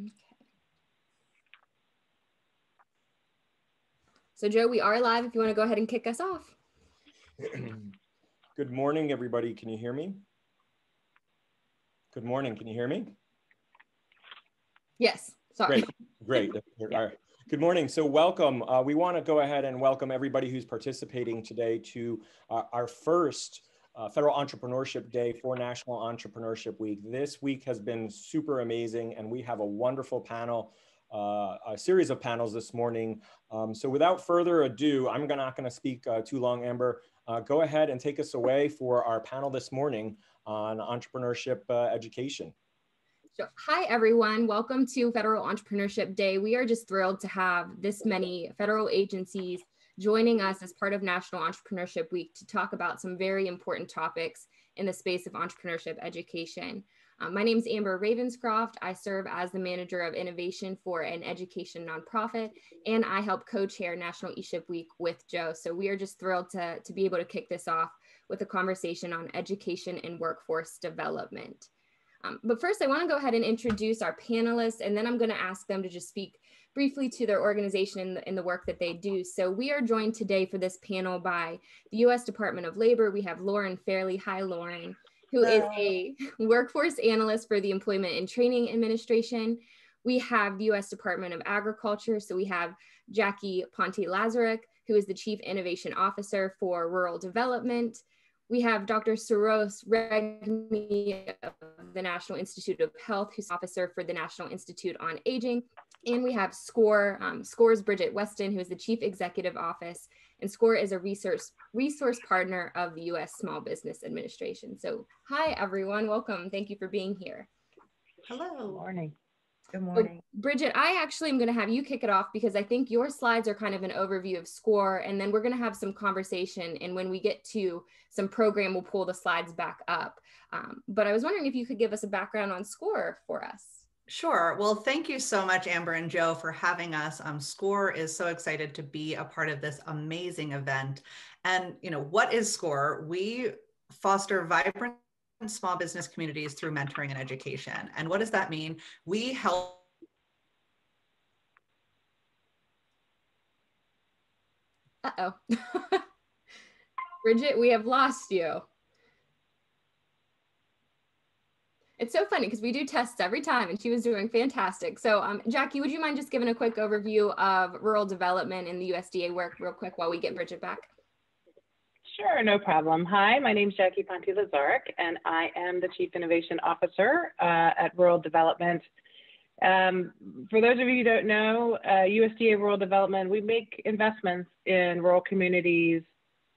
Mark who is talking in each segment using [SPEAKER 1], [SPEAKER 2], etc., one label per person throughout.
[SPEAKER 1] Okay. So Joe, we are live if you want to go ahead and kick us off.
[SPEAKER 2] Good morning, everybody. Can you hear me? Good morning. Can you hear me?
[SPEAKER 1] Yes. Sorry.
[SPEAKER 2] Great.
[SPEAKER 1] Yeah.
[SPEAKER 2] Good morning. So welcome. We want to go ahead and welcome everybody who's participating today to our first Federal Entrepreneurship Day for National Entrepreneurship Week. This week has been super amazing, and we have a wonderful panel, a series of panels this morning. So without further ado, I'm not going to speak too long, Amber. Go ahead and take us away for our panel this morning on entrepreneurship education.
[SPEAKER 1] So, hi, everyone. Welcome to Federal Entrepreneurship Day. We are just thrilled to have this many federal agencies joining us as part of National Entrepreneurship Week to talk about some very important topics in the space of entrepreneurship education. My name is Amber Ravenscroft. I serve as the Manager of Innovation for an education nonprofit, and I help co-chair National eShip Week with Joe. So we are just thrilled to be able to kick this off with a conversation on education and workforce development. But first, I want to go ahead and introduce our panelists, and then I'm going to ask them to just speak briefly to their organization and the work that they do. So we are joined today for this panel by the U.S. Department of Labor. We have Lauren Fairley. Hi, Lauren, who is a workforce analyst for the Employment and Training Administration. We have the U.S. Department of Agriculture. So we have Jackie Ponte-Lazarek, who is the Chief Innovation Officer for Rural Development. We have Dr. Saros Regni of the National Institute of Health, who's officer for the National Institute on Aging. And we have SCORE's Bridget Weston, who is the Chief Executive Office. And SCORE is a resource partner of the U.S. Small Business Administration. So hi, everyone. Welcome. Thank you for being here.
[SPEAKER 3] Hello. Good morning. Good
[SPEAKER 1] morning. So, Bridget, I actually am going to have you kick it off because I think your slides are kind of an overview of SCORE, and then we're going to have some conversation. And when we get to some program, we'll pull the slides back up. But I was wondering if you could give us a background on SCORE for us.
[SPEAKER 3] Sure. Well, thank you so much, Amber and Joe, for having us. SCORE is so excited to be a part of this amazing event. And, what is SCORE? We foster vibrant small business communities through mentoring and education. And what does that mean? We help.
[SPEAKER 1] Uh-oh. Bridget, we have lost you. It's so funny because we do tests every time and she was doing fantastic. So Jackie, would you mind just giving a quick overview of rural development and the USDA work real quick while we get Bridget back?
[SPEAKER 4] Sure, no problem. Hi, my name is Jackie Ponte-Lazarek, and I am the Chief Innovation Officer at Rural Development. For those of you who don't know, USDA Rural Development, we make investments in rural communities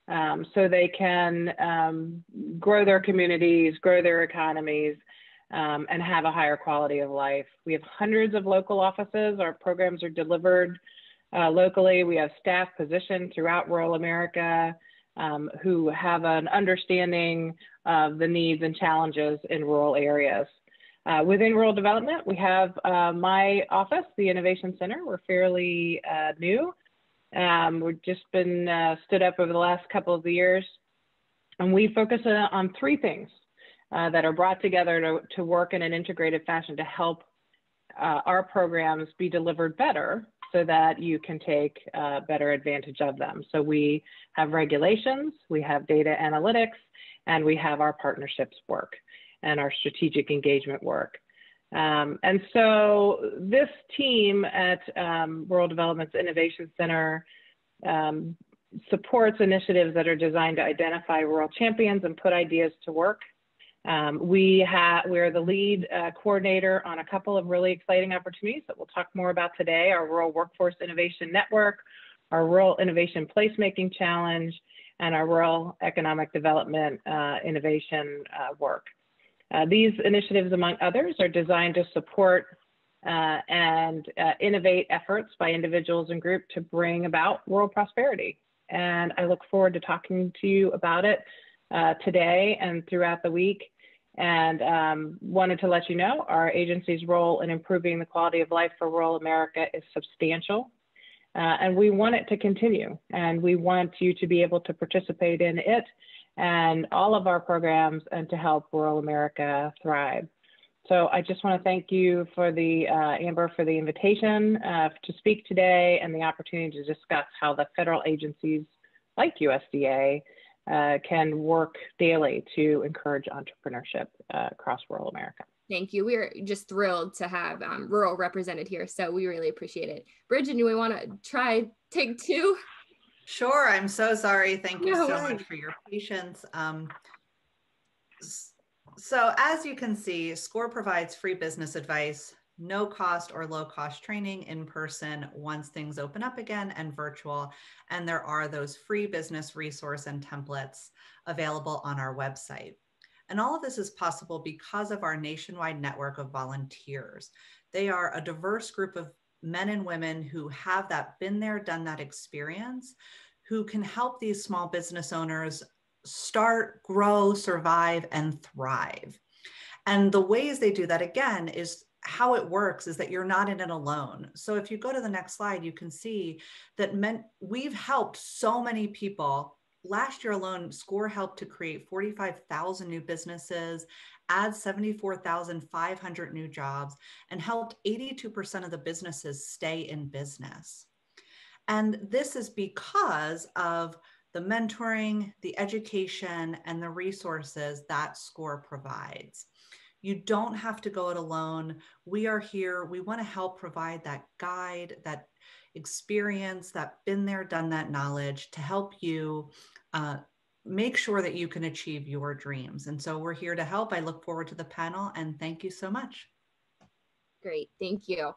[SPEAKER 4] so they can grow their communities, grow their economies, and have a higher quality of life. We have hundreds of local offices. Our programs are delivered locally. We have staff positioned throughout rural America who have an understanding of the needs and challenges in rural areas. Within rural development, we have my office, the Innovation Center. We're fairly new. We've just been stood up over the last couple of years, and we focus on three things that are brought together to work in an integrated fashion to help our programs be delivered better so that you can take better advantage of them. So we have regulations, we have data analytics, and we have our partnerships work and our strategic engagement work. And so this team at Rural Development's Innovation Center supports initiatives that are designed to identify rural champions and put ideas to work. We're the lead coordinator on a couple of really exciting opportunities that we'll talk more about today: our Rural Workforce Innovation Network, our Rural Innovation Placemaking Challenge, and our Rural Economic Development Innovation work. These initiatives, among others, are designed to support and innovate efforts by individuals and groups to bring about rural prosperity. And I look forward to talking to you about it today and throughout the week. And wanted to let you know our agency's role in improving the quality of life for rural America is substantial. And we want it to continue. And we want you to be able to participate in it and all of our programs and to help rural America thrive. So I just want to thank you for the, Amber, for the invitation to speak today and the opportunity to discuss how the federal agencies like USDA can work daily to encourage entrepreneurship across rural America.
[SPEAKER 1] Thank you. We are just thrilled to have rural represented here, so we really appreciate it. Bridget, do we want to try take two?
[SPEAKER 3] Sure, I'm so sorry. Thank you
[SPEAKER 1] No
[SPEAKER 3] so
[SPEAKER 1] worries.
[SPEAKER 3] much for your patience. So as you can see, SCORE provides free business advice, no cost or low cost training in person once things open up again, and virtual. And there are those free business resource and templates available on our website. And all of this is possible because of our nationwide network of volunteers. They are a diverse group of men and women who have that been there, done that experience, who can help these small business owners start, grow, survive, and thrive. And the ways they do that, again, is how it works is that you're not in it alone. So if you go to the next slide, you can see that we've helped so many people. Last year alone, SCORE helped to create 45,000 new businesses, add 74,500 new jobs, and helped 82% of the businesses stay in business. And this is because of the mentoring, the education, and the resources that SCORE provides. You don't have to go it alone. We are here. We want to help provide that guide, that experience, that been there, done that knowledge to help you make sure that you can achieve your dreams. And so we're here to help. I look forward to the panel, and thank you so much.
[SPEAKER 1] Great, thank you.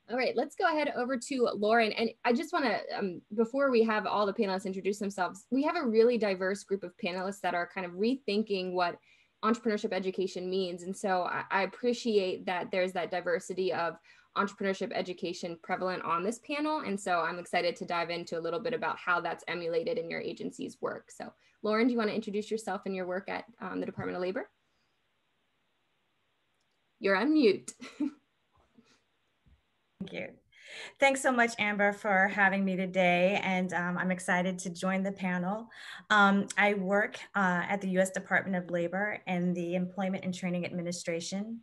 [SPEAKER 1] All right, let's go ahead over to Lauren. And I just want to, before we have all the panelists introduce themselves, we have a really diverse group of panelists that are kind of rethinking what entrepreneurship education means. And so I appreciate that there's that diversity of entrepreneurship education prevalent on this panel. And so I'm excited to dive into a little bit about how that's emulated in your agency's work. So Lauren, do you want to introduce yourself and your work at the Department of Labor? You're on mute.
[SPEAKER 5] Thank you. Thanks so much, Amber, for having me today, and I'm excited to join the panel. I work at the U.S. Department of Labor in the Employment and Training Administration.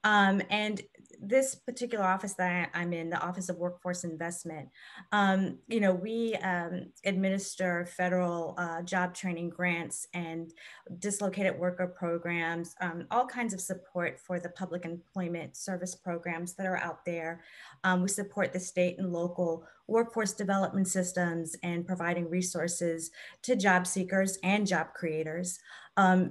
[SPEAKER 5] And this particular office that I'm in, the Office of Workforce Investment, we administer federal job training grants and dislocated worker programs, all kinds of support for the public employment service programs that are out there. We support the state and local workforce development systems and providing resources to job seekers and job creators. I'm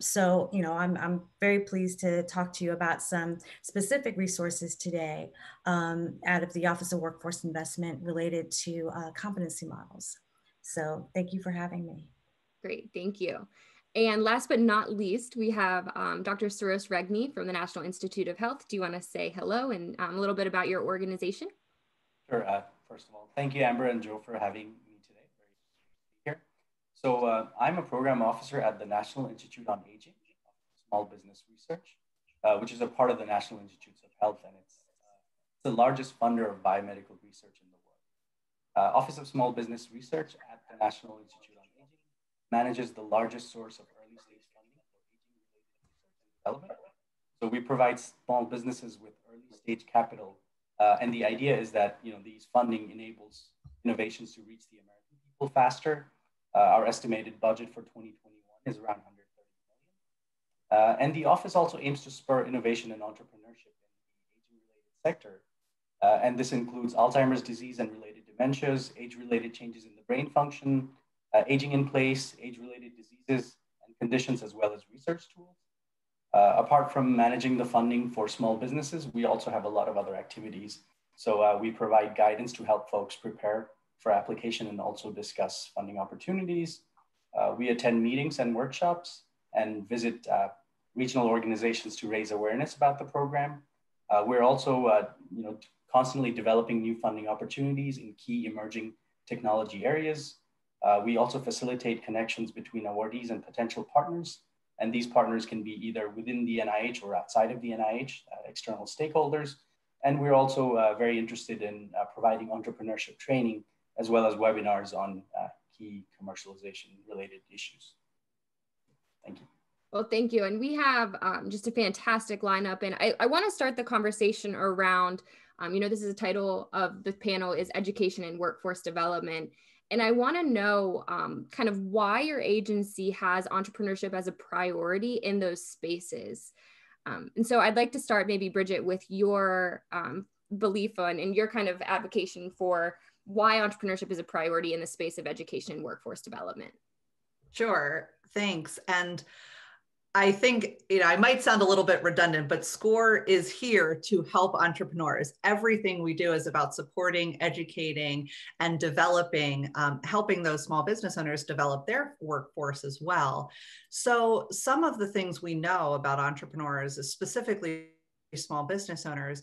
[SPEAKER 5] very pleased to talk to you about some specific resources today out of the Office of Workforce Investment related to competency models. So thank you for having me.
[SPEAKER 1] Great, thank you. And last but not least, we have Dr. Suros Regni from the National Institute of Health. Do you want to say hello and a little bit about your organization?
[SPEAKER 6] Sure. First of all, thank you, Amber and Joe, for having me today. Very here. So I'm a program officer at the National Institute on Aging, Small Business Research, which is a part of the National Institutes of Health, and it's the largest funder of biomedical research in the world. Office of Small Business Research at the National Institute on Aging manages the largest source of early stage funding for aging-related research and development. So we provide small businesses with early stage capital. And the idea is that these funding enables innovations to reach the American people faster. Our estimated budget for 2021 is around 130 million. And the office also aims to spur innovation and entrepreneurship in the aging-related sector. And this includes Alzheimer's disease and related dementias, age-related changes in the brain function, aging in place, age-related diseases and conditions, as well as research tools. Apart from managing the funding for small businesses, we also have a lot of other activities. So we provide guidance to help folks prepare for application and also discuss funding opportunities. We attend meetings and workshops and visit regional organizations to raise awareness about the program. We're also constantly developing new funding opportunities in key emerging technology areas. We also facilitate connections between awardees and potential partners. And these partners can be either within the NIH or outside of the NIH, external stakeholders. And we're also very interested in providing entrepreneurship training, as well as webinars on key commercialization related issues. Thank you.
[SPEAKER 1] Well, thank you. And we have just a fantastic lineup. And I want to start the conversation around, this is the title of the panel is Education and Workforce Development. And I want to know kind of why your agency has entrepreneurship as a priority in those spaces. And so I'd like to start maybe, Bridget, with your belief on and your kind of advocacy for why entrepreneurship is a priority in the space of education and workforce development.
[SPEAKER 3] Sure, thanks. And I think, I might sound a little bit redundant, but SCORE is here to help entrepreneurs. Everything we do is about supporting, educating, and developing, helping those small business owners develop their workforce as well. So some of the things we know about entrepreneurs, specifically small business owners,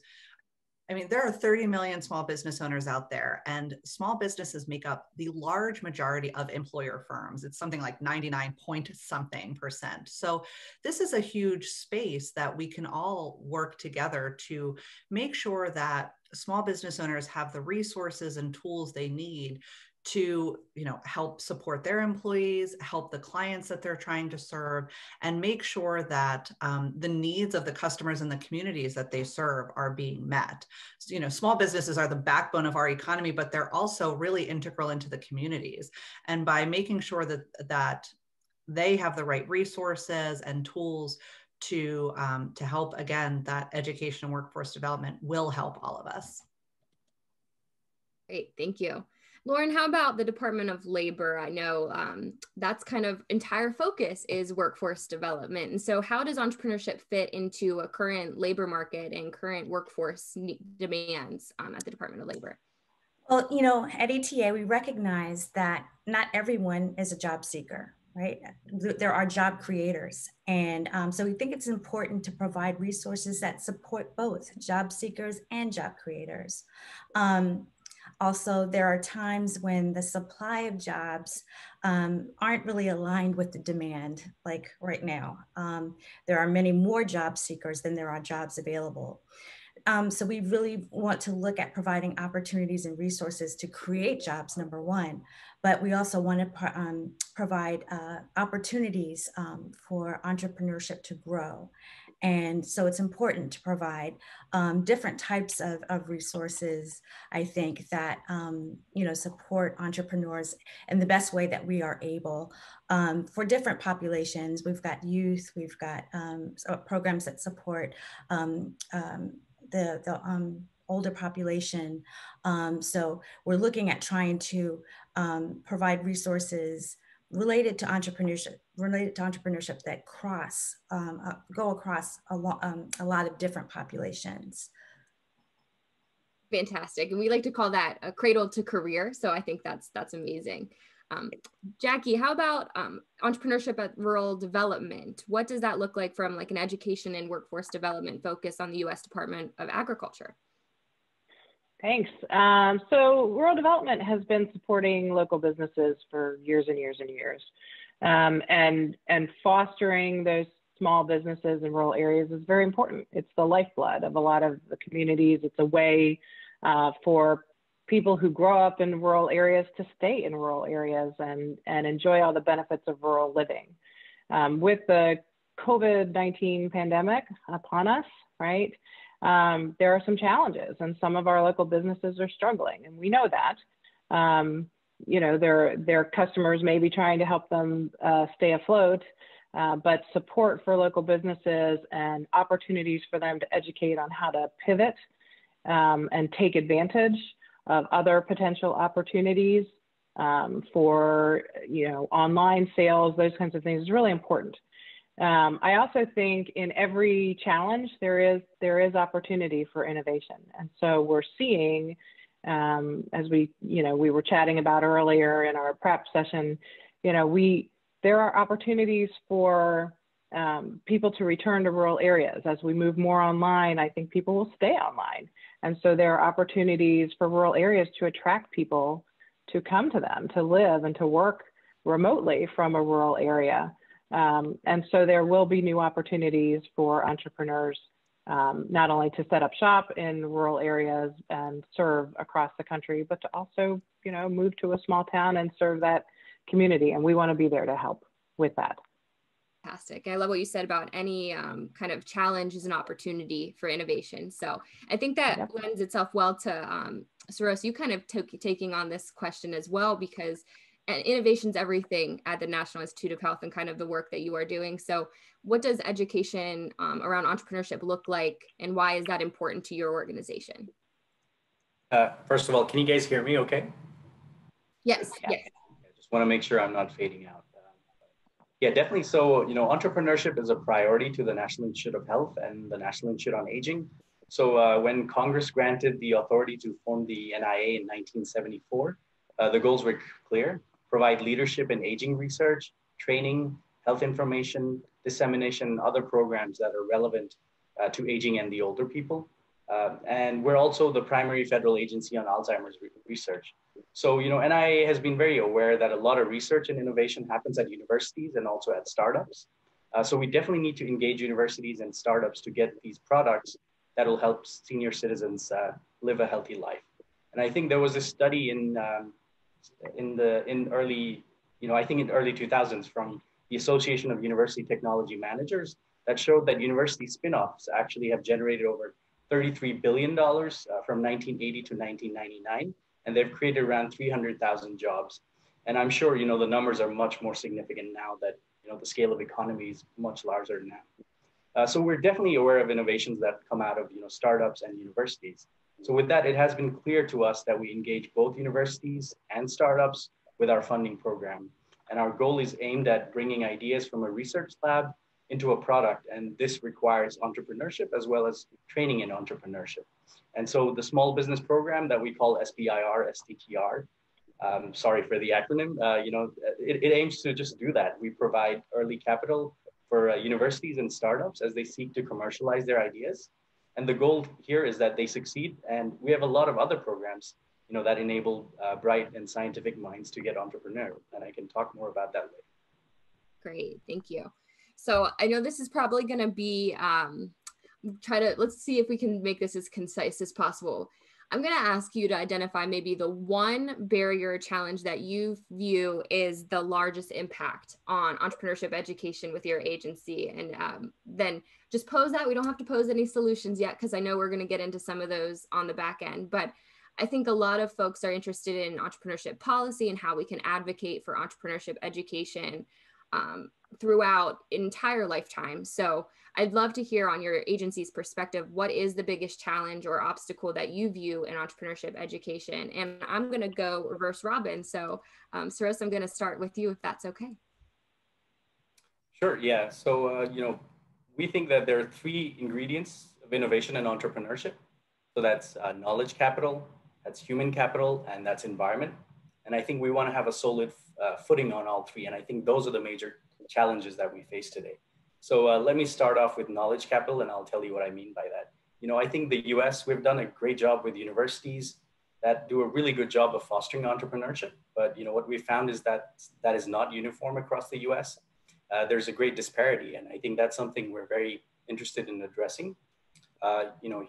[SPEAKER 3] there are 30 million small business owners out there, and small businesses make up the large majority of employer firms. It's something like 99 point something percent. So this is a huge space that we can all work together to make sure that small business owners have the resources and tools they need to help support their employees, help the clients that they're trying to serve, and make sure that the needs of the customers and the communities that they serve are being met. So, small businesses are the backbone of our economy, but they're also really integral into the communities. And by making sure that they have the right resources and tools to help, again, that education and workforce development will help all of us.
[SPEAKER 1] Great, thank you. Lauren, how about the Department of Labor? I know that's kind of entire focus is workforce development. And so how does entrepreneurship fit into a current labor market and current workforce demands at the Department of Labor?
[SPEAKER 5] Well, at ATA, we recognize that not everyone is a job seeker, right? There are job creators. And so we think it's important to provide resources that support both job seekers and job creators. Also, there are times when the supply of jobs aren't really aligned with the demand, like right now. There are many more job seekers than there are jobs available. So we really want to look at providing opportunities and resources to create jobs, number one, but we also want to provide opportunities for entrepreneurship to grow. And so it's important to provide different types of resources, I think, that, support entrepreneurs in the best way that we are able for different populations. We've got youth, we've got programs that support the older population. So we're looking at trying to provide resources related to entrepreneurship that go across a lot of different populations.
[SPEAKER 1] Fantastic. And we like to call that a cradle to career. So I think that's amazing. Jackie, how about entrepreneurship at rural development? What does that look like from like an education and workforce development focus on the U.S. Department of Agriculture?
[SPEAKER 4] Thanks. So rural development has been supporting local businesses for years and years and years. And fostering those small businesses in rural areas is very important. It's the lifeblood of a lot of the communities. It's a way for people who grow up in rural areas to stay in rural areas and enjoy all the benefits of rural living. With the COVID-19 pandemic upon us, right? There are some challenges, and some of our local businesses are struggling, and we know that. Their customers may be trying to help them stay afloat, but support for local businesses and opportunities for them to educate on how to pivot and take advantage of other potential opportunities for online sales, those kinds of things is really important. I also think in every challenge there is opportunity for innovation, and so we're seeing, as we were chatting about earlier in our prep session, there are opportunities for people to return to rural areas. As we move more online, I think people will stay online, and so there are opportunities for rural areas to attract people to come to them, to live and to work remotely from a rural area. And so there will be new opportunities for entrepreneurs, not only to set up shop in rural areas and serve across the country, but to also, move to a small town and serve that community. And we want to be there to help with that.
[SPEAKER 1] Fantastic. I love what you said about any kind of challenge is an opportunity for innovation. So I think that lends itself well to Saros, you kind of taking on this question as well, because innovation is everything at the National Institute of Health and kind of the work that you are doing. So what does education around entrepreneurship look like, and why is that important to your organization?
[SPEAKER 6] First of all, can you guys hear me okay?
[SPEAKER 1] Yes, yes.
[SPEAKER 6] I just want to make sure I'm not fading out. Yeah, definitely. So, entrepreneurship is a priority to the National Institute of Health and the National Institute on Aging. So when Congress granted the authority to form the NIA in 1974, the goals were clear: provide leadership in aging research, training, health information, dissemination, and other programs that are relevant to aging and the older people. And we're also the primary federal agency on Alzheimer's research. So, NIA has been very aware that a lot of research and innovation happens at universities and also at startups. So we definitely need to engage universities and startups to get these products that will help senior citizens live a healthy life. And I think there was a study in early 2000s from the Association of University Technology Managers that showed that university spin-offs actually have generated over $33 billion from 1980 to 1999. And they've created around 300,000 jobs. And I'm sure, the numbers are much more significant now that, the scale of economy is much larger now. So we're definitely aware of innovations that come out of, startups and universities. So with that, it has been clear to us that we engage both universities and startups with our funding program. And our goal is aimed at bringing ideas from a research lab into a product. And this requires entrepreneurship as well as training in entrepreneurship. And so the small business program that we call SBIR, STTR, sorry for the acronym, it aims to just do that. We provide early capital for universities and startups as they seek to commercialize their ideas. And the goal here is that they succeed. And we have a lot of other programs, that enable bright and scientific minds to get entrepreneurial. And I can talk more about that later.
[SPEAKER 1] Great, thank you. So I know this is probably going to be, let's see if we can make this as concise as possible. I'm going to ask you to identify maybe the one barrier or challenge that you view is the largest impact on entrepreneurship education with your agency. And then just pose that. We don't have to pose any solutions yet, because I know we're going to get into some of those on the back end. But I think a lot of folks are interested in entrepreneurship policy and how we can advocate for entrepreneurship education throughout entire lifetime. So I'd love to hear on your agency's perspective, what is the biggest challenge or obstacle that you view in entrepreneurship education? And I'm going to go reverse Robin. So Saros, I'm going to start with you, if that's okay.
[SPEAKER 6] Sure, yeah. So, we think that there are three ingredients of innovation and entrepreneurship. So that's knowledge capital, that's human capital, and that's environment. And I think we want to have a solid footing on all three. And I think those are the major challenges that we face today. So let me start off with knowledge capital, and I'll tell you what I mean by that. I think the US, we've done a great job with universities that do a really good job of fostering entrepreneurship. But what we found is that that is not uniform across the US. There's a great disparity, and I think that's something we're very interested in addressing.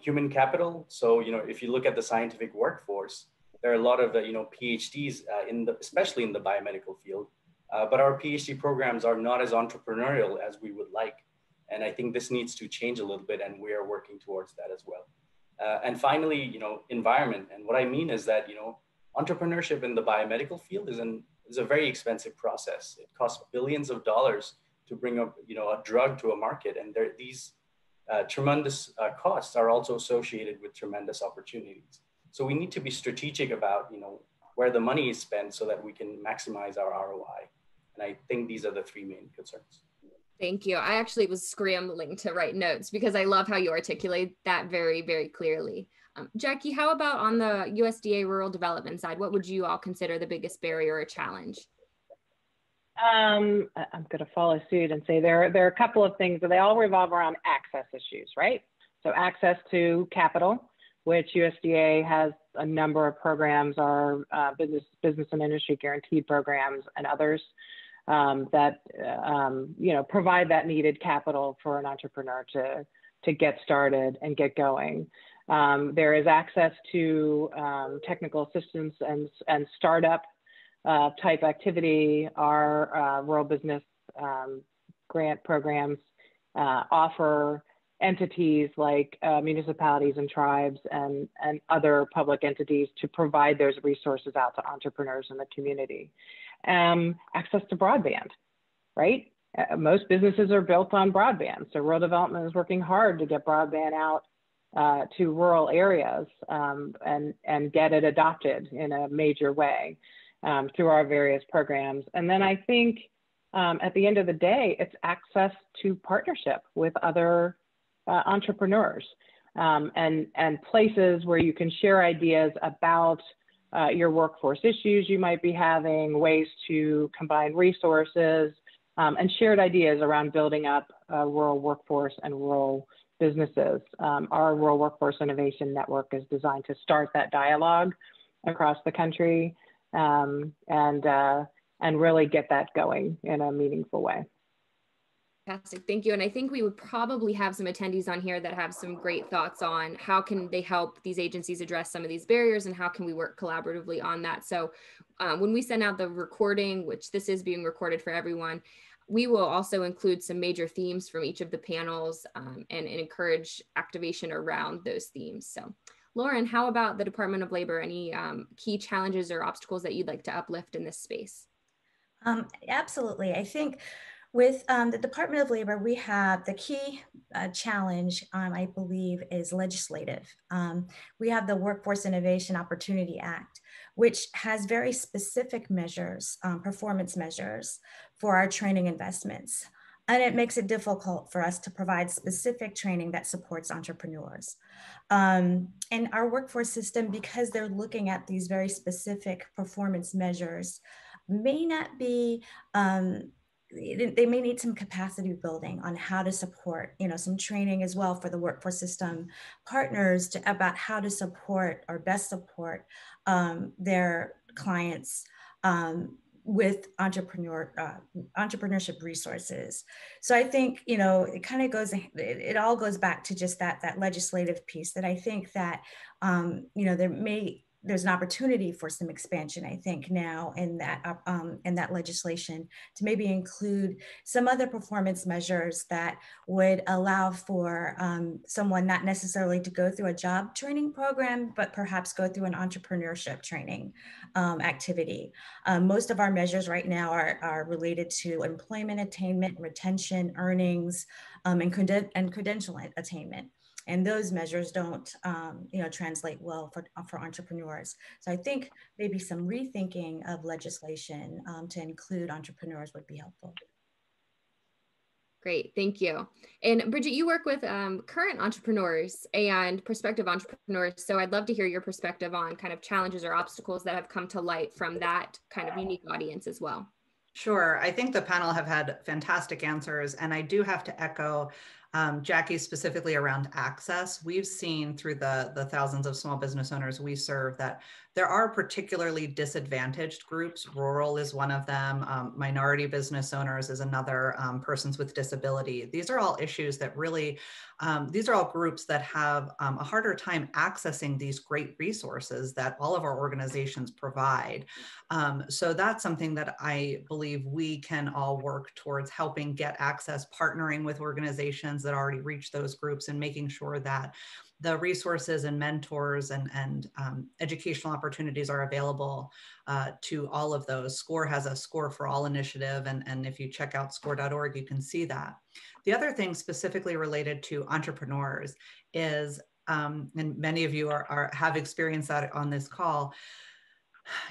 [SPEAKER 6] Human capital. So if you look at the scientific workforce, there are a lot of PhDs especially in the biomedical field. But our PhD programs are not as entrepreneurial as we would like. And I think this needs to change a little bit, and we are working towards that as well. And finally, environment. And what I mean is that, entrepreneurship in the biomedical field is a very expensive process. It costs billions of dollars to bring up, a drug to a market. And these tremendous costs are also associated with tremendous opportunities. So we need to be strategic about, where the money is spent so that we can maximize our ROI. And I think these are the three main concerns.
[SPEAKER 1] Thank you. I actually was scrambling to write notes because I love how you articulate that very, very clearly. Jackie, how about on the USDA rural development side? What would you all consider the biggest barrier or challenge?
[SPEAKER 4] I'm going to follow suit and say there are a couple of things, but they all revolve around access issues, right? So access to capital, which USDA has a number of programs, our business and industry guaranteed programs and others that provide that needed capital for an entrepreneur to get started and get going. There is access to technical assistance and startup type activity. Our rural business grant programs offer entities like municipalities and tribes and other public entities to provide those resources out to entrepreneurs in the community. Access to broadband, right? Most businesses are built on broadband. So rural development is working hard to get broadband out to rural areas and get it adopted in a major way through our various programs. And then I think at the end of the day, it's access to partnership with other entrepreneurs and places where you can share ideas about your workforce issues you might be having, ways to combine resources, and shared ideas around building up a rural workforce and rural businesses. Our Rural Workforce Innovation Network is designed to start that dialogue across the country and really get that going in a meaningful way.
[SPEAKER 1] Fantastic, thank you. And I think we would probably have some attendees on here that have some great thoughts on how can they help these agencies address some of these barriers and how can we work collaboratively on that. So when we send out the recording, which this is being recorded for everyone, we will also include some major themes from each of the panels and encourage activation around those themes. So Lauren, how about the Department of Labor? Any key challenges or obstacles that you'd like to uplift in this space?
[SPEAKER 5] Absolutely. I think with the Department of Labor, we have the key challenge, I believe, is legislative. We have the Workforce Innovation Opportunity Act, which has very specific measures, performance measures for our training investments. And it makes it difficult for us to provide specific training that supports entrepreneurs. And our workforce system, because they're looking at these very specific performance measures, may not be, they may need some capacity building on how to support, some training as well for the workforce system partners about how to support or best support their clients with entrepreneurship resources. So I think, it kind of goes, it all goes back to just that legislative piece that I think that, there's an opportunity for some expansion, I think, now in that legislation to maybe include some other performance measures that would allow for someone not necessarily to go through a job training program, but perhaps go through an entrepreneurship training activity. Most of our measures right now are related to employment attainment, retention, earnings, and credential attainment. And those measures don't, translate well for entrepreneurs. So I think maybe some rethinking of legislation to include entrepreneurs would be helpful.
[SPEAKER 1] Great, thank you. And Bridget, you work with current entrepreneurs and prospective entrepreneurs. So I'd love to hear your perspective on kind of challenges or obstacles that have come to light from that kind of unique audience as well.
[SPEAKER 3] Sure. I think the panel have had fantastic answers. And I do have to echo Jackie specifically around access. We've seen through the thousands of small business owners we serve that there are particularly disadvantaged groups. Rural is one of them. Minority business owners is another. Persons with disability. These are all issues that really, these are all groups that have a harder time accessing these great resources that all of our organizations provide. So that's something that I believe we can all work towards helping get access, partnering with organizations that already reach those groups and making sure that the resources and mentors and educational opportunities are available to all of those. SCORE has a SCORE for All initiative, and if you check out score.org, you can see that. The other thing specifically related to entrepreneurs is, and many of you have experienced that on this call,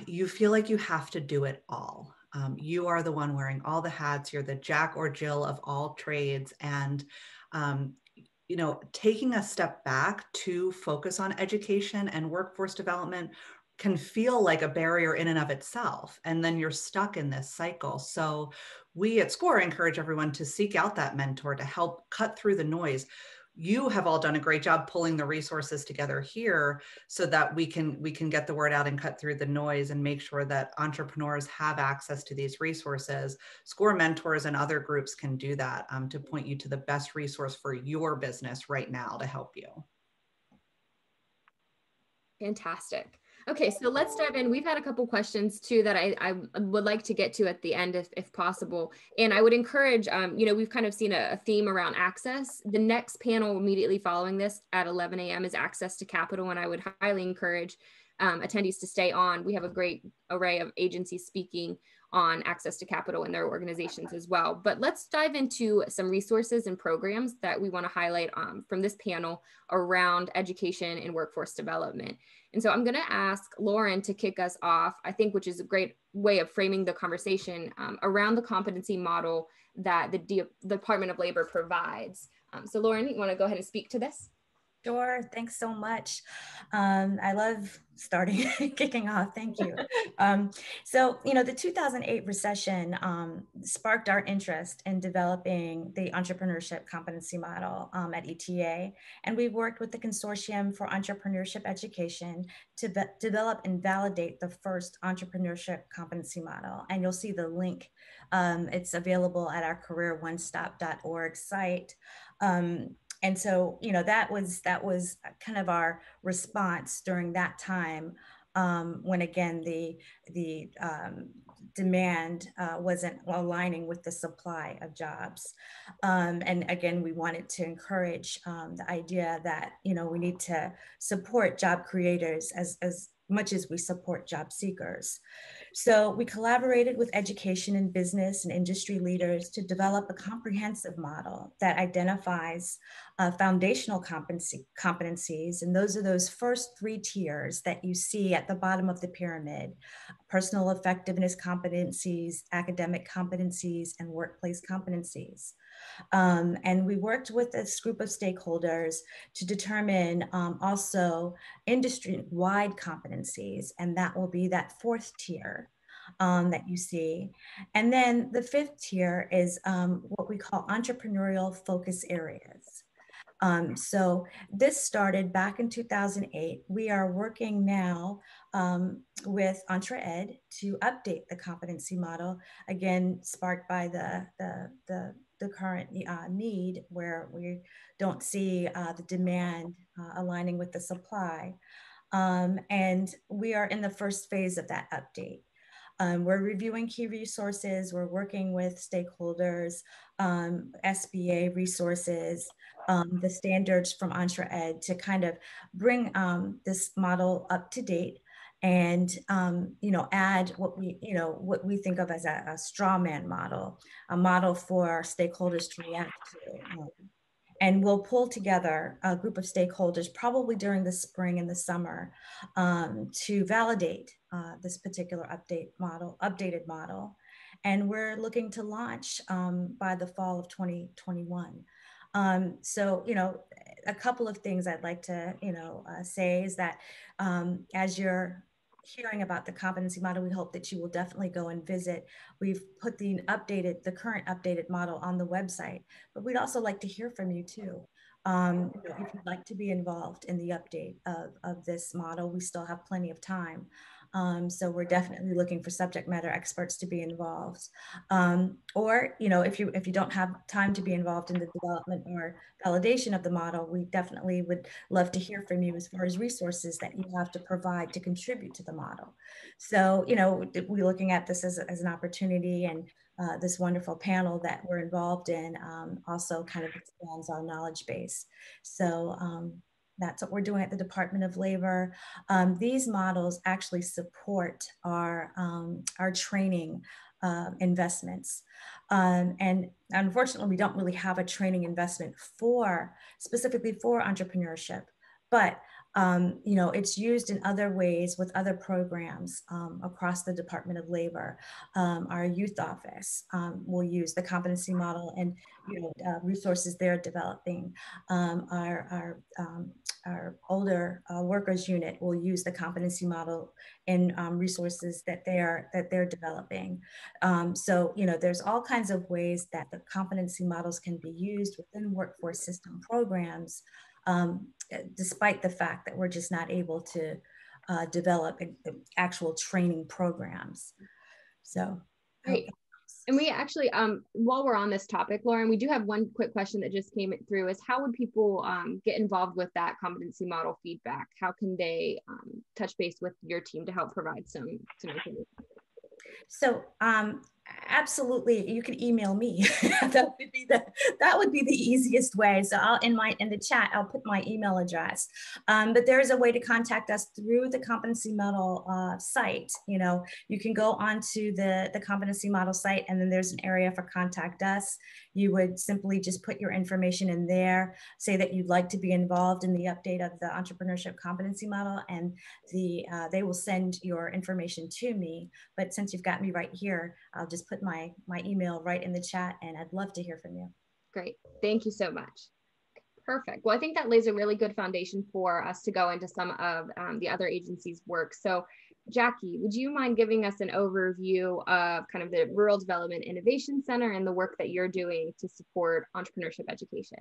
[SPEAKER 3] you feel like you have to do it all. You are the one wearing all the hats. You're the Jack or Jill of all trades. And taking a step back to focus on education and workforce development can feel like a barrier in and of itself. And then you're stuck in this cycle. So we at SCORE encourage everyone to seek out that mentor to help cut through the noise. You have all done a great job pulling the resources together here so that we can get the word out and cut through the noise and make sure that entrepreneurs have access to these resources. SCORE mentors and other groups can do that to point you to the best resource for your business right now to help you.
[SPEAKER 1] Fantastic. Okay, so let's dive in. We've had a couple questions too that I would like to get to at the end if possible. And I would encourage, we've kind of seen a theme around access. The next panel immediately following this at 11 a.m. is access to capital. And I would highly encourage attendees to stay on. We have a great array of agencies speaking on access to capital in their organizations as well. But let's dive into some resources and programs that we want to highlight from this panel around education and workforce development. And so I'm going to ask Lauren to kick us off, I think, which is a great way of framing the conversation around the competency model that the Department of Labor provides. So Lauren, you want to go ahead and speak to this?
[SPEAKER 5] Sure. Thanks so much. I love starting, kicking off. Thank you. The 2008 recession sparked our interest in developing the entrepreneurship competency model at ETA. And we worked with the Consortium for Entrepreneurship Education to develop and validate the first entrepreneurship competency model. And you'll see the link. It's available at our careeronestop.org site. And so, that was kind of our response during that time when, again, the demand wasn't aligning with the supply of jobs. And again, we wanted to encourage the idea that, we need to support job creators as much as we support job seekers. So we collaborated with education and business and industry leaders to develop a comprehensive model that identifies foundational competencies. And those are those first 3 tiers that you see at the bottom of the pyramid: personal effectiveness competencies, academic competencies, and workplace competencies. And we worked with this group of stakeholders to determine also industry-wide competencies, and that will be that 4th tier that you see. And then the 5th tier is what we call entrepreneurial focus areas. So this started back in 2008. We are working now with EntreEd to update the competency model, again, sparked by the current need, where we don't see the demand aligning with the supply. And we are in the first phase of that update. We're reviewing key resources. We're working with stakeholders, SBA resources, the standards from EntreEd to kind of bring this model up to date and add what we think of as a straw man model, a model for stakeholders to react to. And we'll pull together a group of stakeholders probably during the spring and the summer to validate this particular updated model. And we're looking to launch by the fall of 2021. So, a couple of things I'd like to, say is that as you're hearing about the competency model, we hope that you will definitely go and visit. We've put the current updated model on the website, but we'd also like to hear from you too. If you'd like to be involved in the update of this model, we still have plenty of time. So we're definitely looking for subject matter experts to be involved. Or, if you don't have time to be involved in the development or validation of the model, we definitely would love to hear from you as far as resources that you have to provide to contribute to the model. So, we're looking at this as an opportunity, and this wonderful panel that we're involved in also kind of expands our knowledge base. So that's what we're doing at the Department of Labor. These models actually support our training investments. And unfortunately, we don't really have a training investment specifically for entrepreneurship, but it's used in other ways with other programs across the Department of Labor. Our youth office will use the competency model and resources they're developing. Our older workers unit will use the competency model in resources that they're developing. So there's all kinds of ways that the competency models can be used within workforce system programs, despite the fact that we're just not able to develop actual training programs. So
[SPEAKER 1] great. And we actually, while we're on this topic, Lauren, we do have one quick question that just came through is how would people get involved with that competency model feedback? How can they touch base with your team to help provide some information?
[SPEAKER 5] So absolutely, you can email me. that would be the easiest way. So in the chat, I'll put my email address. But there is a way to contact us through the competency model site. You know, you can go onto the competency model site, and then there's an area for contact us. You would simply just put your information in there, say that you'd like to be involved in the update of the entrepreneurship competency model, and they will send your information to me. But since you've got me right here, I'll just put my email right in the chat, and I'd love to hear from you.
[SPEAKER 1] Great. Thank you so much. Perfect. Well, I think that lays a really good foundation for us to go into some of the other agencies' work. So Jackie, would you mind giving us an overview of kind of the Rural Development Innovation Center and the work that you're doing to support entrepreneurship education?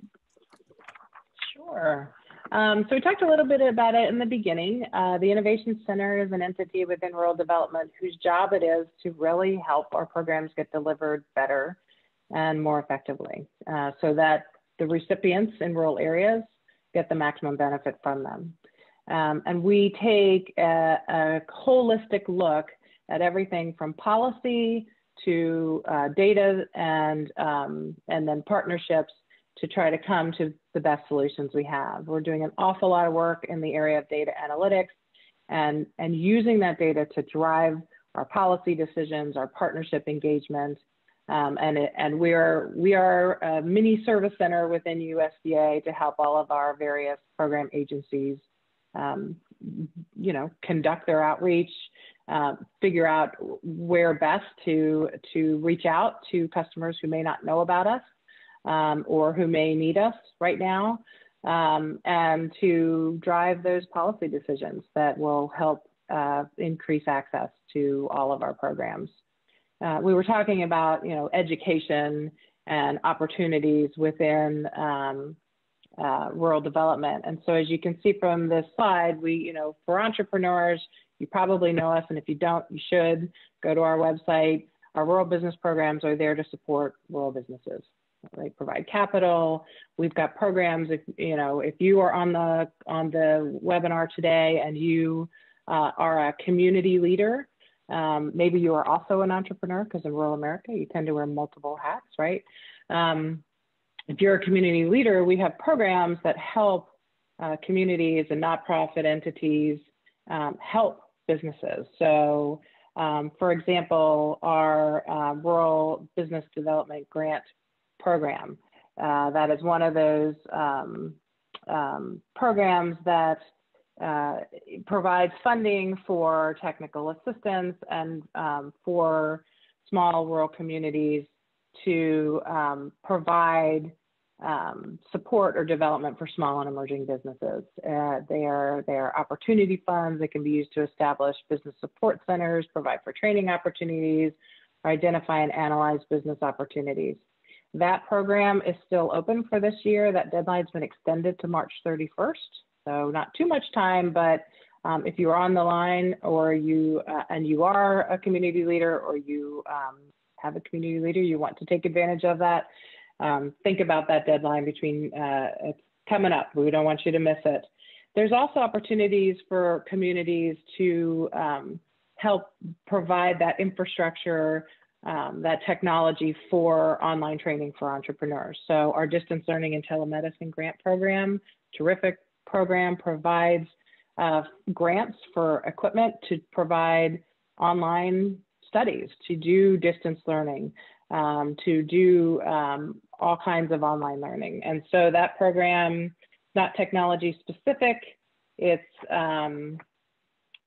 [SPEAKER 4] Sure. So we talked a little bit about it in the beginning. The Innovation Center is an entity within rural development whose job it is to really help our programs get delivered better and more effectively so that the recipients in rural areas get the maximum benefit from them. And we take a holistic look at everything from policy to data and then partnerships to try to come to the best solutions we have. We're doing an awful lot of work in the area of data analytics and using that data to drive our policy decisions, our partnership engagement. And we are a mini service center within USDA to help all of our various program agencies, conduct their outreach, figure out where best to reach out to customers who may not know about us or who may need us right now, and to drive those policy decisions that will help increase access to all of our programs. We were talking about, education and opportunities within rural development. And so as you can see from this slide, for entrepreneurs, you probably know us, and if you don't, you should go to our website. Our rural business programs are there to support rural businesses. They provide capital. We've got programs. If you are on the webinar today and you are a community leader, maybe you are also an entrepreneur, because in rural America, you tend to wear multiple hats, right? If you're a community leader, we have programs that help communities and nonprofit entities help businesses. So, for example, our Rural Business Development Grant Program, that is one of those programs that provides funding for technical assistance and for small rural communities to provide support or development for small and emerging businesses. They are opportunity funds that can be used to establish business support centers, provide for training opportunities, or identify and analyze business opportunities. That program is still open for this year. That deadline's been extended to March 31st. So not too much time, but if you are on the line or you are a community leader or you have a community leader, you want to take advantage of that, think about that deadline it's coming up. We don't want you to miss it. There's also opportunities for communities to help provide that infrastructure, that technology for online training for entrepreneurs. So our distance learning and telemedicine grant program, terrific program, provides grants for equipment to provide online studies, to do distance learning, to do all kinds of online learning. And so that program is not technology specific. It's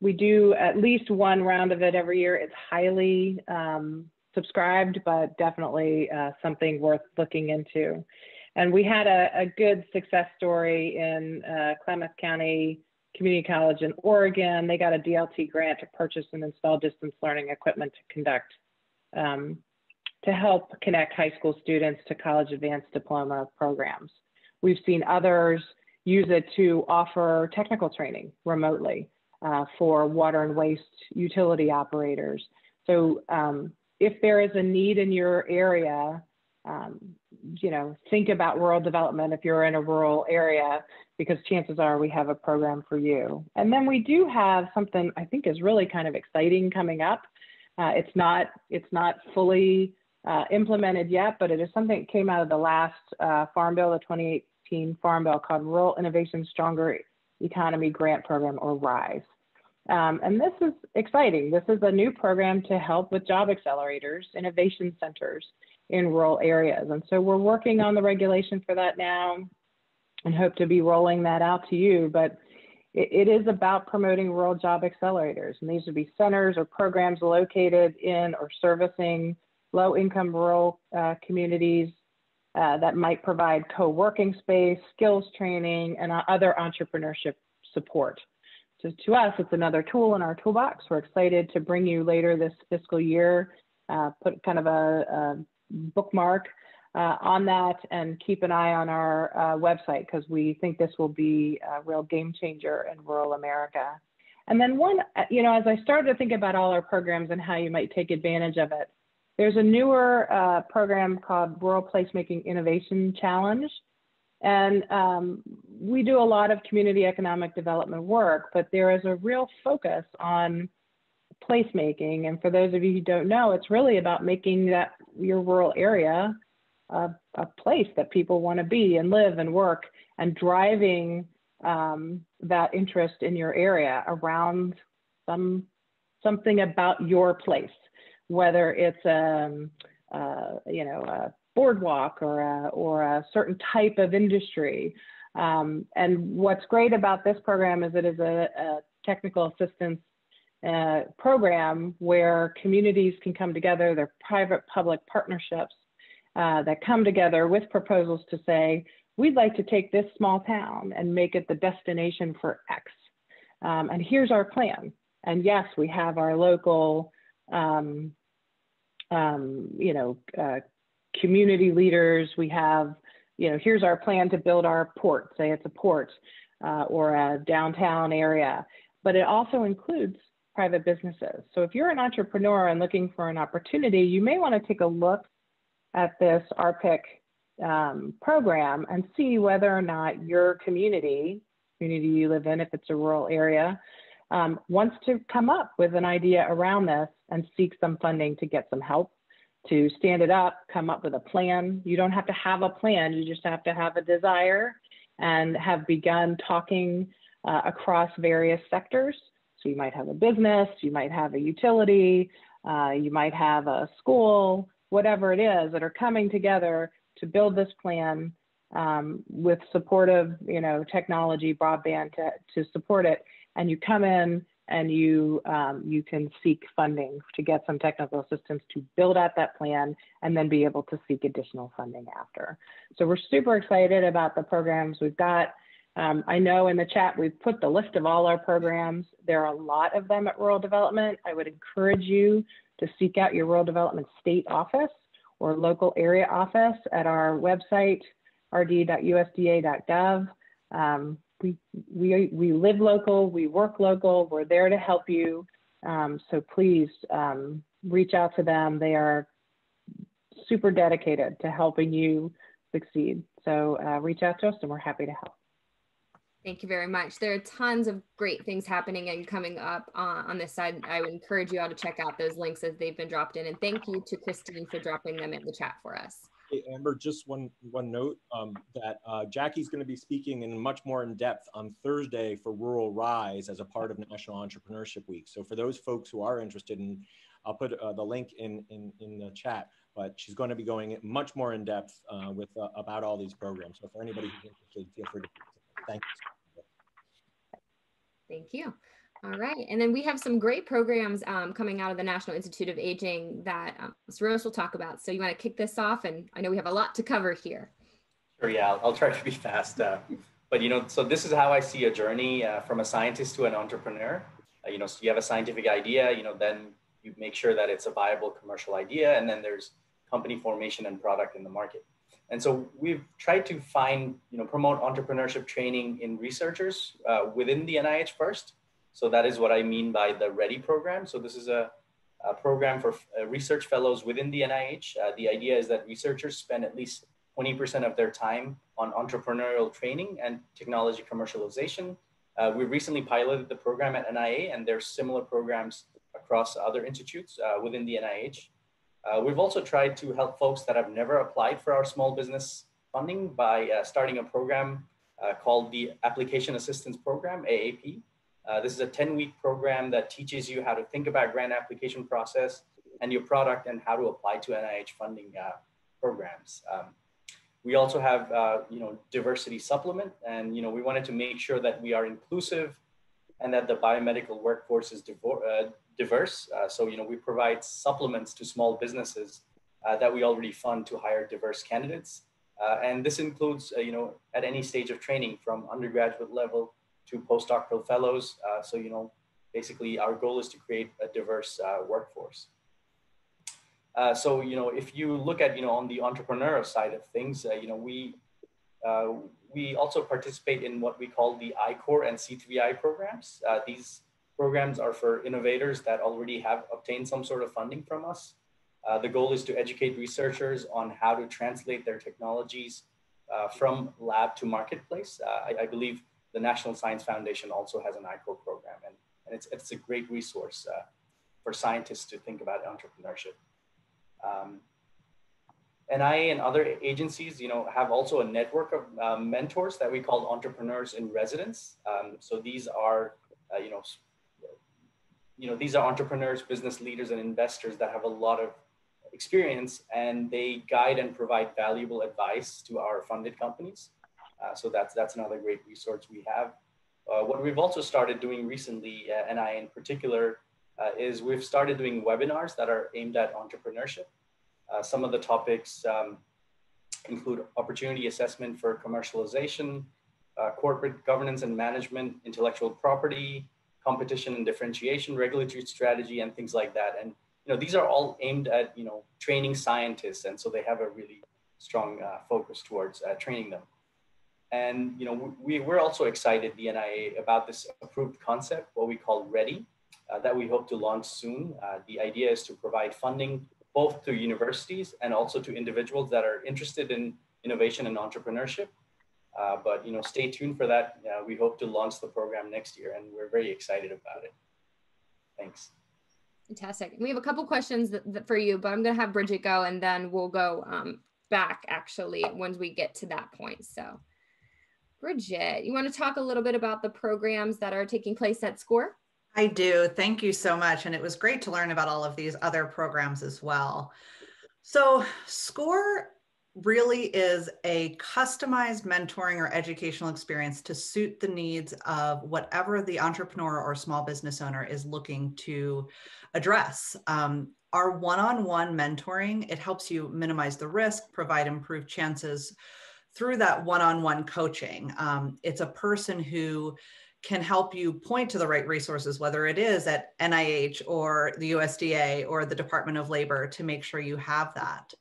[SPEAKER 4] we do at least one round of it every year. It's highly subscribed, but definitely something worth looking into. And we had a good success story in Klamath County Community College in Oregon. They got a DLT grant to purchase and install distance learning equipment to conduct, to help connect high school students to college advanced diploma programs. We've seen others use it to offer technical training remotely for water and waste utility operators. So if there is a need in your area, you know, think about rural development if you're in a rural area, because chances are we have a program for you. And then we do have something I think is really kind of exciting coming up. It's not fully implemented yet, but it is something that came out of the last Farm Bill, the 2018 Farm Bill, called Rural Innovation Stronger Economy Grant Program, or RISE. And this is exciting. This is a new program to help with job accelerators, innovation centers in rural areas. And so we're working on the regulation for that now and hope to be rolling that out to you. But it is about promoting rural job accelerators. And these would be centers or programs located in or servicing low-income rural communities that might provide co-working space, skills training, and other entrepreneurship support. So to us, it's another tool in our toolbox. We're excited to bring you later this fiscal year, put kind of a bookmark on that, and keep an eye on our website, because we think this will be a real game changer in rural America. And then one, you know, as I started to think about all our programs and how you might take advantage of it, there's a newer program called Rural Placemaking Innovation Challenge. And we do a lot of community economic development work, but there is a real focus on placemaking. And for those of you who don't know, it's really about making that your rural area a place that people want to be and live and work, and driving that interest in your area around something about your place, whether it's you know, a boardwalk or a certain type of industry. And what's great about this program is it is a technical assistance program where communities can come together. They're private-public partnerships that come together with proposals to say, we'd like to take this small town and make it the destination for X. And here's our plan. And yes, we have our local, you know, community leaders. We have, you know, here's our plan to build our port, say it's a port or a downtown area, but it also includes private businesses. So if you're an entrepreneur and looking for an opportunity, you may want to take a look at this RPIC program and see whether or not your community you live in, if it's a rural area, wants to come up with an idea around this and seek some funding to get some help to stand it up, come up with a plan. You don't have to have a plan, you just have to have a desire and have begun talking across various sectors. So you might have a business, you might have a utility, you might have a school, whatever it is, that are coming together to build this plan with supportive, you know, technology, broadband to support it. And you come in and you can seek funding to get some technical assistance to build out that plan and then be able to seek additional funding after. So we're super excited about the programs we've got. I know in the chat, we've put the list of all our programs. There are a lot of them at Rural Development. I would encourage you to seek out your Rural Development state office or local area office at our website, rd.usda.gov. We live local, we work local, we're there to help you. So please reach out to them. They are super dedicated to helping you succeed. So reach out to us and we're happy to help.
[SPEAKER 1] Thank you very much. There are tons of great things happening and coming up on this side. I would encourage you all to check out those links as they've been dropped in. And thank you to Christine for dropping them in the chat for us.
[SPEAKER 2] Hey, Amber, just one note that Jackie's going to be speaking in much more in depth on Thursday for Rural Rise as a part of National Entrepreneurship Week. So for those folks who are interested in, I'll put the link in the chat, but she's going to be going much more in depth with about all these programs. So for anybody who's interested, feel free to thank you.
[SPEAKER 1] Thank you. All right. And then we have some great programs coming out of the National Institute of Aging that Sarosh will talk about. So you want to kick this off? And I know we have a lot to cover here.
[SPEAKER 6] Sure, yeah, I'll try to be fast. But, you know, so this is how I see a journey from a scientist to an entrepreneur. You know, so you have a scientific idea, you know, then you make sure that it's a viable commercial idea. And then there's company formation and product in the market. And so we've tried to find, you know, promote entrepreneurship training in researchers within the NIH first. So that is what I mean by the READY program. So this is a program for research fellows within the NIH. The idea is that researchers spend at least 20% of their time on entrepreneurial training and technology commercialization. We recently piloted the program at NIA, and there's similar programs across other institutes within the NIH. We've also tried to help folks that have never applied for our small business funding by starting a program called the Application Assistance Program, AAP. This is a 10-week program that teaches you how to think about grant application process and your product and how to apply to NIH funding programs. We also have, diversity supplement, and, we wanted to make sure that we are inclusive and that the biomedical workforce is diverse. So, we provide supplements to small businesses that we already fund to hire diverse candidates. And this includes, at any stage of training from undergraduate level to postdoctoral fellows. So, basically our goal is to create a diverse workforce. So, if you look at, on the entrepreneurial side of things, we also participate in what we call the I-Corps and C3I programs. These programs are for innovators that already have obtained some sort of funding from us. The goal is to educate researchers on how to translate their technologies from lab to marketplace. I believe the National Science Foundation also has an I-Corps program, and it's a great resource for scientists to think about entrepreneurship. NIA and other agencies, have also a network of mentors that we call entrepreneurs in residence. So these are, these are entrepreneurs, business leaders, and investors that have a lot of experience, and they guide and provide valuable advice to our funded companies. So that's another great resource we have. What we've also started doing recently, NIA in particular, is we've started doing webinars that are aimed at entrepreneurship. Some of the topics include opportunity assessment for commercialization, corporate governance and management, intellectual property, competition and differentiation, regulatory strategy, and things like that. And these are all aimed at training scientists, and so they have a really strong focus towards training them. And we're also excited, the NIA, about this approved concept, what we call READY, that we hope to launch soon. The idea is to provide funding both to universities and also to individuals that are interested in innovation and entrepreneurship. But stay tuned for that. We hope to launch the program next year, and we're very excited about it. Thanks.
[SPEAKER 1] Fantastic. We have a couple questions for you, but I'm going to have Bridget go, and then we'll go back actually once we get to that point. So Bridget, you want to talk a little bit about the programs that are taking place at SCORE?
[SPEAKER 3] I do. Thank you so much. And it was great to learn about all of these other programs as well. So SCORE really is a customized mentoring or educational experience to suit the needs of whatever the entrepreneur or small business owner is looking to address. Our one-on-one mentoring, it helps you minimize the risk, provide improved chances through that one-on-one coaching. It's a person who can help you point to the right resources, whether it is at NIH or the USDA or the Department of Labor, to make sure you have that.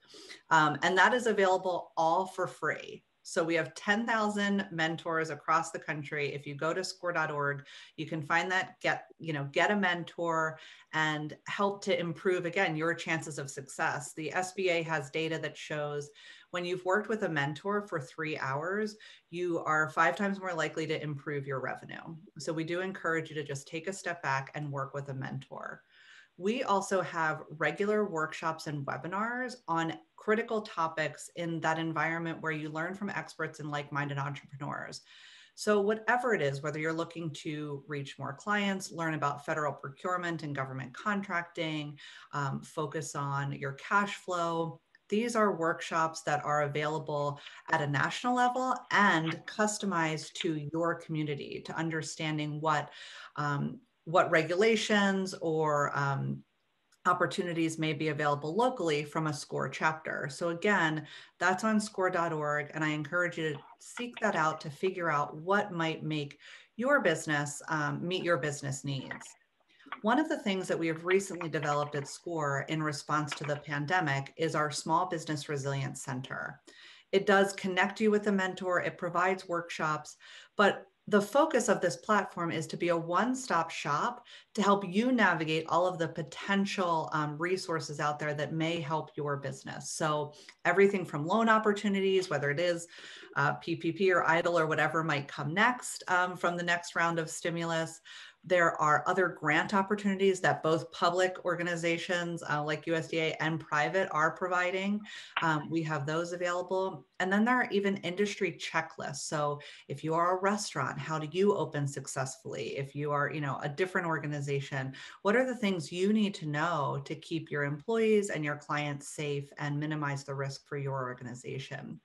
[SPEAKER 3] And that is available all for free. So we have 10,000 mentors across the country. If you go to score.org, you can find that, get a mentor and help to improve, again, your chances of success. The SBA has data that shows when you've worked with a mentor for 3 hours, you are 5 times more likely to improve your revenue. So we do encourage you to just take a step back and work with a mentor. We also have regular workshops and webinars on critical topics in that environment where you learn from experts and like-minded entrepreneurs. So whatever it is, whether you're looking to reach more clients, learn about federal procurement and government contracting, focus on your cash flow, these are workshops that are available at a national level and customized to your community, to understanding what regulations or opportunities may be available locally from a SCORE chapter. So again, that's on score.org, and I encourage you to seek that out to figure out what might make your business meet your business needs. One of the things that we have recently developed at SCORE in response to the pandemic is our Small Business Resilience Center. It does connect you with a mentor, it provides workshops, but the focus of this platform is to be a one-stop shop to help you navigate all of the potential resources out there that may help your business. So everything from loan opportunities, whether it is PPP or EIDL or whatever might come next from the next round of stimulus. There are other grant opportunities that both public organizations like USDA and private are providing. We have those available. And then there are even industry checklists. So if you are a restaurant, how do you open successfully? If you are, a different organization, what are the things you need to know to keep your employees and your clients safe and minimize the risk for your organization?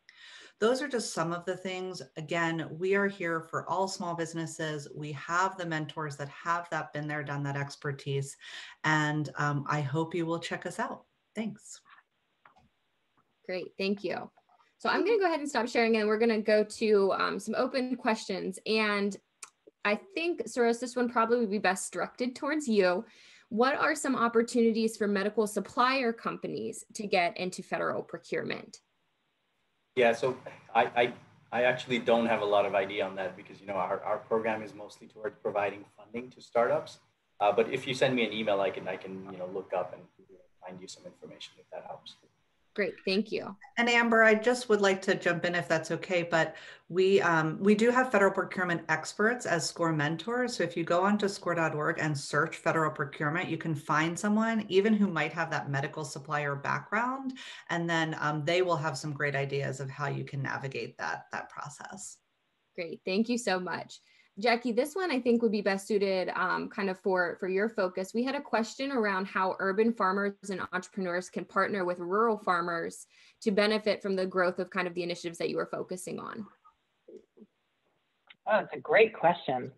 [SPEAKER 3] Those are just some of the things. Again, we are here for all small businesses. We have the mentors that have that been there, done that expertise. And I hope you will check us out. Thanks.
[SPEAKER 1] Great, thank you. So I'm gonna go ahead and stop sharing and we're gonna go to some open questions. And I think, Soros, this one probably would be best directed towards you. What are some opportunities for medical supplier companies to get into federal procurement?
[SPEAKER 6] Yeah, so I actually don't have a lot of idea on that because our program is mostly towards providing funding to startups. But if you send me an email, I can look up and find you some information if that helps.
[SPEAKER 1] Great, thank you.
[SPEAKER 3] And Amber, I just would like to jump in if that's okay, but we do have federal procurement experts as SCORE mentors. So if you go onto score.org and search federal procurement, you can find someone even who might have that medical supplier background, and then they will have some great ideas of how you can navigate that process.
[SPEAKER 1] Great, thank you so much. Jackie, this one I think would be best suited kind of for your focus. We had a question around how urban farmers and entrepreneurs can partner with rural farmers to benefit from the growth of kind of the initiatives that you were focusing on.
[SPEAKER 4] Oh, that's a great question.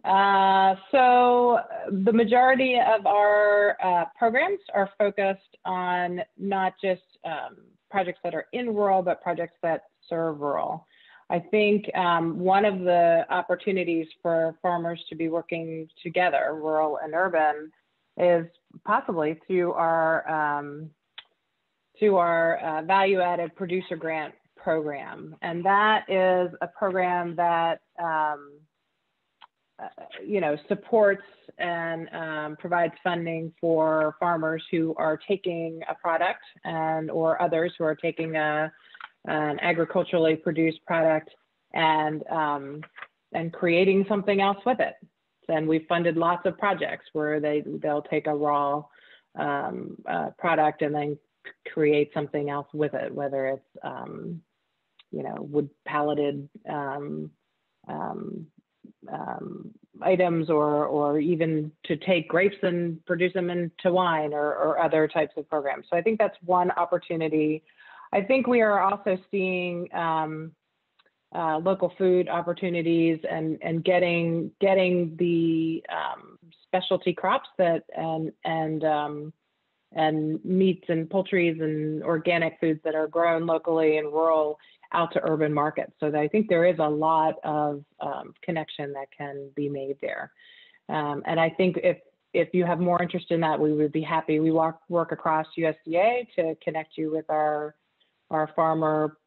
[SPEAKER 4] So the majority of our programs are focused on not just projects that are in rural, but projects that serve rural. I think one of the opportunities for farmers to be working together, rural and urban, is possibly through our value-added producer grant program. And that is a program that supports and provides funding for farmers who are taking a product or others who are taking an agriculturally produced product and creating something else with it. And we've funded lots of projects where they'll take a raw product and then create something else with it, whether it's wood palleted items or even to take grapes and produce them into wine or other types of programs. So I think that's one opportunity. I think we are also seeing local food opportunities and getting the specialty crops and meats and poultries and organic foods that are grown locally and rural out to urban markets. So I think there is a lot of connection that can be made there. And I think if you have more interest in that, we would be happy. We work across USDA to connect you with our farmer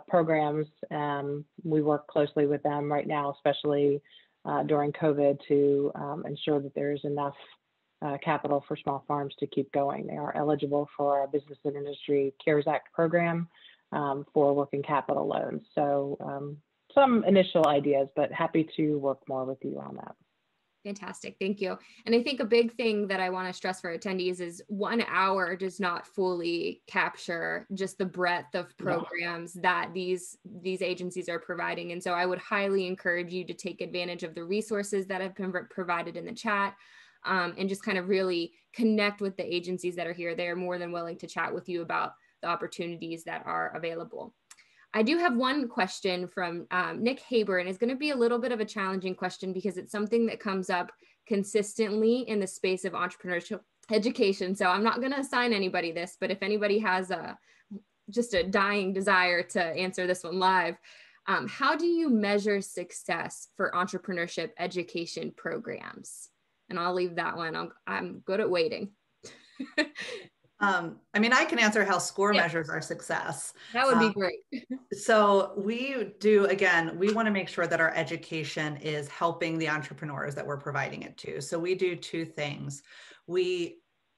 [SPEAKER 4] programs. We work closely with them right now, especially during COVID, to ensure that there is enough capital for small farms to keep going. They are eligible for our Business and Industry CARES Act program for working capital loans. So some initial ideas, but happy to work more with you on that.
[SPEAKER 1] Fantastic, thank you. And I think a big thing that I want to stress for attendees is 1 hour does not fully capture just the breadth of programs that these agencies are providing. And so I would highly encourage you to take advantage of the resources that have been provided in the chat and just kind of really connect with the agencies that are here. They're more than willing to chat with you about the opportunities that are available. I do have one question from Nick Haber, and it's going to be a little bit of a challenging question because it's something that comes up consistently in the space of entrepreneurship education. So I'm not going to assign anybody this, but if anybody has just a dying desire to answer this one live, how do you measure success for entrepreneurship education programs? And I'll leave that one. I'm good at waiting.
[SPEAKER 3] I mean, I can answer how SCORE measures our success.
[SPEAKER 1] That would be great.
[SPEAKER 3] So we do, again, we want to make sure that our education is helping the entrepreneurs that we're providing it to. So we do two things.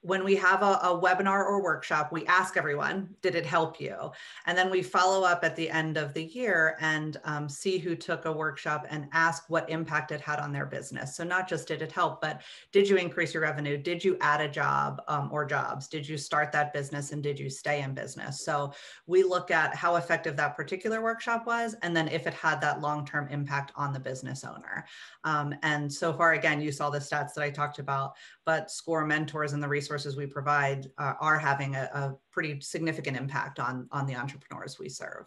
[SPEAKER 3] When we have a webinar or workshop, we ask everyone, did it help you? And then we follow up at the end of the year and see who took a workshop and ask what impact it had on their business. So not just did it help, but did you increase your revenue? Did you add a job or jobs? Did you start that business and did you stay in business? So we look at how effective that particular workshop was, and then if it had that long-term impact on the business owner. And so far, again, you saw the stats that I talked about, but SCORE mentors and the resources we provide are having a pretty significant impact on the entrepreneurs we serve.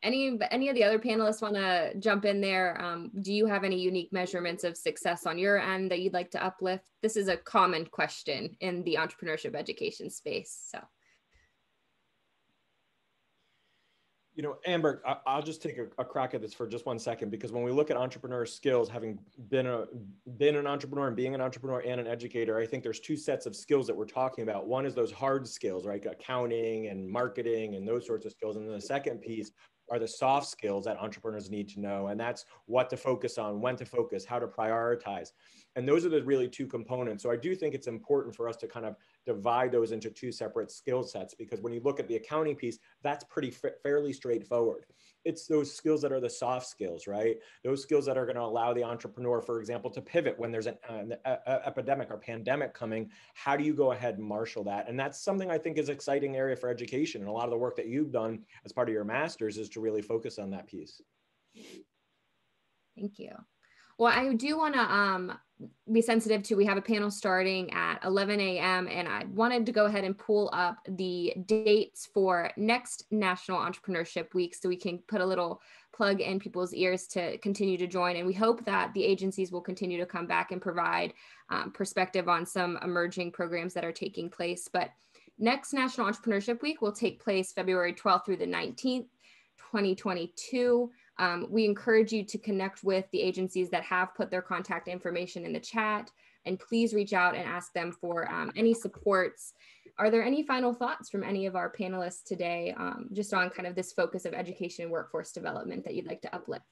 [SPEAKER 1] Any of the other panelists want to jump in there? Do you have any unique measurements of success on your end that you'd like to uplift? This is a common question in the entrepreneurship education space. So.
[SPEAKER 2] You know, Amber, I'll just take a crack at this for just one second, because when we look at entrepreneur skills, having been an entrepreneur and being an entrepreneur and an educator, I think there's two sets of skills that we're talking about. One is those hard skills, right? Accounting and marketing and those sorts of skills. And then the second piece are the soft skills that entrepreneurs need to know. And that's what to focus on, when to focus, how to prioritize. And those are the really two components. So I do think it's important for us to kind of divide those into two separate skill sets, because when you look at the accounting piece, that's pretty fairly straightforward. It's those skills that are the soft skills, right? Those skills that are going to allow the entrepreneur, for example, to pivot when there's an epidemic or pandemic coming. How do you go ahead and marshal that? And that's something I think is an exciting area for education. And a lot of the work that you've done as part of your master's is to really focus on that piece.
[SPEAKER 1] Thank you. Well, I do want to be sensitive to, we have a panel starting at 11 a.m. and I wanted to go ahead and pull up the dates for next National Entrepreneurship Week so we can put a little plug in people's ears to continue to join. And we hope that the agencies will continue to come back and provide perspective on some emerging programs that are taking place. But next National Entrepreneurship Week will take place February 12th through the 19th, 2022. We encourage you to connect with the agencies that have put their contact information in the chat, and please reach out and ask them for any supports. Are there any final thoughts from any of our panelists today, just on kind of this focus of education and workforce development that you'd like to uplift?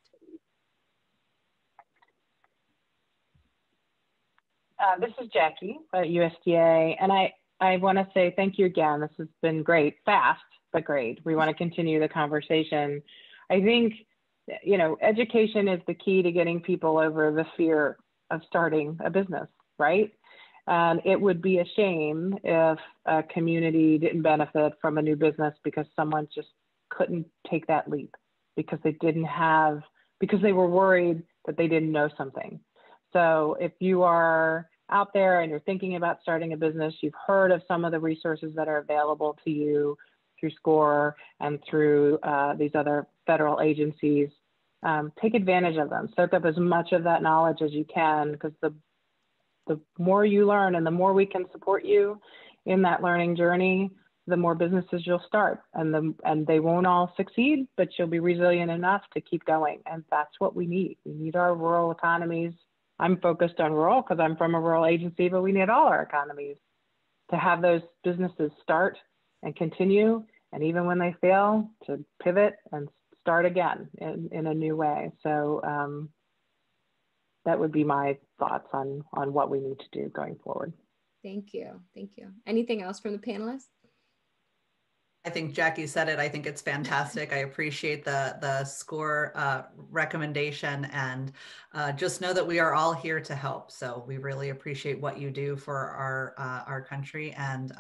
[SPEAKER 4] This is Jackie at USDA, and I want to say thank you again. This has been great, fast, but great. We want to continue the conversation. I think, you know, education is the key to getting people over the fear of starting a business, right? And it would be a shame if a community didn't benefit from a new business because someone just couldn't take that leap because because they were worried that they didn't know something. So if you are out there and you're thinking about starting a business, you've heard of some of the resources that are available to you through SCORE and through these other federal agencies, take advantage of them. Soak up as much of that knowledge as you can, because the more you learn and the more we can support you in that learning journey, the more businesses you'll start. And they won't all succeed, but you'll be resilient enough to keep going. And that's what we need. We need our rural economies. I'm focused on rural because I'm from a rural agency, but we need all our economies to have those businesses start and continue, and even when they fail, to pivot and start again in a new way. So that would be my thoughts on what we need to do going forward.
[SPEAKER 1] Thank you. Thank you. Anything else from the panelists?
[SPEAKER 3] I think Jackie said it. I think it's fantastic. I appreciate the SCORE recommendation, and just know that we are all here to help. So we really appreciate what you do for our country, and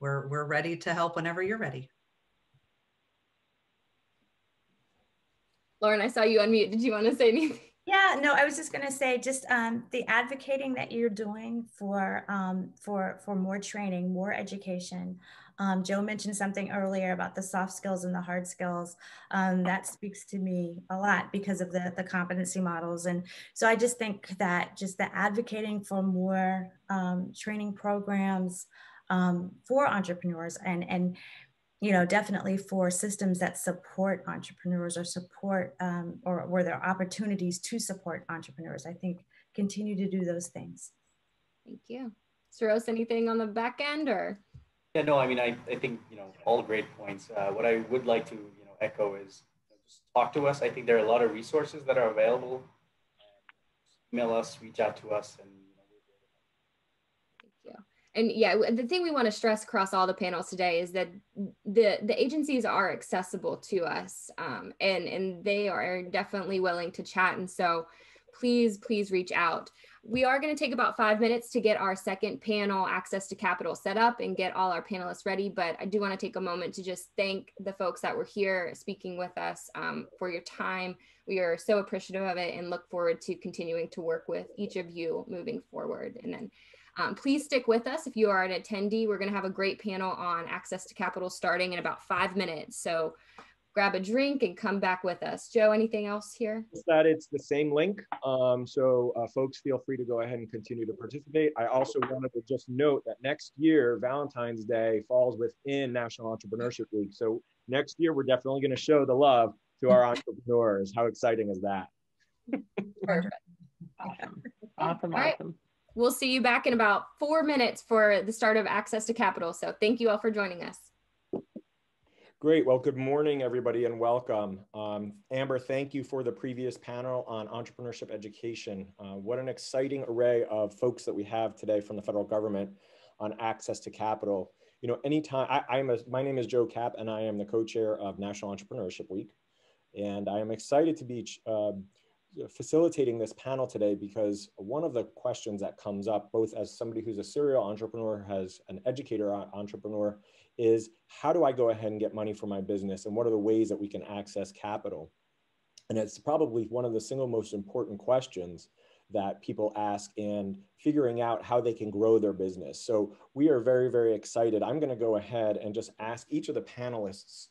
[SPEAKER 3] we're ready to help whenever you're ready.
[SPEAKER 1] Lauren, I saw you unmute. Did you want to say anything?
[SPEAKER 5] Yeah, no, I was just going to say, just the advocating that you're doing for more training, more education. Joe mentioned something earlier about the soft skills and the hard skills. That speaks to me a lot because of the competency models. And so I just think that just the advocating for more training programs for entrepreneurs and you know, definitely for systems that support entrepreneurs or support or where there are opportunities to support entrepreneurs. I think continue to do those things.
[SPEAKER 1] Thank you. Saros, anything on the back end or?
[SPEAKER 6] Yeah, no, I mean, I think, all great points. What I would like to, echo is just talk to us. I think there are a lot of resources that are available. Email us, reach out to us, and
[SPEAKER 1] Thank you. And yeah, the thing we want to stress across all the panels today is that the agencies are accessible to us, and they are definitely willing to chat. And so please reach out. We are going to take about 5 minutes to get our second panel, Access to Capital, set up and get all our panelists ready. But I do want to take a moment to just thank the folks that were here speaking with us for your time. We are so appreciative of it and look forward to continuing to work with each of you moving forward. And then please stick with us if you are an attendee. We're going to have a great panel on access to capital starting in about 5 minutes. So grab a drink and come back with us. Joe, anything else here?
[SPEAKER 2] That it's the same link. So folks feel free to go ahead and continue to participate. I also wanted to just note that next year, Valentine's Day falls within National Entrepreneurship Week. So next year, we're definitely going to show the love to our entrepreneurs. How exciting is that?
[SPEAKER 1] Perfect.
[SPEAKER 4] Awesome.
[SPEAKER 1] All right. We'll see you back in about 4 minutes for the start of Access to Capital. So thank you all for joining us.
[SPEAKER 2] Great. Well, good morning, everybody, and welcome. Amber, thank you for the previous panel on entrepreneurship education. What an exciting array of folks that we have today from the federal government on access to capital. Anytime, my name is Joe Kapp, and I am the co-chair of National Entrepreneurship Week. And I am excited to be facilitating this panel today because one of the questions that comes up, both as somebody who's a serial entrepreneur, as an educator entrepreneur, is how do I go ahead and get money for my business, and what are the ways that we can access capital? And it's probably one of the single most important questions that people ask in figuring out how they can grow their business. So we are very, very excited. I'm going to go ahead and just ask each of the panelists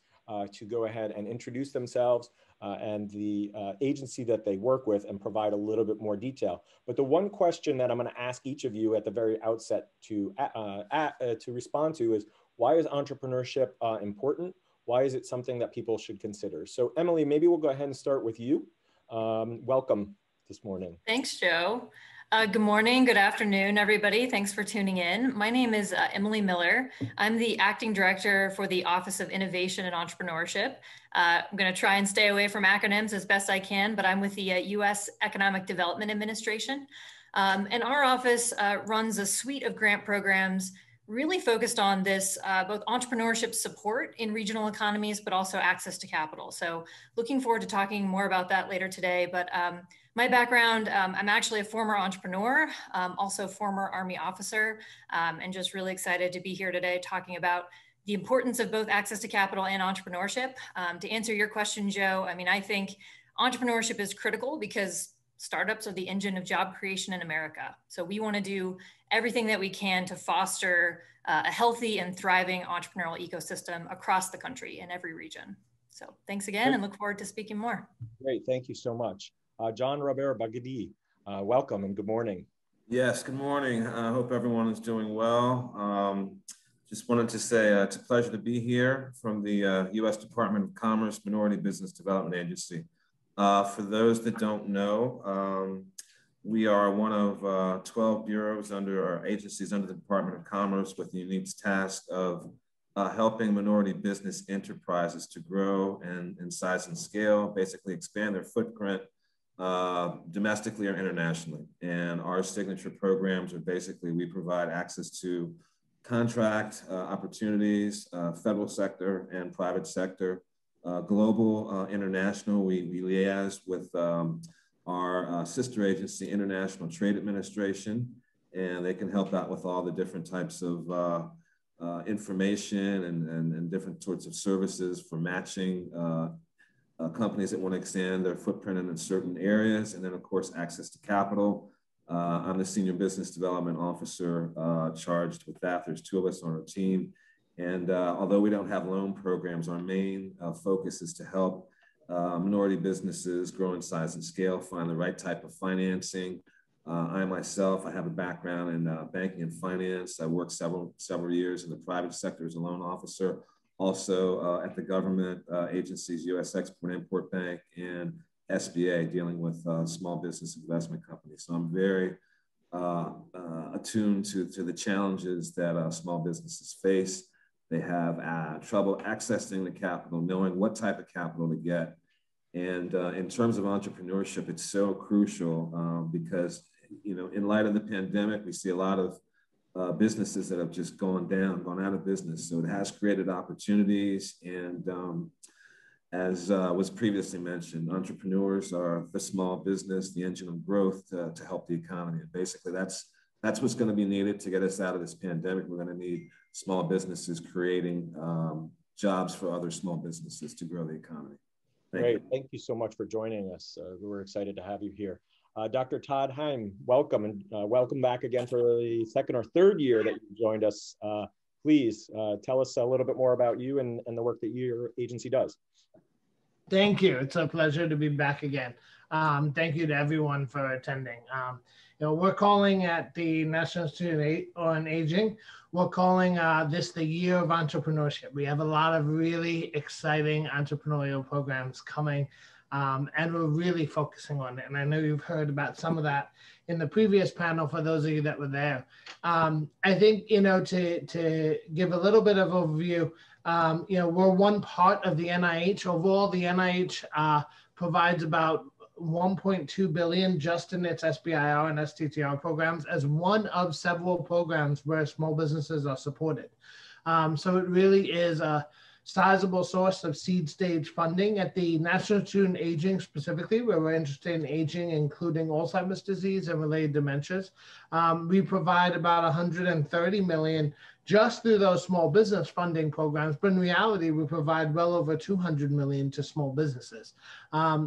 [SPEAKER 2] to go ahead and introduce themselves and the agency that they work with and provide a little bit more detail. But the one question that I'm going to ask each of you at the very outset to respond to is, why is entrepreneurship important? Why is it something that people should consider? So Emily, maybe we'll go ahead and start with you. Welcome this morning.
[SPEAKER 7] Thanks, Joe. Good morning, good afternoon, everybody. Thanks for tuning in. My name is Emily Miller. I'm the Acting Director for the Office of Innovation and Entrepreneurship. I'm going to try and stay away from acronyms as best I can, but I'm with the U.S. Economic Development Administration. And our office runs a suite of grant programs really focused on this, both entrepreneurship support in regional economies, but also access to capital. So looking forward to talking more about that later today. But my background, I'm actually a former entrepreneur, also former Army officer, and just really excited to be here today talking about the importance of both access to capital and entrepreneurship. To answer your question, Joe, I mean, I think entrepreneurship is critical because startups are the engine of job creation in America. So we want to do everything that we can to foster a healthy and thriving entrepreneurial ecosystem across the country in every region. So thanks again and look forward to speaking more.
[SPEAKER 2] Great, thank you so much. John Robert Bagadi, welcome and good morning.
[SPEAKER 8] Yes, good morning. I hope everyone is doing well. Just wanted to say it's a pleasure to be here from the U.S. Department of Commerce Minority Business Development Agency. For those that don't know, we are one of 12 bureaus under our agencies under the Department of Commerce with the unique task of helping minority business enterprises to grow in size and scale, basically expand their footprint domestically or internationally. And our signature programs are basically, we provide access to contract opportunities, federal sector and private sector, global, international. We liaise with our sister agency, International Trade Administration, and they can help out with all the different types of information and different sorts of services for matching companies that want to expand their footprint in certain areas. And then, of course, access to capital. I'm the Senior Business Development Officer charged with that. There's 2 of us on our team. And although we don't have loan programs, our main focus is to help minority businesses grow in size and scale, find the right type of financing. I myself, I have a background in banking and finance. I worked several years in the private sector as a loan officer, also at the government agencies, U.S. Export-Import Bank and SBA, dealing with small business investment companies. So I'm very attuned to the challenges that small businesses face. They have trouble accessing the capital, knowing what type of capital to get. And in terms of entrepreneurship, it's so crucial because, you know, in light of the pandemic, we see a lot of businesses that have just gone out of business. So it has created opportunities. And as was previously mentioned, entrepreneurs are the small business, the engine of growth to help the economy. And basically, that's what's going to be needed to get us out of this pandemic. We're going to need small businesses creating jobs for other small businesses to grow the economy.
[SPEAKER 2] Great. Thank you so much for joining us. We're excited to have you here. Dr. Todd Heim, welcome, and welcome back again for the second or third year that you joined us. Please tell us a little bit more about you and the work that your agency does.
[SPEAKER 9] Thank you. It's a pleasure to be back again. Thank you to everyone for attending. You know, we're calling at the National Institute on Aging, we're calling this the Year of Entrepreneurship. We have a lot of really exciting entrepreneurial programs coming, and we're really focusing on it. And I know you've heard about some of that in the previous panel for those of you that were there. I think, you know, to give a little bit of overview, you know, we're one part of the NIH. Overall, the NIH provides about $1.2 billion just in its SBIR and STTR programs as one of several programs where small businesses are supported. So it really is a sizable source of seed stage funding at the National Institute on Aging specifically, where we're interested in aging, including Alzheimer's disease and related dementias. We provide about 130 million just through those small business funding programs, but in reality, we provide well over 200 million to small businesses.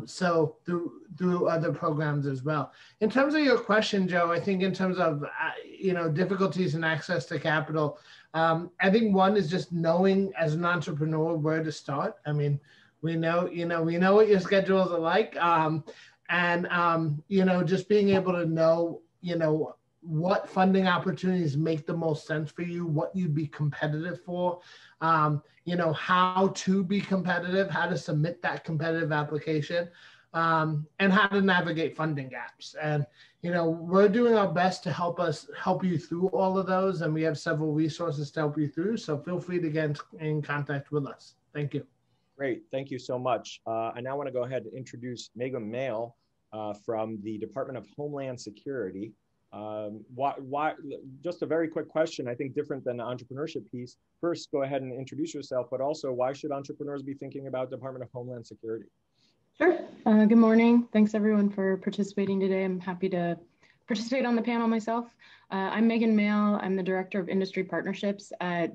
[SPEAKER 9] So through other programs as well. In terms of your question, Joe, I think in terms of you know, difficulties in access to capital, I think one is just knowing as an entrepreneur where to start. I mean, we know what your schedules are like, and you know, just being able to know, you know, what funding opportunities make the most sense for you, what you'd be competitive for, you know, how to be competitive, how to submit that competitive application, and how to navigate funding gaps. And, you know, we're doing our best to help you through all of those. And we have several resources to help you through. So feel free to get in contact with us. Thank you.
[SPEAKER 2] Great. Thank you so much. I now want to go ahead and introduce Megan Mail from the Department of Homeland Security. Why, just a very quick question, I think different than the entrepreneurship piece. First, go ahead and introduce yourself, but also why should entrepreneurs be thinking about Department of Homeland Security?
[SPEAKER 10] Sure. Good morning. Thanks everyone for participating today. I'm happy to participate on the panel myself. I'm Megan Mail. I'm the Director of Industry Partnerships at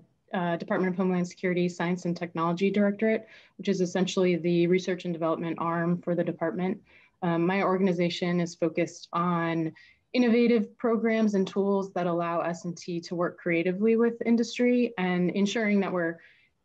[SPEAKER 10] Department of Homeland Security Science and Technology Directorate, which is essentially the research and development arm for the department. My organization is focused on innovative programs and tools that allow S&T to work creatively with industry and ensuring that we're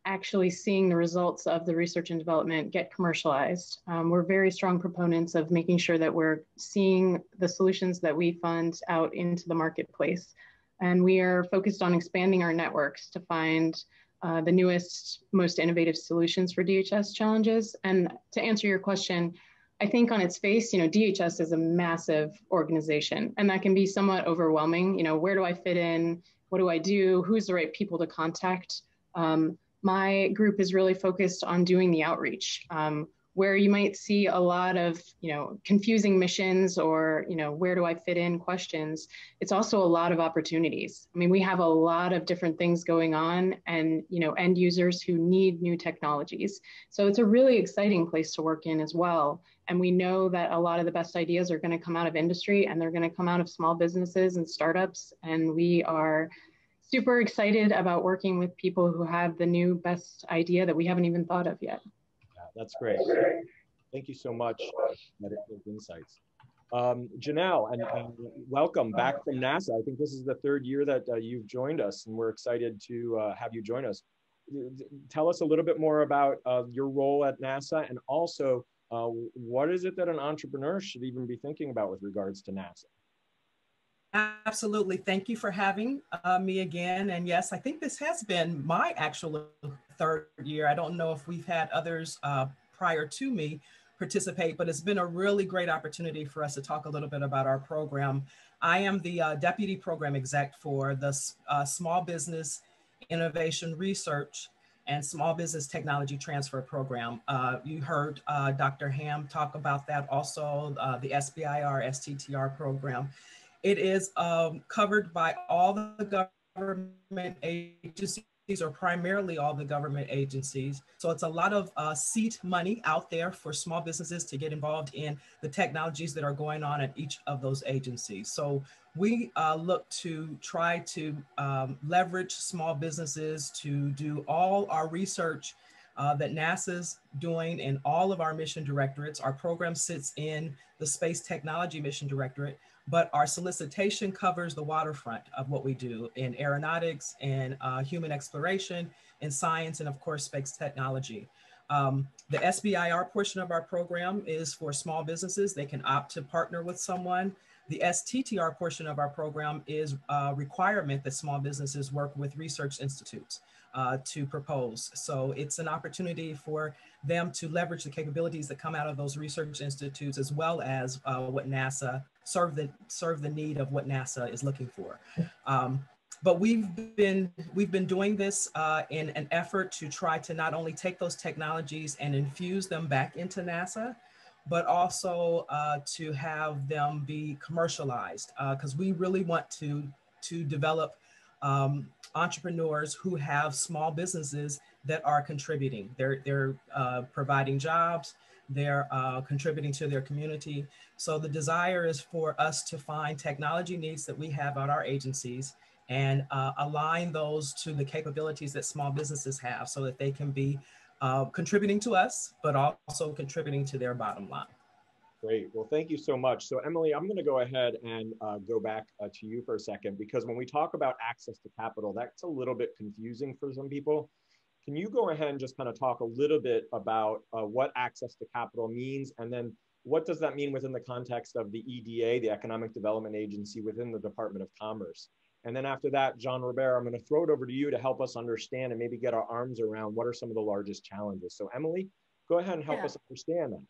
[SPEAKER 10] actually seeing the results of the research and development get commercialized. We're very strong proponents of making sure that we're seeing the solutions that we fund out into the marketplace. And we are focused on expanding our networks to find the newest, most innovative solutions for DHS challenges. And to answer your question, I think on its face, you know, DHS is a massive organization, and that can be somewhat overwhelming. You know, where do I fit in? What do I do? Who's the right people to contact? My group is really focused on doing the outreach, where you might see a lot of, you know, confusing missions or, you know, where do I fit in questions. It's also a lot of opportunities. I mean, we have a lot of different things going on and, you know, end users who need new technologies. So it's a really exciting place to work in as well. And we know that a lot of the best ideas are going to come out of industry and they're going to come out of small businesses and startups. And we are super excited about working with people who have the new best idea that we haven't even thought of yet.
[SPEAKER 2] Yeah, that's great. Thank you so much for those insights. Janelle, and welcome back from NASA. I think this is the third year that you've joined us, and we're excited to have you join us. Tell us a little bit more about your role at NASA, and also what is it that an entrepreneur should even be thinking about with regards to NASA?
[SPEAKER 11] Absolutely. Thank you for having me again. And yes, I think this has been my actual third year. I don't know if we've had others prior to me participate, but it's been a really great opportunity for us to talk a little bit about our program. I am the Deputy Program Exec for the Small Business Innovation Research and Small Business Technology Transfer Program. You heard Dr. Ham talk about that also, the SBIR, STTR program. It is covered by all the government agencies, or primarily all the government agencies. So it's a lot of seed money out there for small businesses to get involved in the technologies that are going on at each of those agencies. So we look to try to leverage small businesses to do all our research that NASA's doing in all of our mission directorates. Our program sits in the Space Technology Mission Directorate, but our solicitation covers the waterfront of what we do in aeronautics and human exploration, in science, and of course, space technology. The SBIR portion of our program is for small businesses. They can opt to partner with someone. The STTR portion of our program is a requirement that small businesses work with research institutes to propose. So it's an opportunity for them to leverage the capabilities that come out of those research institutes, as well as what NASA serve the need of what NASA is looking for. But we've been doing this in an effort to try to not only take those technologies and infuse them back into NASA, but also to have them be commercialized, because we really want to develop entrepreneurs who have small businesses that are contributing. They're providing jobs, they're contributing to their community. So the desire is for us to find technology needs that we have at our agencies and align those to the capabilities that small businesses have so that they can be contributing to us, but also contributing to their bottom line.
[SPEAKER 2] Great. Well, thank you so much. So Emily, I'm going to go ahead and go back to you for a second, because when we talk about access to capital, that's a little bit confusing for some people. Can you go ahead and just kind of talk a little bit about what access to capital means, and then what does that mean within the context of the EDA, the Economic Development Agency within the Department of Commerce? And then after that, John Robert, I'm going to throw it over to you to help us understand and maybe get our arms around what are some of the largest challenges. So Emily, go ahead and help us understand that.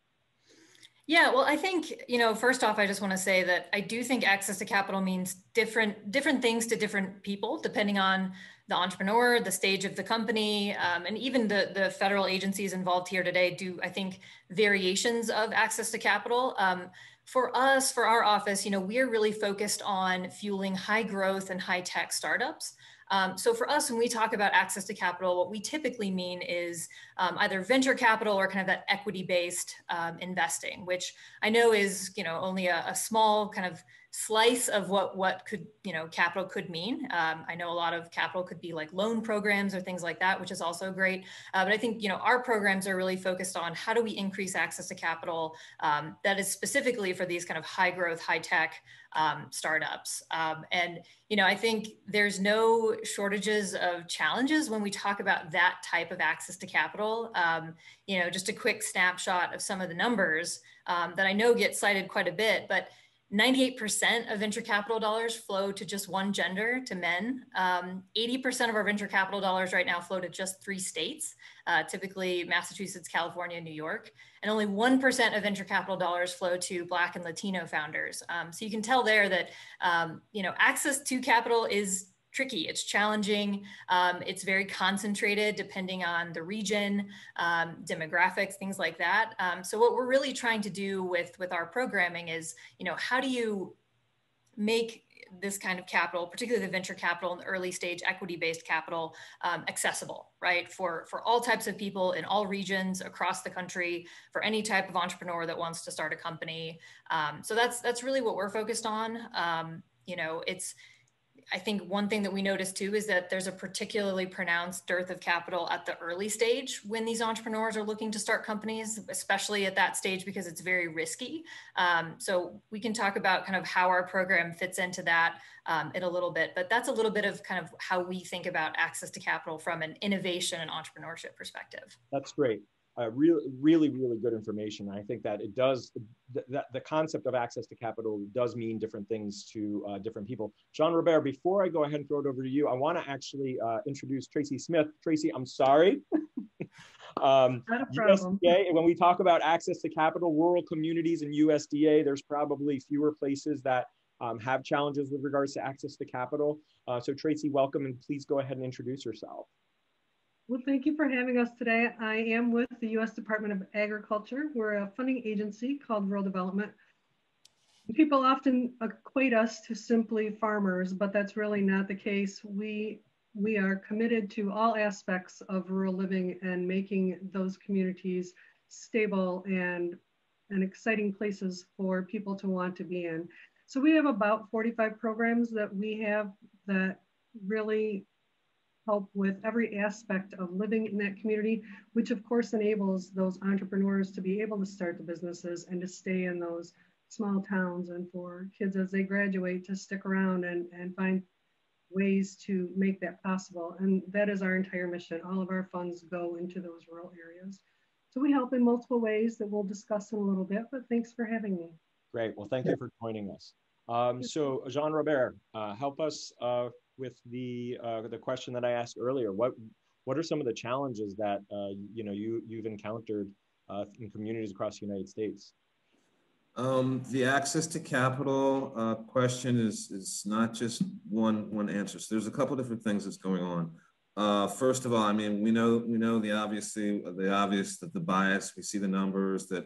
[SPEAKER 7] Yeah, well, I think, first off, I just want to say that I do think access to capital means different things to different people, depending on the entrepreneur, the stage of the company, and even the federal agencies involved here today do, I think, variations of access to capital. For us, for our office, we're really focused on fueling high growth and high tech startups. So for us, when we talk about access to capital, what we typically mean is either venture capital or kind of that equity-based investing, which I know is, only a small kind of slice of what could, capital could mean. I know a lot of capital could be like loan programs or things like that, which is also great. But I think, our programs are really focused on how do we increase access to capital that is specifically for these kind of high growth, high tech startups. And, I think there's no shortages of challenges when we talk about that type of access to capital. Just a quick snapshot of some of the numbers that I know get cited quite a bit, but 98% of venture capital dollars flow to just one gender, to men. 80% of our venture capital dollars right now flow to just 3 states, typically Massachusetts, California, New York. And only 1% of venture capital dollars flow to Black and Latino founders. So you can tell there that, access to capital is tricky. It's challenging. It's very concentrated depending on the region, demographics, things like that. So what we're really trying to do with our programming is, how do you make this kind of capital, particularly the venture capital and the early stage equity-based capital, accessible, right? For all types of people in all regions across the country, for any type of entrepreneur that wants to start a company. So that's really what we're focused on. I think one thing that we noticed too is that there's a particularly pronounced dearth of capital at the early stage when these entrepreneurs are looking to start companies, especially at that stage, because it's very risky. So we can talk about kind of how our program fits into that in a little bit, but that's a little bit of kind of how we think about access to capital from an innovation and entrepreneurship perspective.
[SPEAKER 2] That's great. Really good information. I think that it does, the concept of access to capital does mean different things to different people. John Robert, before I go ahead and throw it over to you, I want to actually introduce Tracy Smith. Tracy, I'm sorry.
[SPEAKER 12] Not a problem.
[SPEAKER 2] USDA, when we talk about access to capital, rural communities and USDA, there's probably fewer places that have challenges with regards to access to capital. So Tracy, welcome, and please go ahead and introduce yourself.
[SPEAKER 12] Well, thank you for having us today. I am with the U.S. Department of Agriculture. We're a funding agency called Rural Development. People often equate us to simply farmers, but that's really not the case. We are committed to all aspects of rural living and making those communities stable and exciting places for people to want to be in. So we have about 45 programs that we have that really help with every aspect of living in that community, which of course enables those entrepreneurs to be able to start the businesses and to stay in those small towns, and for kids as they graduate to stick around and find ways to make that possible. And that is our entire mission. All of our funds go into those rural areas. So we help in multiple ways that we'll discuss in a little bit, but thanks for having me.
[SPEAKER 2] Great, well, thank you for joining us. So Jean Robert, help us with the question that I asked earlier. What are some of the challenges that you've encountered in communities across the United States?
[SPEAKER 8] The access to capital question is not just one answer. So there's a couple different things that's going on. First of all, I mean, we know the obvious, that the bias. We see the numbers that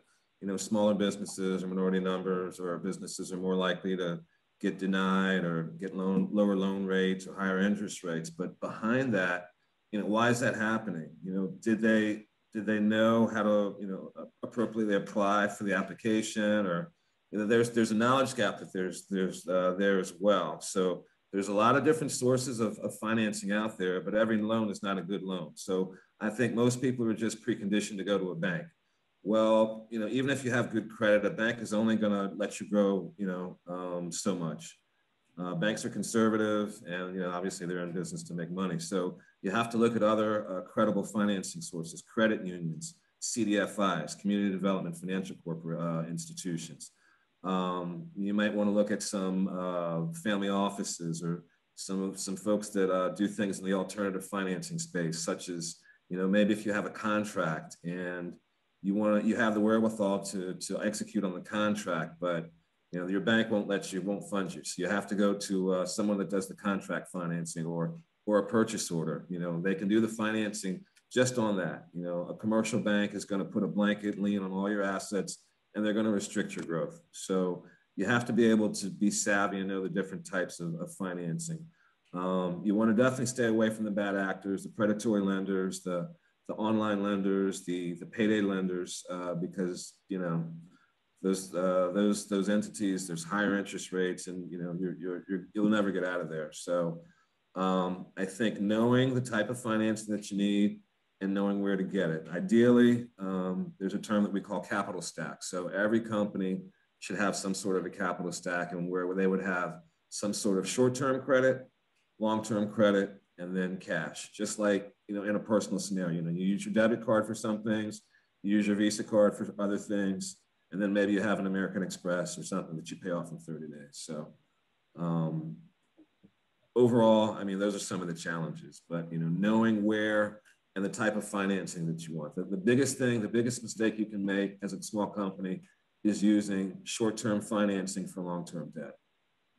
[SPEAKER 8] smaller businesses or minority numbers or businesses are more likely to get denied or get lower loan rates or higher interest rates. But behind that, why is that happening? Did they know how to appropriately apply for the application, or there's a knowledge gap that there's there as well. So there's a lot of different sources of financing out there, but every loan is not a good loan. So I think most people are just preconditioned to go to a bank. Well, even if you have good credit, a bank is only going to let you grow, so much. Banks are conservative, and obviously they're in business to make money. So you have to look at other credible financing sources, credit unions, CDFIs, community development financial corporate institutions. You might want to look at some family offices or some folks that do things in the alternative financing space, such as maybe if you have a contract and you have the wherewithal to execute on the contract, but your bank won't fund you. So you have to go to someone that does the contract financing or a purchase order. They can do the financing just on that. A commercial bank is going to put a blanket lien on all your assets, and they're going to restrict your growth. So you have to be able to be savvy and know the different types of financing. You want to definitely stay away from the bad actors, the predatory lenders, the online lenders, the payday lenders, because those entities, there's higher interest rates, and you'll never get out of there. So I think knowing the type of financing that you need and knowing where to get it. Ideally, there's a term that we call capital stack. So every company should have some sort of a capital stack, and where they would have some sort of short-term credit, long-term credit, and then cash. Just like in a personal scenario, you use your debit card for some things, you use your Visa card for other things, and then maybe you have an American Express or something that you pay off in 30 days. So overall, I mean, those are some of the challenges, but knowing where and the type of financing that you want. The biggest mistake you can make as a small company is using short-term financing for long-term debt.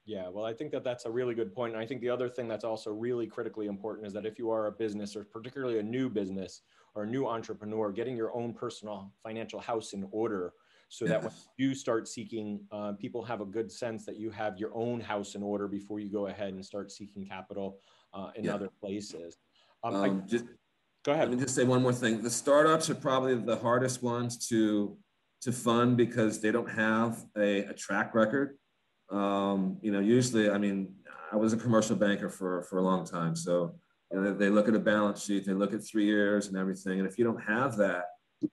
[SPEAKER 2] Yeah, well, I think that's a really good point. And I think the other thing that's also really critically important is that if you are a business, or particularly a new business or a new entrepreneur, getting your own personal financial house in order, so that when you start seeking, people have a good sense that you have your own house in order before you go ahead and start seeking capital in other places. Go ahead.
[SPEAKER 8] Let me just say one more thing. The startups are probably the hardest ones to fund because they don't have a track record. Usually, I mean, I was a commercial banker for a long time. So they look at a balance sheet, they look at 3 years and everything. And if you don't have that,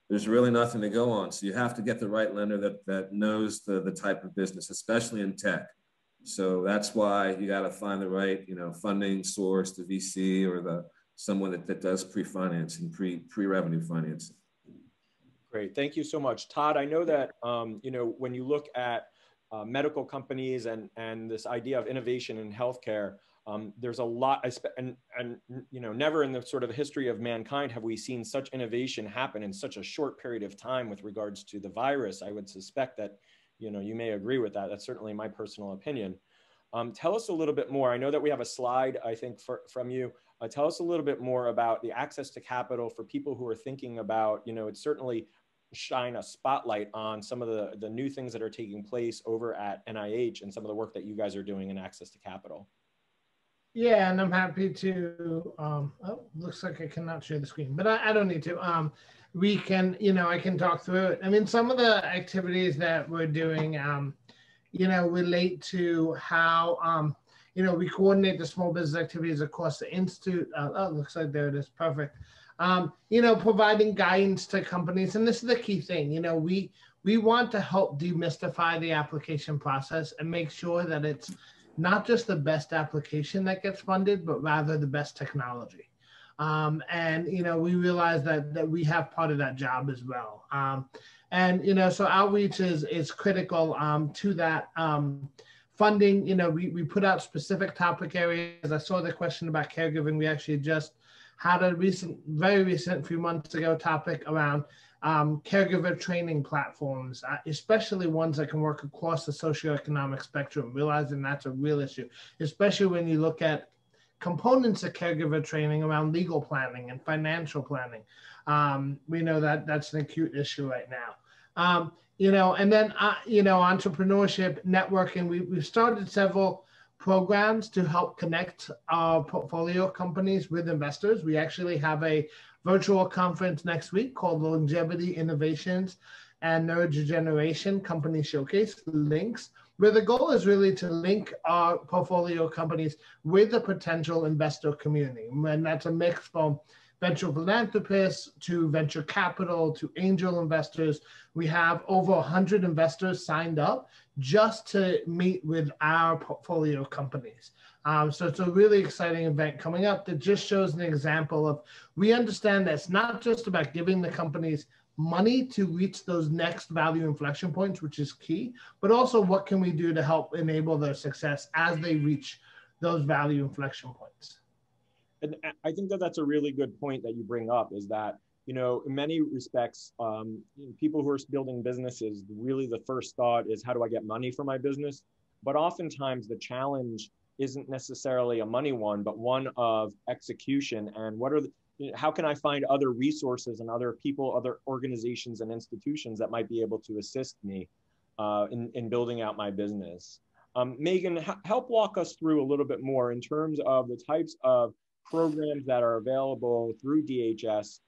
[SPEAKER 8] there's really nothing to go on. So you have to get the right lender that knows the type of business, especially in tech. So that's why you got to find the right, funding source, the VC or someone that does pre-financing, pre-revenue financing.
[SPEAKER 2] Great, thank you so much. Todd, I know that, when you look at medical companies and this idea of innovation in healthcare, there's a lot, and never in the sort of history of mankind have we seen such innovation happen in such a short period of time with regards to the virus. I would suspect that, you may agree with that. That's certainly my personal opinion. Tell us a little bit more. I know that we have a slide, I think, from you. Tell us a little bit more about the access to capital for people who are thinking about, it's certainly shine a spotlight on some of the new things that are taking place over at NIH and some of the work that you guys are doing in access to capital.
[SPEAKER 9] Yeah, and I'm happy to, looks like I cannot share the screen, but I don't need to. We can, I can talk through it. I mean, some of the activities that we're doing, relate to how, we coordinate the small business activities across the Institute. Looks like there it is, perfect. Providing guidance to companies. And this is the key thing, we want to help demystify the application process and make sure that it's not just the best application that gets funded, but rather the best technology. We realize that we have part of that job as well. So outreach is critical to that funding. We put out specific topic areas. I saw the question about caregiving. We actually just had a very recent few months ago topic around caregiver training platforms, especially ones that can work across the socioeconomic spectrum, realizing that's a real issue, especially when you look at components of caregiver training around legal planning and financial planning. We know that that's an acute issue right now. And then, entrepreneurship, networking, we've started several programs to help connect our portfolio companies with investors. We actually have a virtual conference next week called Longevity Innovations and Neurodegeneration Company Showcase, links, where the goal is really to link our portfolio companies with the potential investor community. And that's a mix from venture philanthropists to venture capital to angel investors. We have over 100 investors signed up just to meet with our portfolio companies. So it's a really exciting event coming up that just shows an example of, we understand that it's not just about giving the companies money to reach those next value inflection points, which is key, but also what can we do to help enable their success as they reach those value inflection points.
[SPEAKER 2] And I think that that's a really good point that you bring up, is that, in many respects, people who are building businesses, really the first thought is, how do I get money for my business? But oftentimes the challenge isn't necessarily a money one, but one of execution. And how can I find other resources and other people, other organizations and institutions that might be able to assist me in building out my business? Megan, help walk us through a little bit more in terms of the types of programs that are available through DHS,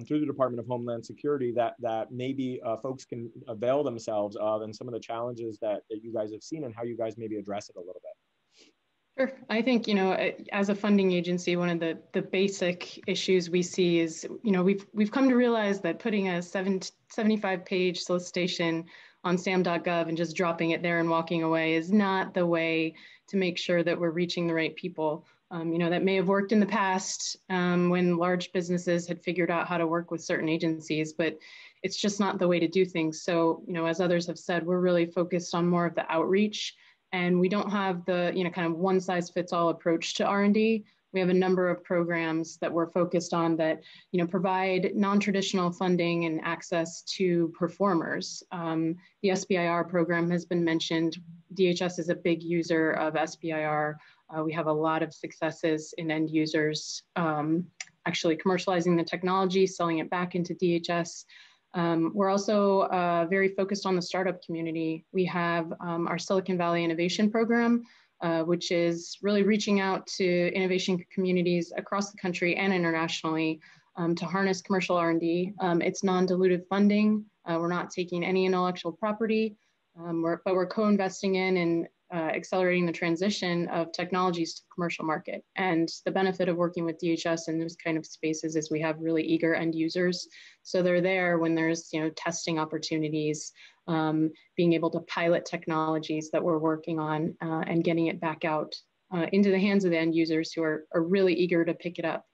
[SPEAKER 2] through the Department of Homeland Security that maybe folks can avail themselves of, and some of the challenges that you guys have seen and how you guys maybe address it a little bit.
[SPEAKER 10] Sure. I think, as a funding agency, one of the basic issues we see is, we've come to realize that putting a 75-page solicitation on SAM.gov and just dropping it there and walking away is not the way to make sure that we're reaching the right people. That may have worked in the past when large businesses had figured out how to work with certain agencies, but it's just not the way to do things. So, as others have said, we're really focused on more of the outreach. And we don't have the, kind of one size fits all approach to R&D. We have a number of programs that we're focused on that, provide non-traditional funding and access to performers. The SBIR program has been mentioned. DHS is a big user of SBIR. We have a lot of successes in end users actually commercializing the technology, selling it back into DHS. We're also very focused on the startup community. We have our Silicon Valley Innovation Program, which is really reaching out to innovation communities across the country and internationally to harness commercial R&D. It's non-dilutive funding. We're not taking any intellectual property, but we're co-investing in and accelerating the transition of technologies to the commercial market. And the benefit of working with DHS in those kind of spaces is we have really eager end users. So they're there when there's testing opportunities, being able to pilot technologies that we're working on and getting it back out into the hands of the end users who are really eager to pick it up.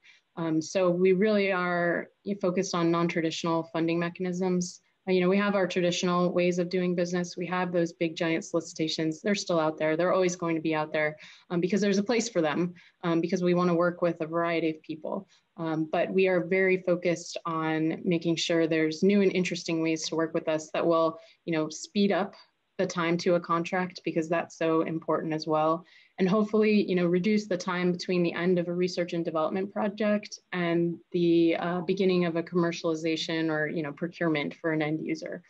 [SPEAKER 10] So we really are focused on non-traditional funding mechanisms. We have our traditional ways of doing business. We have those big giant solicitations. They're still out there. They're always going to be out there because there's a place for them because we want to work with a variety of people. But we are very focused on making sure there's new and interesting ways to work with us that will, speed up the time to a contract, because that's so important as well. And hopefully, reduce the time between the end of a research and development project and the beginning of a commercialization or, procurement for an end user,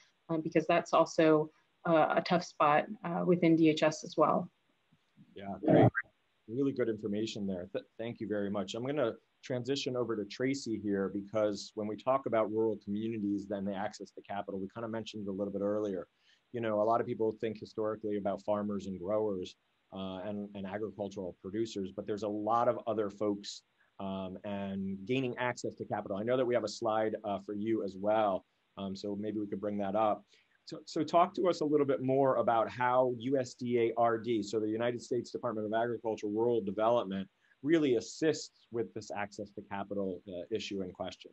[SPEAKER 10] because that's also a tough spot within DHS as well.
[SPEAKER 2] Yeah, great. Really good information there. Thank you very much. I'm going to transition over to Tracy here, because when we talk about rural communities, then the access to capital, we kind of mentioned a little bit earlier. A lot of people think historically about farmers and growers and agricultural producers, but there's a lot of other folks and gaining access to capital. I know that we have a slide for you as well, so maybe we could bring that up. So talk to us a little bit more about how USDA-RD, so the United States Department of Agriculture Rural Development, really assists with this access to capital issue in question.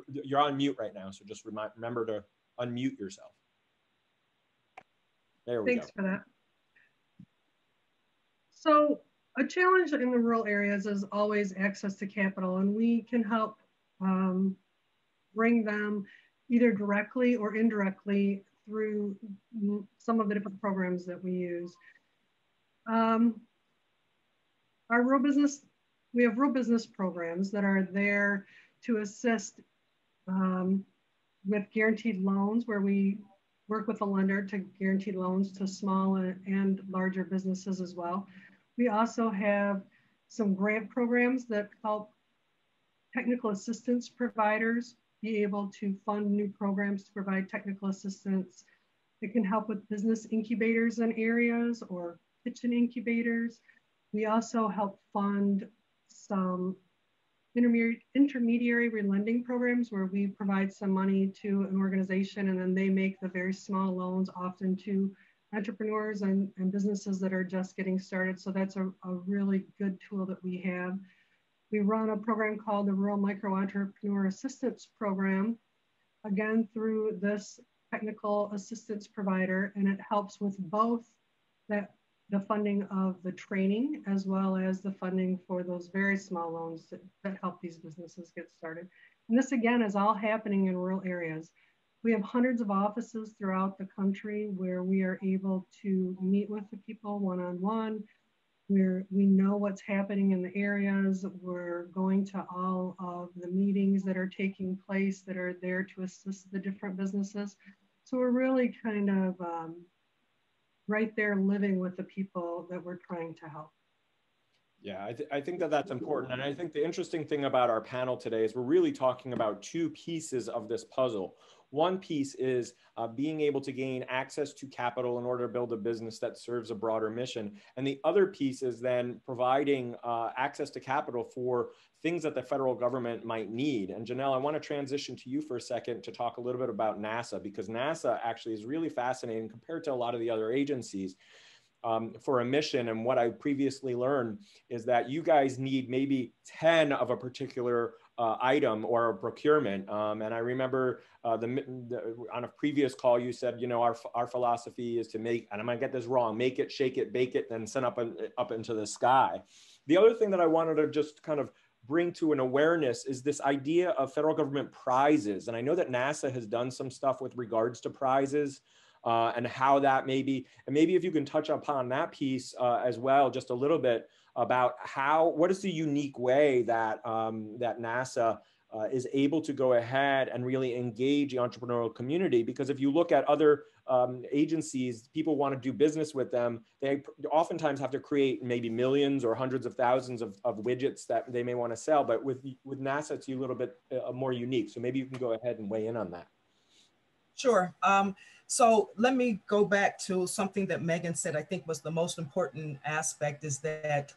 [SPEAKER 2] You're on mute right now, so just remember to unmute yourself. There we go.
[SPEAKER 12] Thanks for that. So a challenge in the rural areas is always access to capital, and we can help bring them either directly or indirectly through some of the different programs that we use. Our rural business, we have rural business programs that are there to assist with guaranteed loans, where we work with a lender to guarantee loans to small and larger businesses as well. We also have some grant programs that help technical assistance providers be able to fund new programs to provide technical assistance. It can help with business incubators in areas or kitchen incubators. We also help fund some intermediary relending programs, where we provide some money to an organization and then they make the very small loans, often to entrepreneurs and businesses that are just getting started. So that's a really good tool that we have. We run a program called the Rural Micro Entrepreneur Assistance Program, again, through this technical assistance provider, and it helps with both the funding of the training as well as the funding for those very small loans that help these businesses get started. And this, again, is all happening in rural areas. We have hundreds of offices throughout the country where we are able to meet with the people one-on-one, where we know what's happening in the areas. We're going to all of the meetings that are taking place that are there to assist the different businesses. So we're really kind of right there living with the people that we're trying to help.
[SPEAKER 2] Yeah, I think that that's important. And I think the interesting thing about our panel today is we're really talking about two pieces of this puzzle. One piece is being able to gain access to capital in order to build a business that serves a broader mission. And the other piece is then providing access to capital for things that the federal government might need. And Janelle, I want to transition to you for a second to talk a little bit about NASA, because NASA actually is really fascinating compared to a lot of the other agencies. For a mission. And what I previously learned is that you guys need maybe 10 of a particular item or a procurement. And I remember on a previous call, you said, our philosophy is to make, and I'm gonna get this wrong, make it, shake it, bake it, then send up into the sky. The other thing that I wanted to just kind of bring to an awareness is this idea of federal government prizes. And I know that NASA has done some stuff with regards to prizes. And how that maybe, and maybe if you can touch upon that piece as well, just a little bit about what is the unique way that, that NASA is able to go ahead and really engage the entrepreneurial community. Because if you look at other agencies, people want to do business with them. They oftentimes have to create maybe millions or hundreds of thousands of widgets that they may want to sell. But with NASA, it's a little bit more unique. So maybe you can go ahead and weigh in on that.
[SPEAKER 11] Sure. So let me go back to something that Megan said, I think was the most important aspect, is that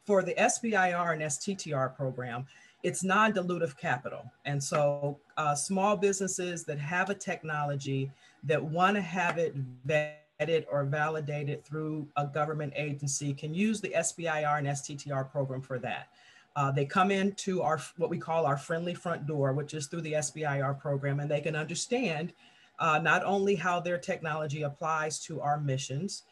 [SPEAKER 11] for the SBIR and STTR program, it's non-dilutive capital. And so small businesses that have a technology that want to have it vetted or validated through a government agency can use the SBIR and STTR program for that. They come into what we call our friendly front door, which is through the SBIR program, and they can understand not only how their technology applies to our missions,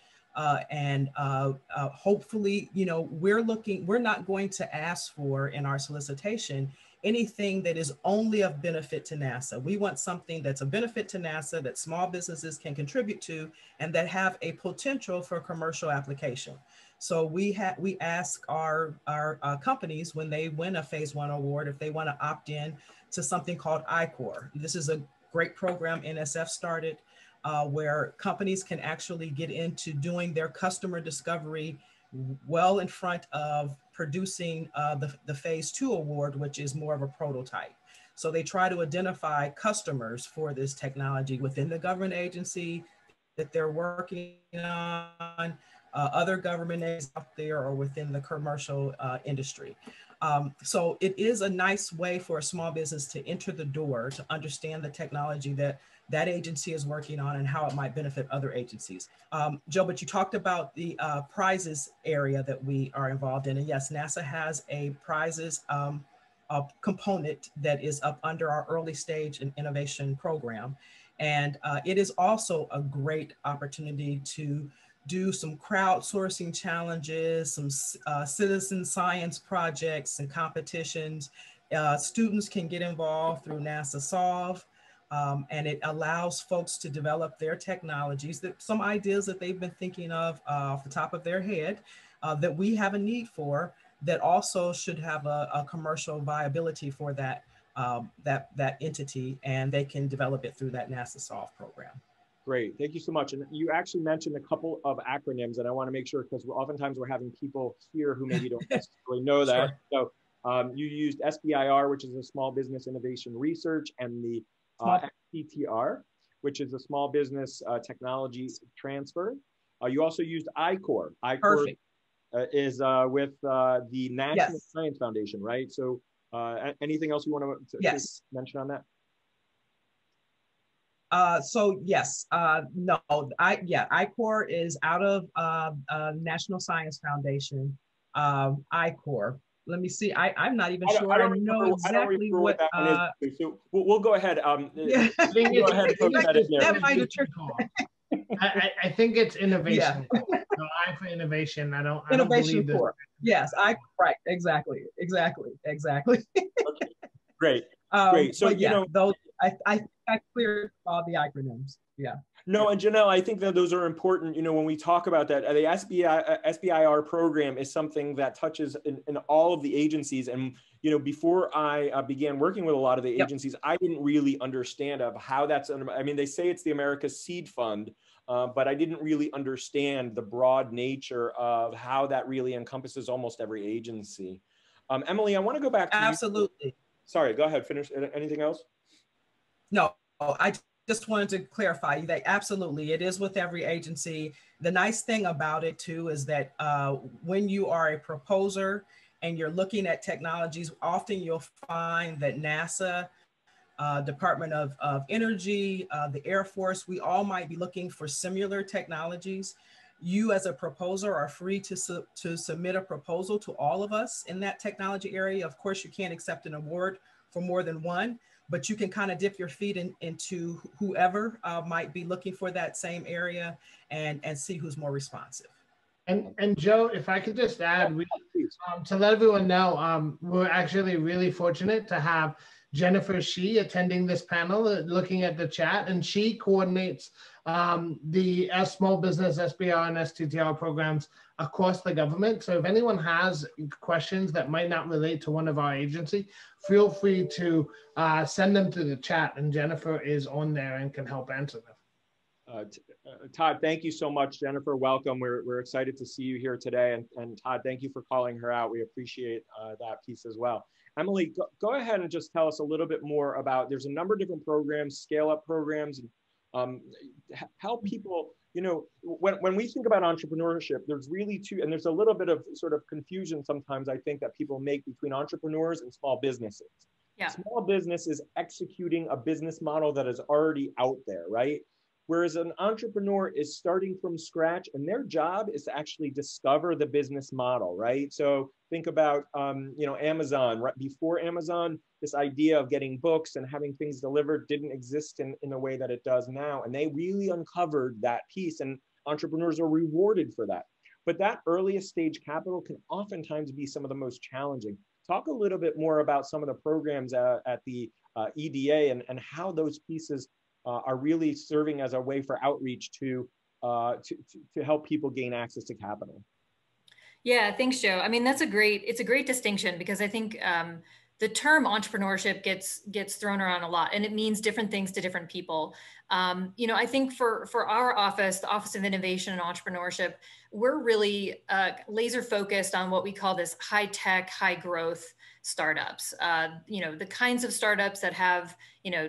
[SPEAKER 11] and hopefully, we're not going to ask for in our solicitation anything that is only of benefit to NASA. We want something that's a benefit to NASA that small businesses can contribute to and that have a potential for commercial application. So we ask our companies when they win a Phase 1 award if they want to opt in to something called I-Corps. This is a great program NSF started where companies can actually get into doing their customer discovery well in front of producing the Phase 2 award, which is more of a prototype. So they try to identify customers for this technology within the government agency that they're working on, other government agencies out there, or within the commercial industry. So it is a nice way for a small business to enter the door to understand the technology that that agency is working on and how it might benefit other agencies. Joe, but you talked about the prizes area that we are involved in. And yes, NASA has a prizes component that is up under our early stage and innovation program. And it is also a great opportunity to do some crowdsourcing challenges, some citizen science projects and competitions. Students can get involved through NASA Solve. And it allows folks to develop their technologies, some ideas that they've been thinking of off the top of their head that we have a need for, that also should have a commercial viability for that, that entity, and they can develop it through that NASA Solve program.
[SPEAKER 2] Great, thank you so much. And you actually mentioned a couple of acronyms, and I want to make sure, because oftentimes we're having people here who maybe don't necessarily know that. Sure. So you used SBIR, which is a Small Business Innovation Research, and the STTR, which is a Small Business Technology Transfer. You also used I-Corps. I-Corps is with the National Science Foundation, right? So anything else you want to mention on that?
[SPEAKER 11] So yes, no, I-Corps is out of National Science Foundation. I-Corps. Let me see. I'm not even sure I know exactly what that one
[SPEAKER 2] is. So we'll go ahead.
[SPEAKER 9] Yeah.
[SPEAKER 2] Go ahead and post that in there.
[SPEAKER 11] That might be tricky.
[SPEAKER 9] I think it's innovation. Yeah. So I for innovation. I don't believe this.
[SPEAKER 11] Yes, right. Exactly.
[SPEAKER 2] Okay. Great. Great. So
[SPEAKER 11] yeah, those I cleared all the acronyms. Yeah.
[SPEAKER 2] No, and Janelle, I think that those are important. You know, when we talk about that, the SBIR program is something that touches in all of the agencies. And, you know, before I began working with a lot of the agencies, I didn't really understand of how that's, I mean, they say it's the America's Seed Fund, but I didn't really understand the broad nature of how that really encompasses almost every agency. Emily, I want to go back to
[SPEAKER 11] Absolutely.
[SPEAKER 2] Sorry, go ahead, finish. Anything else?
[SPEAKER 11] No, I just wanted to clarify that absolutely it is with every agency. The nice thing about it too is that when you are a proposer and you're looking at technologies, often you'll find that NASA, Department of Energy, the Air Force, we all might be looking for similar technologies. You as a proposer are free to submit a proposal to all of us in that technology area. Of course, you can't accept an award for more than one, but you can kind of dip your feet into whoever might be looking for that same area and see who's more responsive.
[SPEAKER 9] And Joe, if I could just add, to let everyone know, we're actually really fortunate to have Jennifer Shee attending this panel, looking at the chat, and she coordinates the Small Business SBR and STTR programs across the government. So if anyone has questions that might not relate to one of our agencies, feel free to send them to the chat, and Jennifer is on there and can help answer them.
[SPEAKER 2] Todd, thank you so much. Jennifer, welcome. We're excited to see you here today. And Todd, thank you for calling her out. We appreciate that piece as well. Emily, go ahead and just tell us a little bit more about, there's a number of different programs, scale-up programs, and help people, you know, when we think about entrepreneurship, there's really two, and there's a little bit of sort of confusion sometimes, I think, that people make between entrepreneurs and small businesses. Yeah. Small business is executing a business model that is already out there, right? Whereas an entrepreneur is starting from scratch, and their job is to actually discover the business model, right? So think about, you know, Amazon. Right before Amazon, this idea of getting books and having things delivered didn't exist in the way that it does now. And they really uncovered that piece, and entrepreneurs are rewarded for that. But that earliest stage capital can oftentimes be some of the most challenging. talk a little bit more about some of the programs at the EDA and how those pieces are really serving as a way for outreach to help people gain access to capital.
[SPEAKER 7] Yeah, thanks, Joe. I mean, it's a great distinction, because I think the term entrepreneurship gets thrown around a lot, and it means different things to different people. I think for our office, the Office of Innovation and Entrepreneurship, we're really laser focused on what we call this high tech, high growth startups. The kinds of startups that have,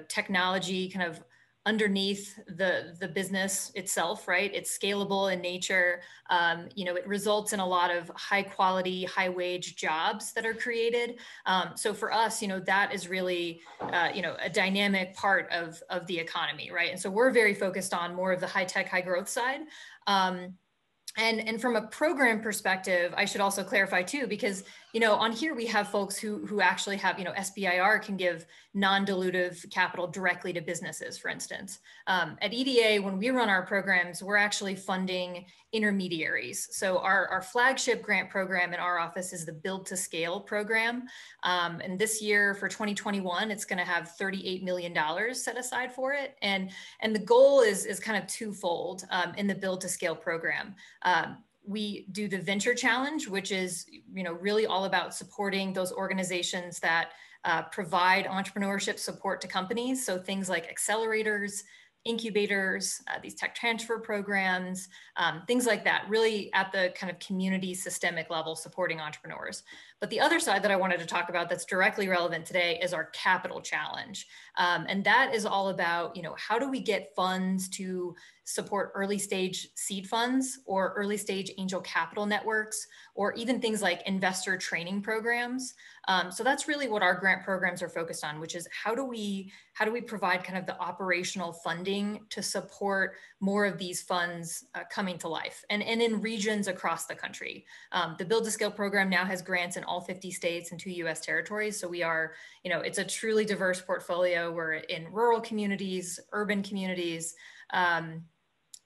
[SPEAKER 7] technology kind of underneath the business itself, right? It's scalable in nature. It results in a lot of high quality, high wage jobs that are created. So for us, that is really, a dynamic part of the economy, right? And so we're very focused on more of the high tech, high growth side. And from a program perspective, I should also clarify too, because, on here we have folks who actually have, SBIR can give non-dilutive capital directly to businesses, for instance. At EDA, when we run our programs, we're actually funding intermediaries. So our flagship grant program in our office is the Build to Scale program. And this year for 2021, it's going to have $38 million set aside for it. And the goal is kind of twofold in the Build to Scale program. We do the Venture Challenge, which is, really all about supporting those organizations that provide entrepreneurship support to companies. So things like accelerators, incubators, these tech transfer programs, things like that, really at the kind of community systemic level supporting entrepreneurs. But the other side that I wanted to talk about that's directly relevant today is our capital challenge. And that is all about, how do we get funds to support early stage seed funds or early stage angel capital networks, or even things like investor training programs. So that's really what our grant programs are focused on, which is how do we provide kind of the operational funding to support more of these funds coming to life and in regions across the country. The Build to Scale program now has grants in all 50 states and 2 US territories. So we are, it's a truly diverse portfolio. We're in rural communities, urban communities.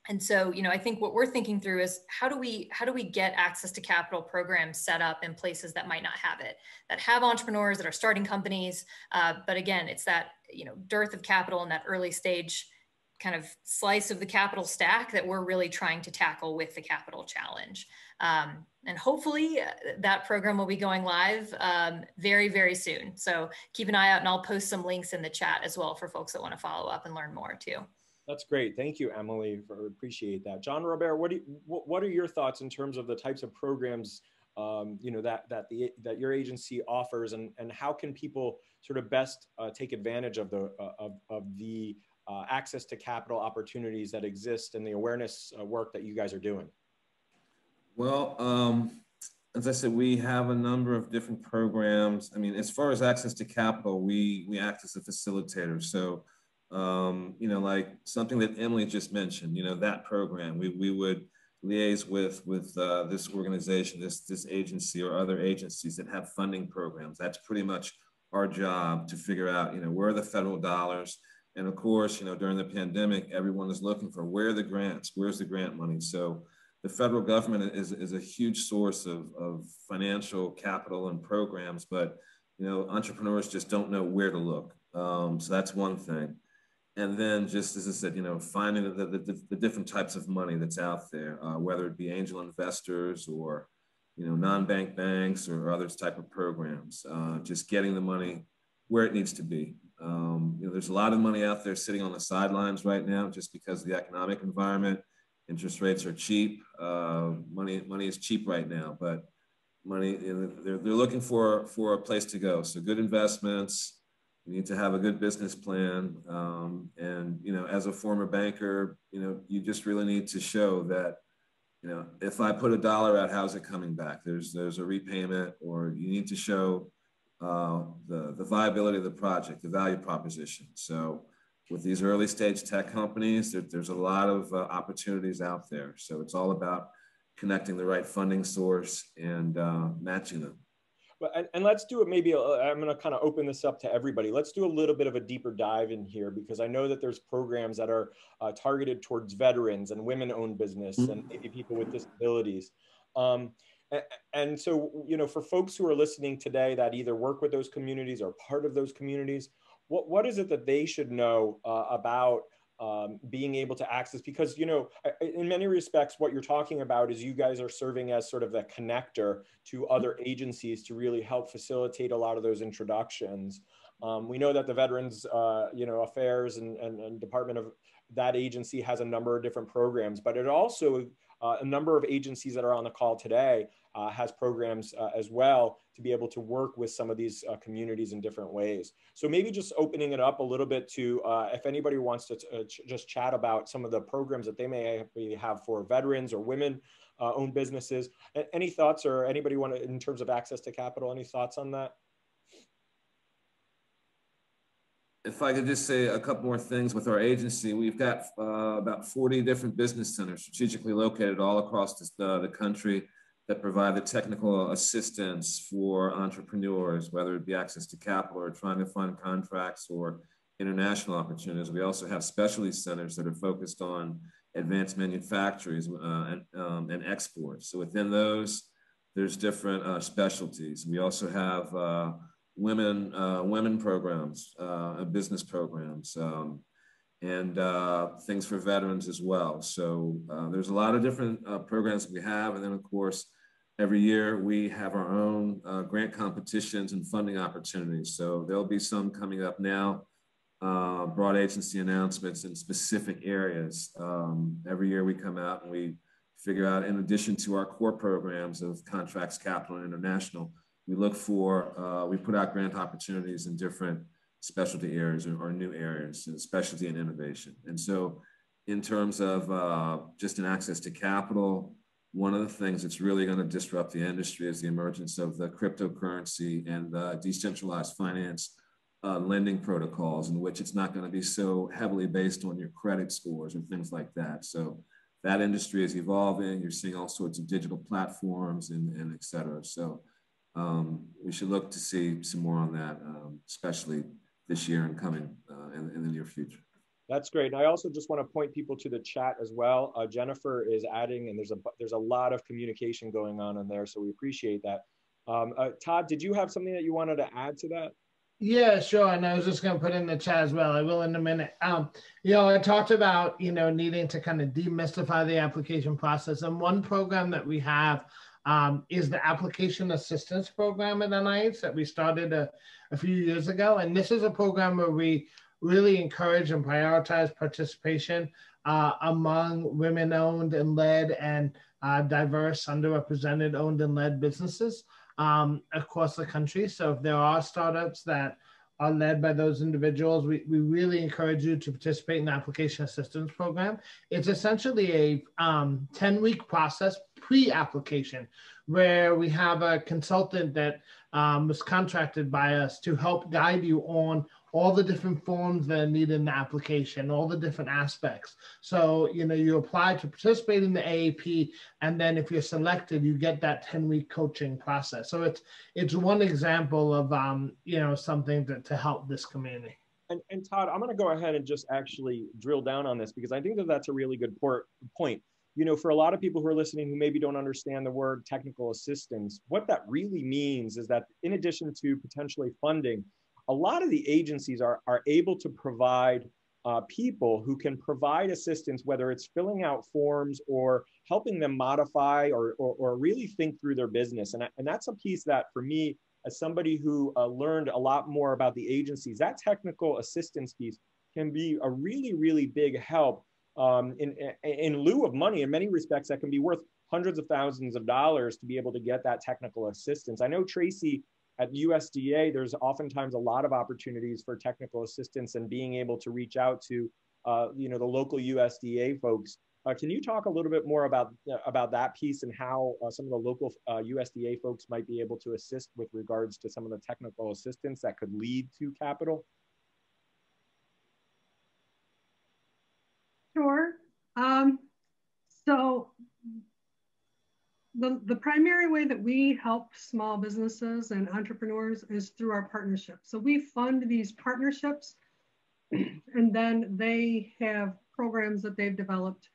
[SPEAKER 7] And so, I think what we're thinking through is how do we get access to capital programs set up in places that might not have it, that have entrepreneurs that are starting companies. But again, it's that, dearth of capital in that early stage kind of slice of the capital stack that we're really trying to tackle with the capital challenge. And hopefully that program will be going live very, very soon. So keep an eye out, and I'll post some links in the chat as well for folks that want to follow up and learn more too.
[SPEAKER 2] That's great. Thank you, Emily, appreciate that. John Robert, what are your thoughts in terms of the types of programs that your agency offers, and how can people sort of best take advantage of the access to capital opportunities that exist and the awareness work that you guys are doing?
[SPEAKER 8] Well, as I said, we have a number of different programs. I mean, as far as access to capital, we act as a facilitator. So, like something that Emily just mentioned, that program, we would liaise with this organization, this agency or other agencies that have funding programs. That's pretty much our job to figure out, where are the federal dollars. And of course, during the pandemic, everyone is looking for where are the grants, where's the grant money. So the federal government is a huge source of financial capital and programs, but entrepreneurs just don't know where to look. So that's one thing. And then just as I said, finding the different types of money that's out there, whether it be angel investors or, non-bank banks or other type of programs, just getting the money where it needs to be. There's a lot of money out there sitting on the sidelines right now just because of the economic environment. Interest rates are cheap. Money is cheap right now, but money, they're looking for a place to go. So good investments. You need to have a good business plan. And, as a former banker, you just really need to show that, if I put $1 out, how's it coming back? There's a repayment, or you need to show the viability of the project, the value proposition. So with these early stage tech companies, there's a lot of opportunities out there. So it's all about connecting the right funding source and matching them.
[SPEAKER 2] And let's do it maybe, I'm going to kind of open this up to everybody. Let's do a little bit of a deeper dive in here, because I know that there's programs that are targeted towards veterans and women-owned business and maybe people with disabilities. And so, you know, for folks who are listening today that either work with those communities or part of those communities, what is it that they should know about being able to access? Because, you know, in many respects, what you're talking about is you guys are serving as sort of the connector to other agencies to really help facilitate a lot of those introductions. We know that the Veterans, you know, Affairs and Department of that agency has a number of different programs, but it also, a number of agencies that are on the call today has programs as well to be able to work with some of these communities in different ways. So maybe just opening it up a little bit to if anybody wants to just chat about some of the programs that they may have for veterans or women owned businesses. Any thoughts, or anybody want to, in terms of access to capital, any thoughts on that?
[SPEAKER 8] If I could just say a couple more things with our agency, we've got about 40 different business centers strategically located all across the country that provide the technical assistance for entrepreneurs, whether it be access to capital or trying to fund contracts or international opportunities. We also have specialty centers that are focused on advanced manufacturers and exports. So within those, there's different specialties. We also have women programs, business programs, and things for veterans as well. So there's a lot of different programs that we have. And then of course, every year we have our own grant competitions and funding opportunities. So there'll be some coming up now, broad agency announcements in specific areas. Every year we come out and we figure out, in addition to our core programs of contracts, capital, and international, we look for, we put out grant opportunities in different specialty areas or new areas, specialty and innovation. And so in terms of just an access to capital, one of the things that's really going to disrupt the industry is the emergence of the cryptocurrency and the decentralized finance lending protocols, in which it's not going to be so heavily based on your credit scores and things like that. So that industry is evolving. You're seeing all sorts of digital platforms and et cetera. So we should look to see some more on that, especially this year and coming in the near future.
[SPEAKER 2] That's great. And I also just want to point people to the chat as well. Jennifer is adding, and there's a lot of communication going on in there, so we appreciate that. Todd, did you have something that you wanted to add to that?
[SPEAKER 9] Yeah, sure. And I was just going to put in the chat as well. I will in a minute. You know, I talked about, you know, needing to kind of demystify the application process. And one program that we have is the Application Assistance Program at NIH that we started a few years ago. And this is a program where we really encourage and prioritize participation among women-owned and led and diverse, underrepresented owned and led businesses across the country. So if there are startups that are led by those individuals, we really encourage you to participate in the Application Assistance Program. It's essentially a 10-week process pre-application, where we have a consultant that was contracted by us to help guide you on all the different forms that are needed in the application, all the different aspects. So, you know, you apply to participate in the AAP, and then if you're selected, you get that 10-week coaching process. So it's one example of, you know, something to help this community.
[SPEAKER 2] And Todd, I'm going to go ahead and just actually drill down on this, because I think that that's a really good point. You know, for a lot of people who are listening who maybe don't understand the word technical assistance, what that really means is that in addition to potentially funding, a lot of the agencies are able to provide people who can provide assistance, whether it's filling out forms or helping them modify or really think through their business. And that's a piece that, for me, as somebody who learned a lot more about the agencies, that technical assistance piece can be a really, really big help in lieu of money. In many respects, that can be worth hundreds of thousands of dollars to be able to get that technical assistance. I know, Tracy, at USDA, there's oftentimes a lot of opportunities for technical assistance and being able to reach out to, you know, the local USDA folks. Can you talk a little bit more about that piece and how some of the local USDA folks might be able to assist with regards to some of the technical assistance that could lead to capital?
[SPEAKER 12] Sure. So the primary way that we help small businesses and entrepreneurs is through our partnerships. So we fund these partnerships, and then they have programs that they've developed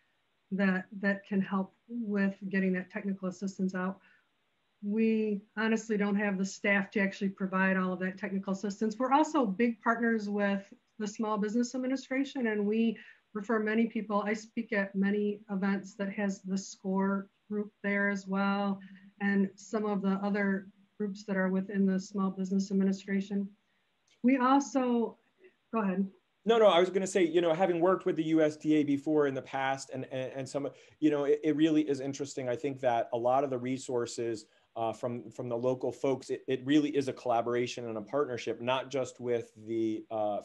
[SPEAKER 12] that can help with getting that technical assistance out. we honestly don't have the staff to actually provide all of that technical assistance. We're also big partners with the Small Business Administration, and we refer many people. I speak at many events that has the SCORE group there as well, and some of the other groups that are within the Small Business Administration. We also, go ahead.
[SPEAKER 2] No, I was going to say, having worked with the USDA before in the past and some, it really is interesting. I think that a lot of the resources from the local folks, it really is a collaboration and a partnership, not just with the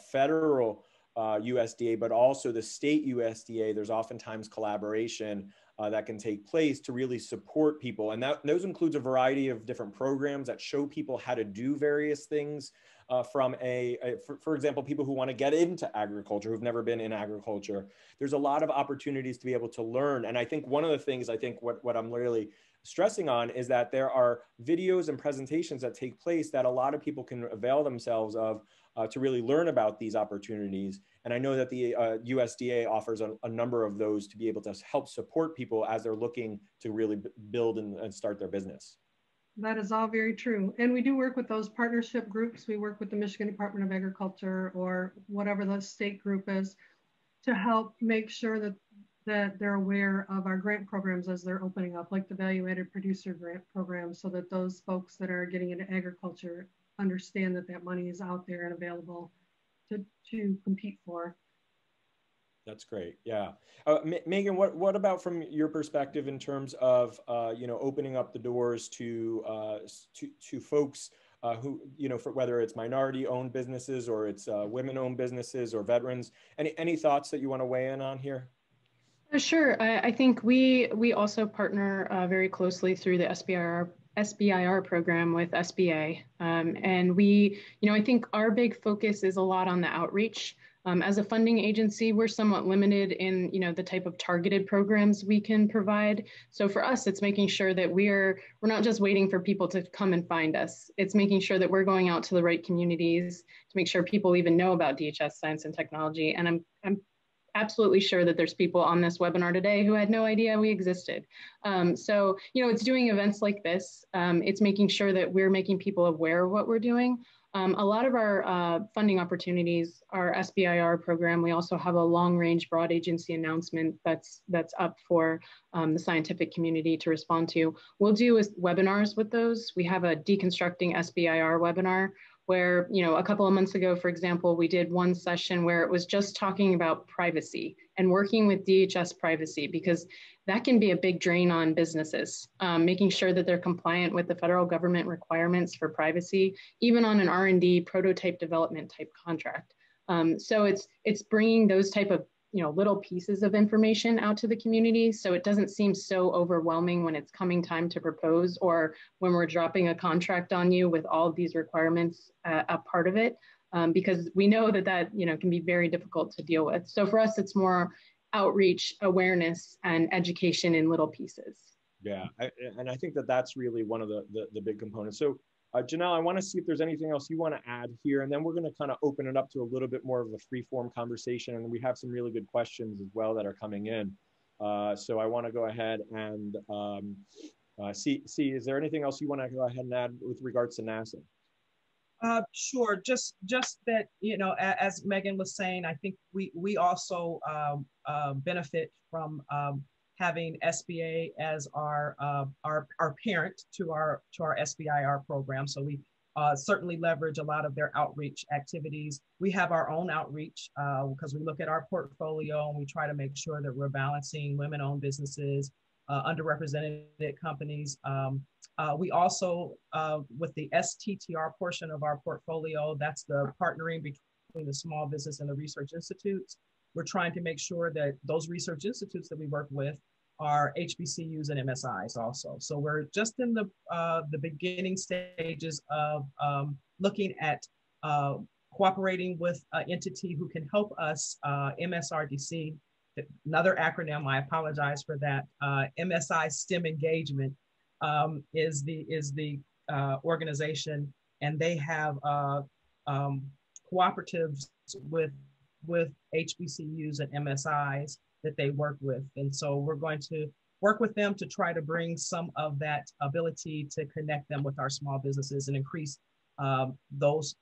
[SPEAKER 2] federal USDA, but also the state USDA. There's oftentimes collaboration that can take place to really support people. And those includes a variety of different programs that show people how to do various things from for example, people who want to get into agriculture, who've never been in agriculture. There's a lot of opportunities to be able to learn. And I think one of the things, what I'm really stressing on is that there are videos and presentations that take place that a lot of people can avail themselves of to really learn about these opportunities. And I know that the USDA offers a number of those to be able to help support people as they're looking to really build and start their business.
[SPEAKER 12] That is all very true. And we do work with those partnership groups. We work with the Michigan Department of Agriculture or whatever the state group is to help make sure that they're aware of our grant programs as they're opening up, like the Value-Added Producer Grant Program, so that those folks that are getting into agriculture understand that that money is out there and available to compete for.
[SPEAKER 2] That's great. Yeah. Megan, what about from your perspective in terms of, opening up the doors to folks who, for whether it's minority owned businesses or it's women owned businesses or veterans, any thoughts that you want to weigh in on here?
[SPEAKER 10] Sure. I think we also partner very closely through the SBIR program with SBA. And I think our big focus is a lot on the outreach. As a funding agency, we're somewhat limited in, the type of targeted programs we can provide. So for us, it's making sure that we're not just waiting for people to come and find us. It's making sure that we're going out to the right communities to make sure people even know about DHS Science and Technology. And I'm absolutely sure that there's people on this webinar today who had no idea we existed. So, it's doing events like this. It's making sure that we're making people aware of what we're doing. A lot of our funding opportunities, our SBIR program, we also have a long-range broad agency announcement that's up for the scientific community to respond to. We'll do webinars with those. We have a Deconstructing SBIR webinar where, a couple of months ago, for example, we did one session where it was just talking about privacy and working with DHS privacy, because that can be a big drain on businesses, making sure that they're compliant with the federal government requirements for privacy, even on an R&D prototype development type contract. So it's bringing those type of little pieces of information out to the community, so it doesn't seem so overwhelming when it's coming time to propose or when we're dropping a contract on you with all of these requirements a part of it, because we know that can be very difficult to deal with. So for us, it's more outreach, awareness, and education in little pieces.
[SPEAKER 2] Yeah, and I think that's really one of the big components. So Janelle, I want to see if there's anything else you want to add here, and then we're going to kind of open it up to a little bit more of a free-form conversation, and we have some really good questions as well that are coming in. So I want to go ahead and see, is there anything else you want to go ahead and add with regards to NASA?
[SPEAKER 11] Sure. Just that, as Megan was saying, I think we also benefit from having SBA as our parent to our SBIR program. So we certainly leverage a lot of their outreach activities. We have our own outreach because we look at our portfolio and we try to make sure that we're balancing women-owned businesses, underrepresented companies. We also, with the STTR portion of our portfolio, that's the partnering between the small business and the research institutes. We're trying to make sure that those research institutes that we work with are HBCUs and MSIs also. So we're just in the beginning stages of looking at cooperating with an entity who can help us, MSRDC, another acronym, I apologize for that, MSI STEM Engagement is the organization, and they have cooperatives with HBCUs and MSIs that they work with. And so we're going to work with them to try to bring some of that ability to connect them with our small businesses and increase those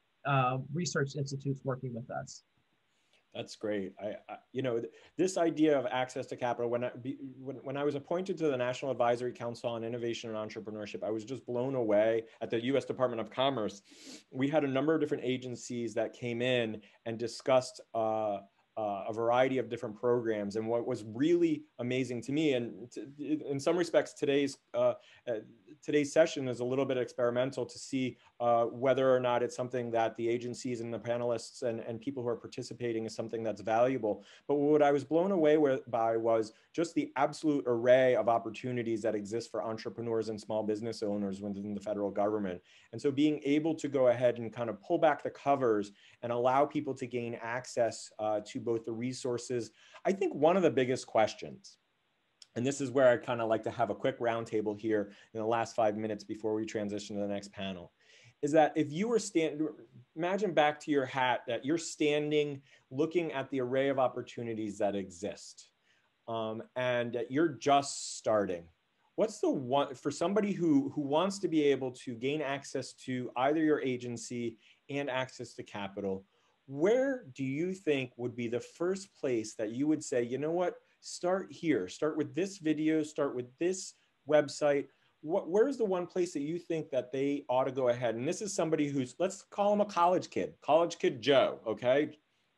[SPEAKER 11] research institutes working with us.
[SPEAKER 2] That's great. You know, this idea of access to capital, when I was appointed to the National Advisory Council on Innovation and Entrepreneurship, I was just blown away at the U.S. Department of Commerce. We had a number of different agencies that came in and discussed a variety of different programs. And what was really amazing to me, and in some respects, today's session is a little bit experimental to see whether or not it's something that the agencies and the panelists and people who are participating is something that's valuable. But what I was blown away by was just the absolute array of opportunities that exist for entrepreneurs and small business owners within the federal government. And so being able to go ahead and kind of pull back the covers and allow people to gain access to both the resources. I think one of the biggest questions, and this is where I kind of like to have a quick roundtable here in the last 5 minutes before we transition to the next panel, is that if you were imagine back to your hat that you're standing looking at the array of opportunities that exist, and you're just starting. What's the one, for somebody who wants to be able to gain access to either your agency and access to capital, where do you think would be the first place that you would say, you know what, start here, start with this video, start with this website? Where's the one place that you think that they ought to go ahead? And this is somebody who's, let's call him a college kid Joe, okay?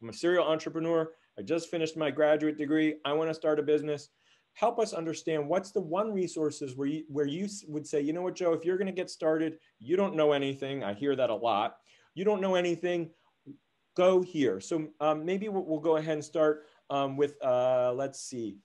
[SPEAKER 2] I'm a serial entrepreneur. I just finished my graduate degree. I want to start a business. Help us understand what's the one resources where you would say, you know what, Joe, if you're going to get started, you don't know anything. I hear that a lot. You don't know anything. Go here. So maybe we'll go ahead and start with, let's see.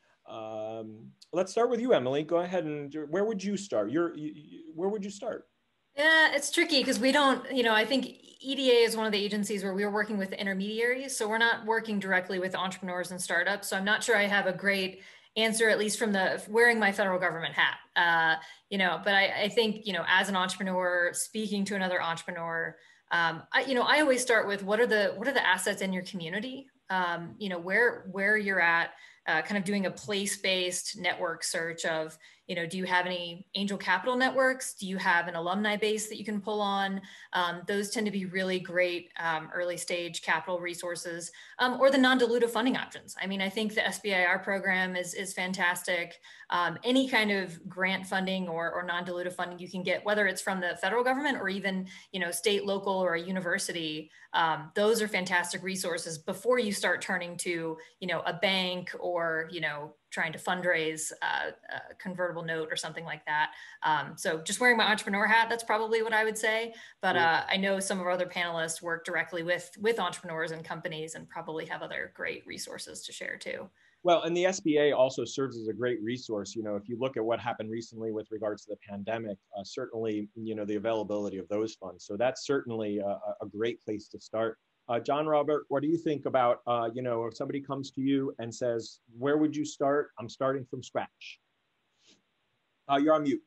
[SPEAKER 2] Let's start with you, Emily. Go ahead and where would you start? Where would you start?
[SPEAKER 7] Yeah, it's tricky because we don't, I think EDA is one of the agencies where we are working with intermediaries. So we're not working directly with entrepreneurs and startups. So I'm not sure I have a great answer, at least from the wearing my federal government hat. But I think, as an entrepreneur, speaking to another entrepreneur, I always start with what are the assets in your community? Where you're at, kind of doing a place-based network search of, do you have any angel capital networks? Do you have an alumni base that you can pull on? Those tend to be really great early stage capital resources, or the non-dilutive funding options. I mean, I think the SBIR program is fantastic. Any kind of grant funding or non-dilutive funding you can get, whether it's from the federal government or even, state, local, or a university, those are fantastic resources before you start turning to, a bank or, trying to fundraise a convertible note or something like that. So just wearing my entrepreneur hat, that's probably what I would say. But I know some of our other panelists work directly with entrepreneurs and companies and probably have other great resources to share too.
[SPEAKER 2] Well, and the SBA also serves as a great resource. If you look at what happened recently with regards to the pandemic, certainly, the availability of those funds. So that's certainly a great place to start. John Robert, what do you think about, if somebody comes to you and says, where would you start? I'm starting from scratch. You're on mute.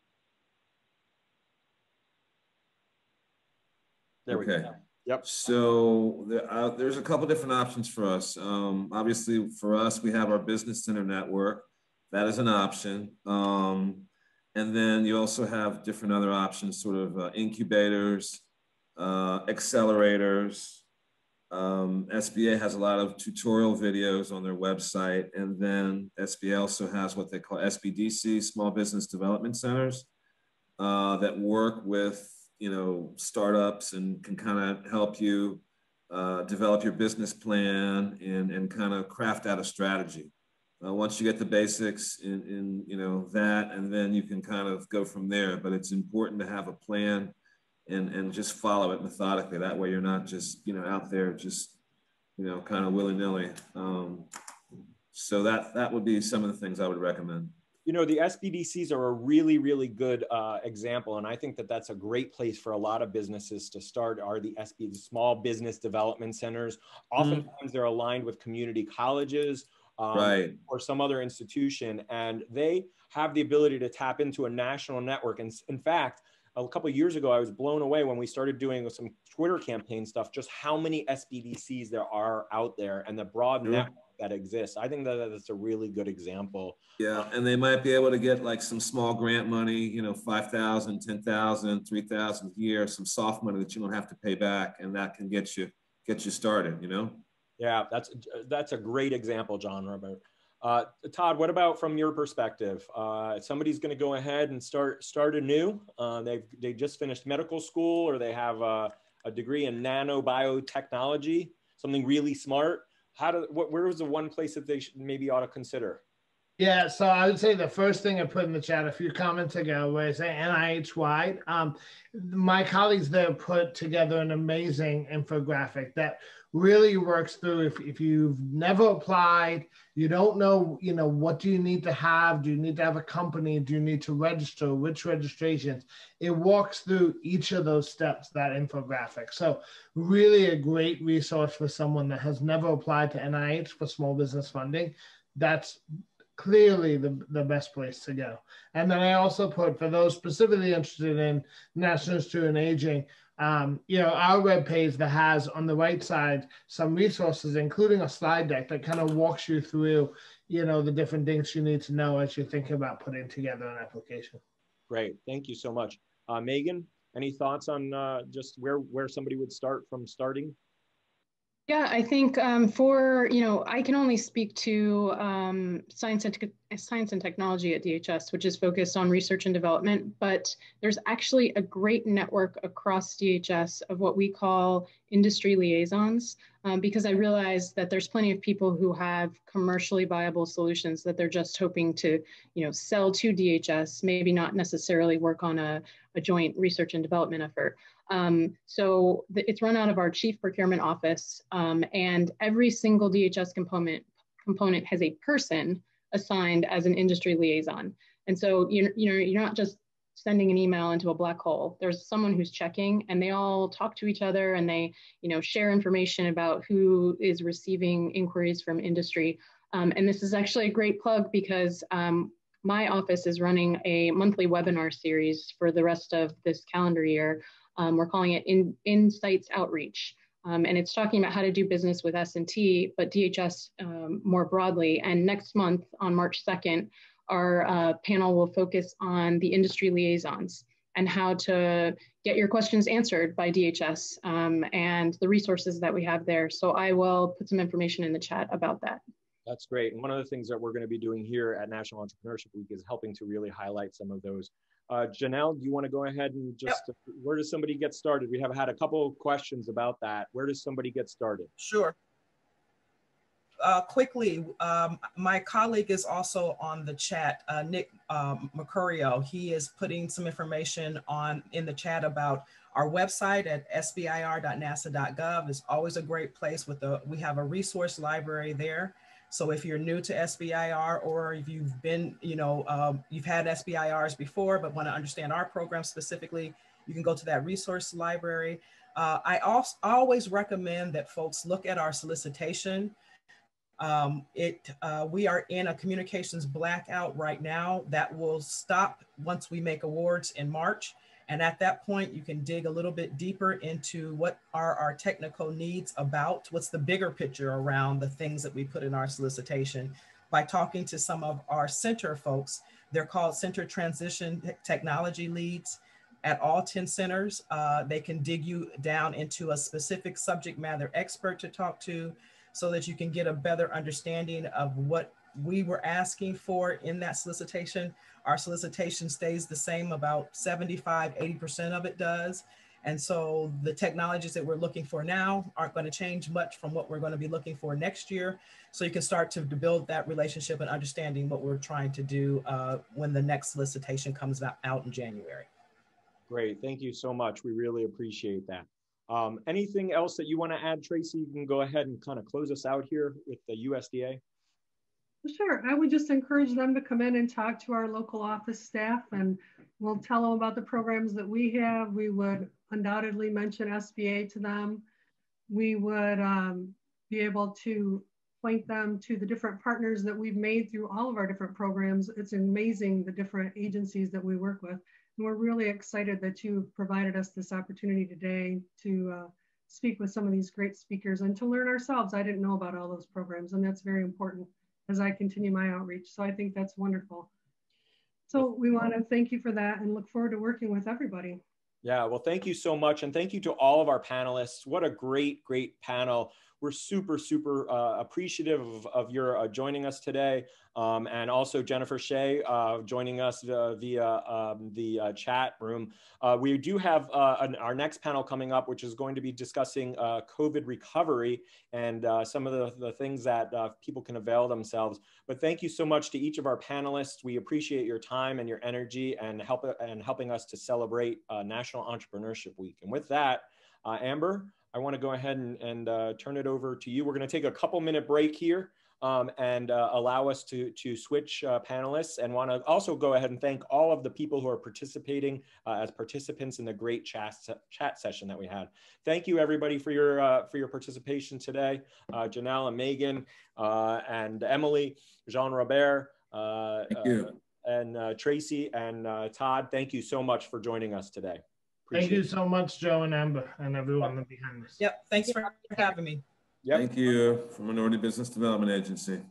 [SPEAKER 2] There we go. Yep.
[SPEAKER 8] So there's a couple different options for us. Obviously, for us, we have our Business Center network. That is an option. And then you also have different other options, sort of incubators, accelerators. SBA has a lot of tutorial videos on their website. And then SBA also has what they call SBDC, Small Business Development Centers, that work with startups and can kind of help you develop your business plan and kind of craft out a strategy. Once you get the basics in that, and then you can kind of go from there. But it's important to have a plan and just follow it methodically. That way you're not just out there just kind of willy-nilly. So that would be some of the things I would recommend.
[SPEAKER 2] The SBDCs are a really, really good example. And I think that that's a great place for a lot of businesses to start are the Small Business Development Centers. Oftentimes they're aligned with community colleges
[SPEAKER 8] right,
[SPEAKER 2] or some other institution, and they have the ability to tap into a national network. And in fact, a couple of years ago, I was blown away when we started doing some Twitter campaign stuff, just how many SBDCs there are out there and the broad network that exists. I think that that's a really good example.
[SPEAKER 8] Yeah, and they might be able to get like some small grant money, you know, 5,000, 10,000, 3,000 a year, some soft money that you don't have to pay back, and that can get you started, you know?
[SPEAKER 2] Yeah, that's a great example, John Robert. Todd, what about from your perspective? Somebody's going to go ahead and start anew. They just finished medical school, or they have a degree in nanobiotechnology, something really smart. Where was the one place that they maybe ought to consider?
[SPEAKER 9] Yeah, so I would say the first thing I put in the chat a few comments ago was NIH-wide. My colleagues there put together an amazing infographic that really works through if you've never applied, you don't know, what do you need to have? Do you need to have a company? Do you need to register? Which registrations? It walks through each of those steps, that infographic. So really a great resource for someone that has never applied to NIH for small business funding. That's clearly the best place to go. And then I also put, for those specifically interested in National Institute on Aging, our webpage that has on the right side some resources, including a slide deck that kind of walks you through, the different things you need to know as you're thinking about putting together an application.
[SPEAKER 2] Great, thank you so much. Megan, any thoughts on just where somebody would start from starting?
[SPEAKER 10] Yeah, I think I can only speak to science and technology at DHS, which is focused on research and development, but there's actually a great network across DHS of what we call industry liaisons, because I realize that there's plenty of people who have commercially viable solutions that they're just hoping to, sell to DHS, maybe not necessarily work on a joint research and development effort. So it's run out of our chief procurement office, and every single DHS component has a person assigned as an industry liaison. And so you're not just sending an email into a black hole. There's someone who's checking, and they all talk to each other, and they share information about who is receiving inquiries from industry. And this is actually a great plug because my office is running a monthly webinar series for the rest of this calendar year. We're calling it Insights Outreach. And it's talking about how to do business with S&T, but DHS more broadly. And next month on March 2nd, our panel will focus on the industry liaisons and how to get your questions answered by DHS and the resources that we have there. So I will put some information in the chat about that.
[SPEAKER 2] That's great. And one of the things that we're going to be doing here at National Entrepreneurship Week is helping to really highlight some of those. Janelle, do you want to go ahead and just, where does somebody get started? We have had a couple of questions about that. Where does somebody get started?
[SPEAKER 11] Sure. Quickly, my colleague is also on the chat, Nick Mercurio. He is putting some information in the chat about our website at sbir.nasa.gov. It's always a great place we have a resource library there. So if you're new to SBIR, or if you've been, you've had SBIRs before, but want to understand our program specifically, you can go to that resource library. I always recommend that folks look at our solicitation. We are in a communications blackout right now that will stop once we make awards in March. And at that point, you can dig a little bit deeper into what are our technical needs about, what's the bigger picture around the things that we put in our solicitation by talking to some of our center folks. They're called Center Transition Technology Leads at all 10 centers. They can dig you down into a specific subject matter expert to talk to so that you can get a better understanding of what we were asking for in that solicitation. Our solicitation stays the same, about 75–80% of it does. And so the technologies that we're looking for now aren't going to change much from what we're going to be looking for next year. So you can start to build that relationship and understanding what we're trying to do when the next solicitation comes out in January.
[SPEAKER 2] Great, thank you so much. We really appreciate that. Anything else that you want to add, Tracy? You can go ahead and kind of close us out here with the USDA.
[SPEAKER 12] Sure, I would just encourage them to come in and talk to our local office staff, and we'll tell them about the programs that we have. We would undoubtedly mention SBA to them. We would be able to point them to the different partners that we've made through all of our different programs. It's amazing the different agencies that we work with. And we're really excited that you provided us this opportunity today to speak with some of these great speakers and to learn ourselves. I didn't know about all those programs, and that's very important as I continue my outreach. So I think that's wonderful. So we want to thank you for that and look forward to working with everybody.
[SPEAKER 2] Yeah, well, thank you so much. And thank you to all of our panelists. What a great, great panel. We're super, super appreciative of your joining us today. And also Jennifer Shea joining us via the chat room. We do have our next panel coming up, which is going to be discussing COVID recovery and some of the things that people can avail themselves. But thank you so much to each of our panelists. We appreciate your time and your energy and helping us to celebrate National Entrepreneurship Week. And with that, Amber, I want to go ahead and turn it over to you. We're going to take a couple-minute break here and allow us to switch panelists, and want to also go ahead and thank all of the people who are participating as participants in the great chat session that we had. Thank you, everybody, for your participation today. Janelle and Megan and Emily, Jean-Robert,
[SPEAKER 8] thank you.
[SPEAKER 2] And Tracy and Todd, thank you so much for joining us today.
[SPEAKER 9] Thank you so much, Joe and Amber, and everyone behind us.
[SPEAKER 11] Yep, thanks for having me.
[SPEAKER 2] Yep.
[SPEAKER 8] Thank you from Minority Business Development Agency.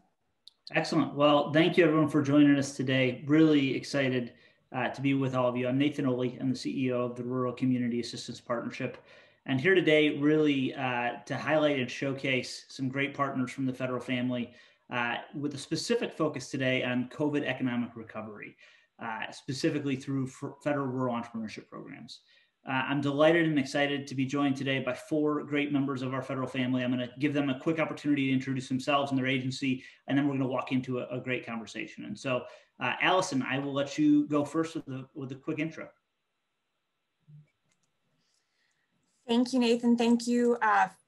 [SPEAKER 13] Excellent. Well, thank you everyone for joining us today. Really excited to be with all of you. I'm Nathan Oley. I'm the CEO of the Rural Community Assistance Partnership. And here today really to highlight and showcase some great partners from the federal family with a specific focus today on COVID economic recovery, specifically through federal rural entrepreneurship programs. I'm delighted and excited to be joined today by 4 great members of our federal family. I'm going to give them a quick opportunity to introduce themselves and their agency, and then we're going to walk into a great conversation. And so, Allison, I will let you go first with a quick intro.
[SPEAKER 14] Thank you, Nathan. Thank you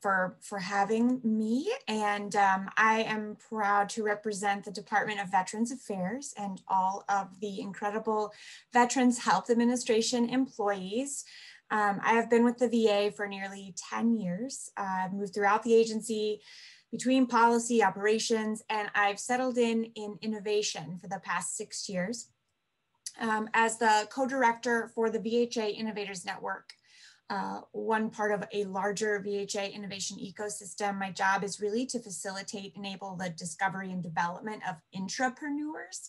[SPEAKER 14] for having me. And I am proud to represent the Department of Veterans Affairs and all of the incredible Veterans Health Administration employees. I have been with the VA for nearly 10 years. I've moved throughout the agency between policy, operations, and I've settled in innovation for the past 6 years as the co-director for the VHA Innovators Network. One part of a larger VHA innovation ecosystem. My job is really to facilitate, enable the discovery and development of intrapreneurs,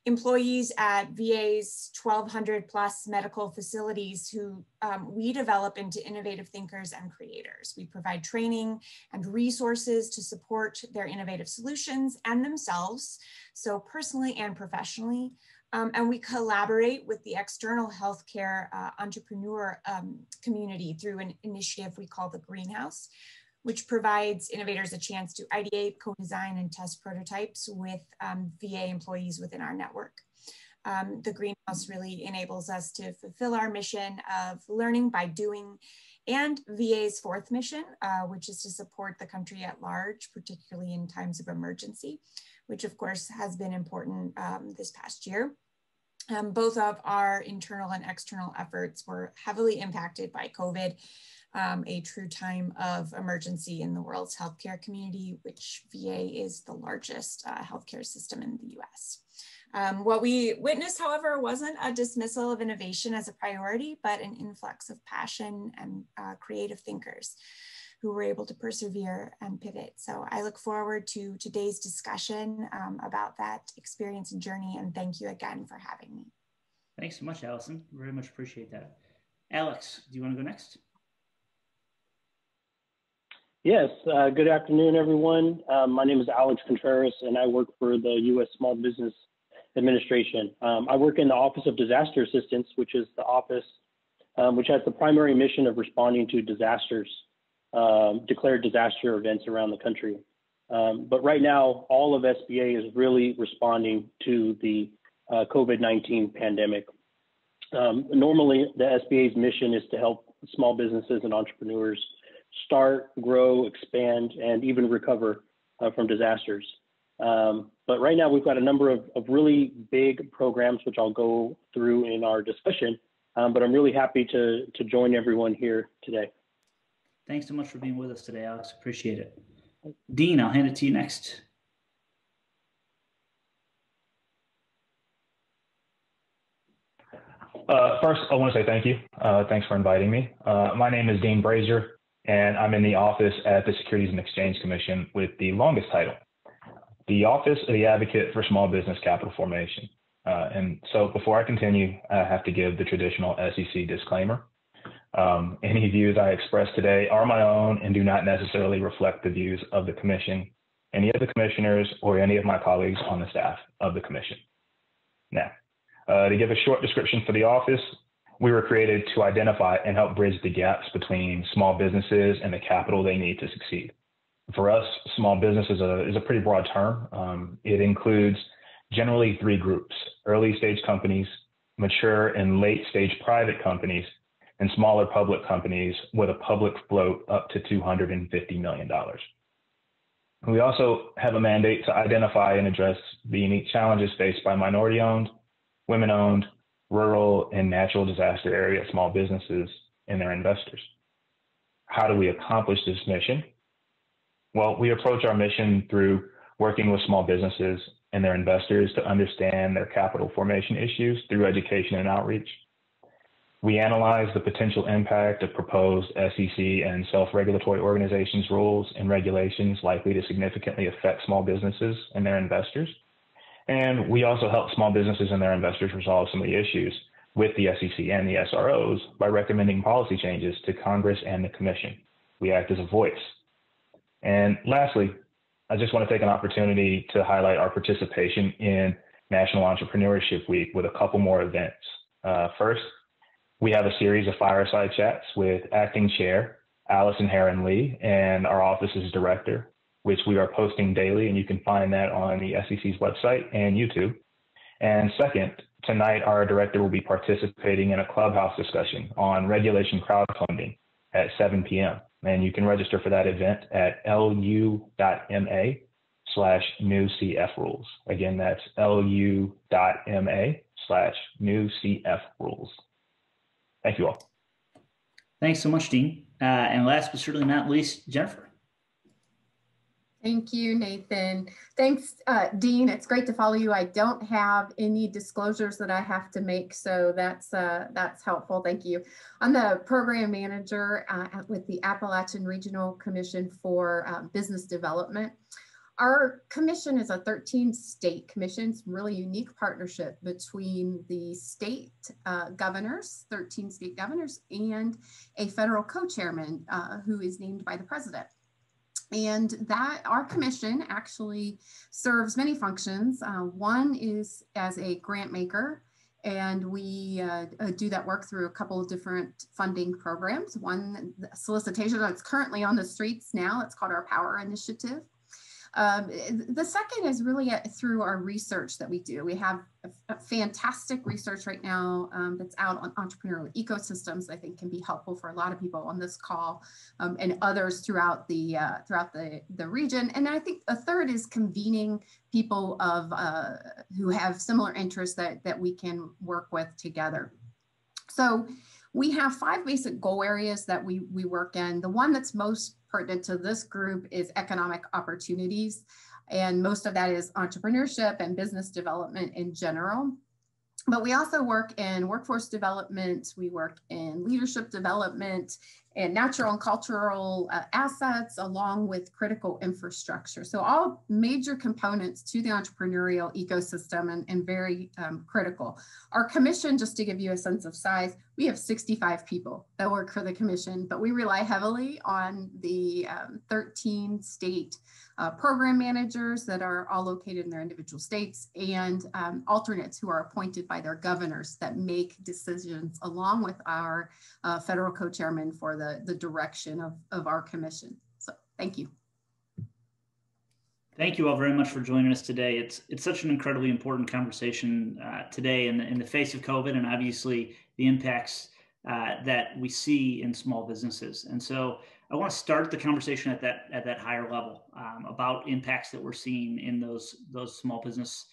[SPEAKER 14] employees at VA's 1,200 plus medical facilities who we develop into innovative thinkers and creators. We provide training and resources to support their innovative solutions and themselves, so personally and professionally. And we collaborate with the external healthcare entrepreneur community through an initiative we call the Greenhouse, which provides innovators a chance to ideate, co-design, and test prototypes with VA employees within our network. The Greenhouse really enables us to fulfill our mission of learning by doing, and VA's 4th mission, which is to support the country at large, particularly in times of emergency, which of course has been important this past year. Both of our internal and external efforts were heavily impacted by COVID, a true time of emergency in the world's healthcare community, which VA is the largest healthcare system in the US. What we witnessed, however, wasn't a dismissal of innovation as a priority, but an influx of passion and creative thinkers who were able to persevere and pivot. So I look forward to today's discussion about that experience and journey, and thank you again for having me.
[SPEAKER 13] Thanks so much, Allison. Very much appreciate that. Alex, do you want to go next?
[SPEAKER 15] Yes, good afternoon, everyone. My name is Alex Contreras, and I work for the U.S. Small Business Administration. I work in the Office of Disaster Assistance, which is the office which has the primary mission of responding to disasters, declared disaster events around the country. But right now, all of SBA is really responding to the COVID-19 pandemic. Normally, the SBA's mission is to help small businesses and entrepreneurs start, grow, expand, and even recover from disasters. But right now, we've got a number of really big programs, which I'll go through in our discussion. But I'm really happy to join everyone here today.
[SPEAKER 13] Thanks so much for being with us today, Alex. Appreciate it. Dean, I'll hand it to you next.
[SPEAKER 16] First, I want to say thank you. Thanks for inviting me. My name is Dean Brazier, and I'm in the office at the Securities and Exchange Commission with the longest title, the Office of the Advocate for Small Business Capital Formation. And so before I continue, I have to give the traditional SEC disclaimer. Any views I express today are my own and do not necessarily reflect the views of the Commission, any of the commissioners, or any of my colleagues on the staff of the Commission. Now, to give a short description for the office, we were created to identify and help bridge the gaps between small businesses and the capital they need to succeed. For us, small business is a pretty broad term. It includes generally three groups: early stage companies, mature and late stage private companies, and smaller public companies with a public float up to $250 million. We also have a mandate to identify and address the unique challenges faced by minority-owned, women-owned, rural, and natural disaster area small businesses and their investors. How do we accomplish this mission? Well, we approach our mission through working with small businesses and their investors to understand their capital formation issues through education and outreach. We analyze the potential impact of proposed SEC and self-regulatory organizations' rules and regulations likely to significantly affect small businesses and their investors. And we also help small businesses and their investors resolve some of the issues with the SEC and the SROs by recommending policy changes to Congress and the Commission. We act as a voice. And lastly, I just want to take an opportunity to highlight our participation in National Entrepreneurship Week with a couple more events. First, we have a series of fireside chats with Acting Chair Allison Heron Lee and our office's director, which we are posting daily, and you can find that on the SEC's website and YouTube. And second, tonight our director will be participating in a clubhouse discussion on regulation crowdfunding at 7 p.m. And you can register for that event at lu.ma/newcfrules. Again, that's lu.ma/newcfrules. Thank you all.
[SPEAKER 13] Thanks so much, Dean. And last but certainly not least, Jennifer.
[SPEAKER 17] Thank you, Nathan. Thanks, Dean. It's great to follow you. I don't have any disclosures that I have to make, so that's helpful. Thank you. I'm the program manager with the Appalachian Regional Commission for Business Development. Our commission is a 13-state commission. It's a really unique partnership between the state governors, 13 state governors, and a federal co-chairman who is named by the president. And that our commission actually serves many functions. One is as a grant maker, and we do that work through a couple of different funding programs. One solicitation that's currently on the streets now, it's called our Power Initiative. The second is really through our research that we do. We have a fantastic research right now that's out on entrepreneurial ecosystems. I think can be helpful for a lot of people on this call and others throughout the region. And I think a third is convening people who have similar interests that we can work with together. So we have 5 basic goal areas that we work in. The one that's most pertinent to this group is economic opportunities. And most of that is entrepreneurship and business development in general. But we also work in workforce development, we work in leadership development and natural and cultural assets, along with critical infrastructure. So all major components to the entrepreneurial ecosystem and very critical. Our commission, just to give you a sense of size, we have 65 people that work for the commission, but we rely heavily on the 13 state program managers that are all located in their individual states and alternates who are appointed by their governors that make decisions along with our federal co-chairman for the direction of our commission. So thank you.
[SPEAKER 13] Thank you all very much for joining us today. It's such an incredibly important conversation today in the face of COVID and obviously the impacts that we see in small businesses. And so I want to start the conversation at that higher level about impacts that we're seeing in those small business,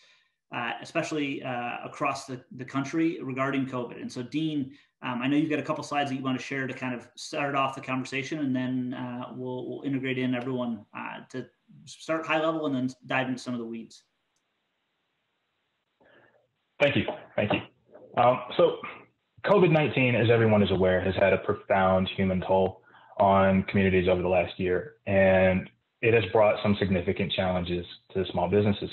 [SPEAKER 13] especially across the country regarding COVID. And so Dean, I know you've got a couple slides that you want to share to kind of start off the conversation, and then we'll integrate in everyone to start high level and then dive into some of the weeds.
[SPEAKER 16] Thank you. Thank you. So COVID-19, as everyone is aware, has had a profound human toll on communities over the last year, and it has brought some significant challenges to small businesses.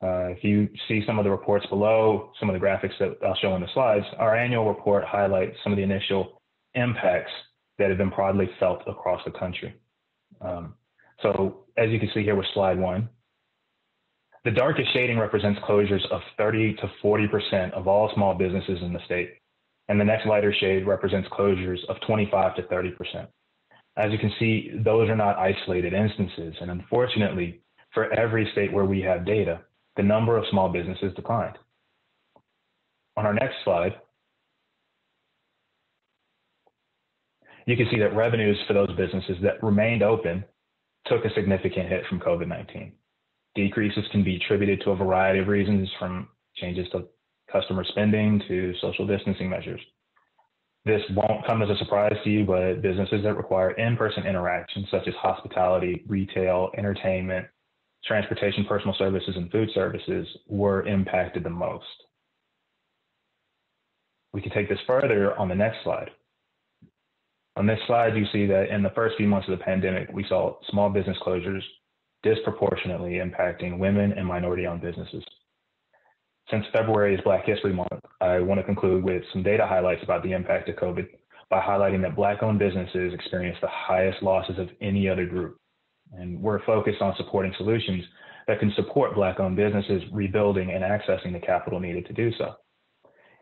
[SPEAKER 16] If you see some of the reports below, some of the graphics that I'll show in the slides, our annual report highlights some of the initial impacts that have been broadly felt across the country. So as you can see here with slide 1, the darkest shading represents closures of 30 to 40% of all small businesses in the state. And the next lighter shade represents closures of 25 to 30%. As you can see, those are not isolated instances. And unfortunately, for every state where we have data, the number of small businesses declined. On our next slide, you can see that revenues for those businesses that remained open took a significant hit from COVID-19. Decreases can be attributed to a variety of reasons, from changes to customer spending to social distancing measures. This won't come as a surprise to you, but businesses that require in-person interaction, such as hospitality, retail, entertainment, transportation, personal services, and food services, were impacted the most. We can take this further on the next slide. On this slide, you see that in the first few months of the pandemic, we saw small business closures disproportionately impacting women and minority-owned businesses. Since February is Black History Month, I want to conclude with some data highlights about the impact of COVID by highlighting that Black-owned businesses experienced the highest losses of any other group. And we're focused on supporting solutions that can support Black-owned businesses rebuilding and accessing the capital needed to do so.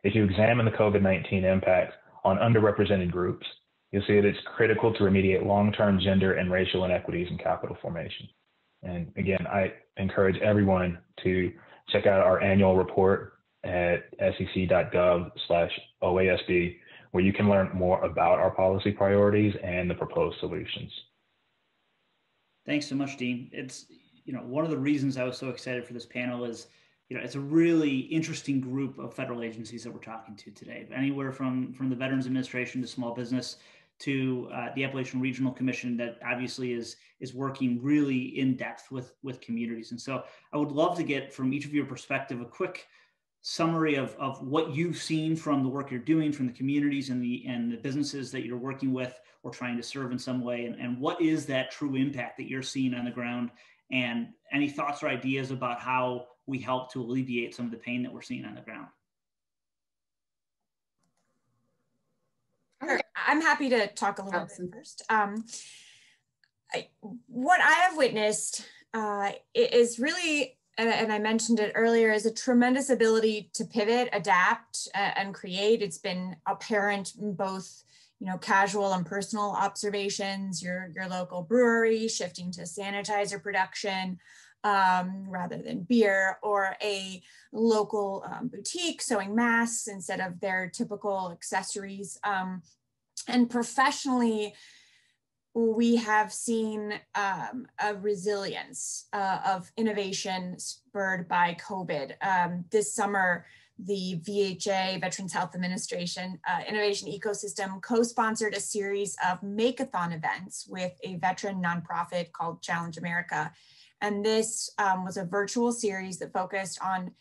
[SPEAKER 16] If you examine the COVID-19 impact on underrepresented groups, you'll see that it's critical to remediate long-term gender and racial inequities in capital formation. And again, I encourage everyone to check out our annual report at sec.gov/OASB, where you can learn more about our policy priorities and the proposed solutions.
[SPEAKER 13] Thanks so much, Dean. It's, one of the reasons I was so excited for this panel is, it's a really interesting group of federal agencies that we're talking to today, anywhere from the Veterans Administration to small business to the Appalachian Regional Commission that obviously is working really in depth with communities. And so I would love to get from each of your perspective a quick summary of what you've seen from the work you're doing, from the communities and the businesses that you're working with or trying to serve in some way, and what is that true impact that you're seeing on the ground, and any thoughts or ideas about how we help to alleviate some of the pain that we're seeing on the ground.
[SPEAKER 14] I'm happy to talk a little bit first. What I have witnessed is really, and I mentioned it earlier, is a tremendous ability to pivot, adapt, and create. It's been apparent in both, casual and personal observations, your local brewery shifting to sanitizer production rather than beer, or a local boutique sewing masks instead of their typical accessories. And professionally, we have seen a resilience of innovation spurred by COVID. This summer, the VHA, Veterans Health Administration Innovation Ecosystem, co-sponsored a series of make-a-thon events with a veteran nonprofit called Challenge America. And this was a virtual series that focused on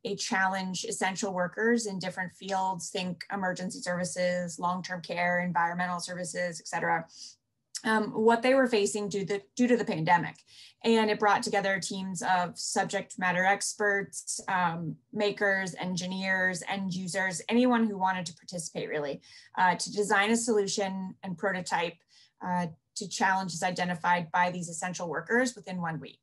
[SPEAKER 14] a challenge essential workers in different fields, think emergency services, long-term care, environmental services, et cetera, what they were facing due to the pandemic. And it brought together teams of subject matter experts, makers, engineers, end users, anyone who wanted to participate really, to design a solution and prototype to challenges identified by these essential workers within 1 week.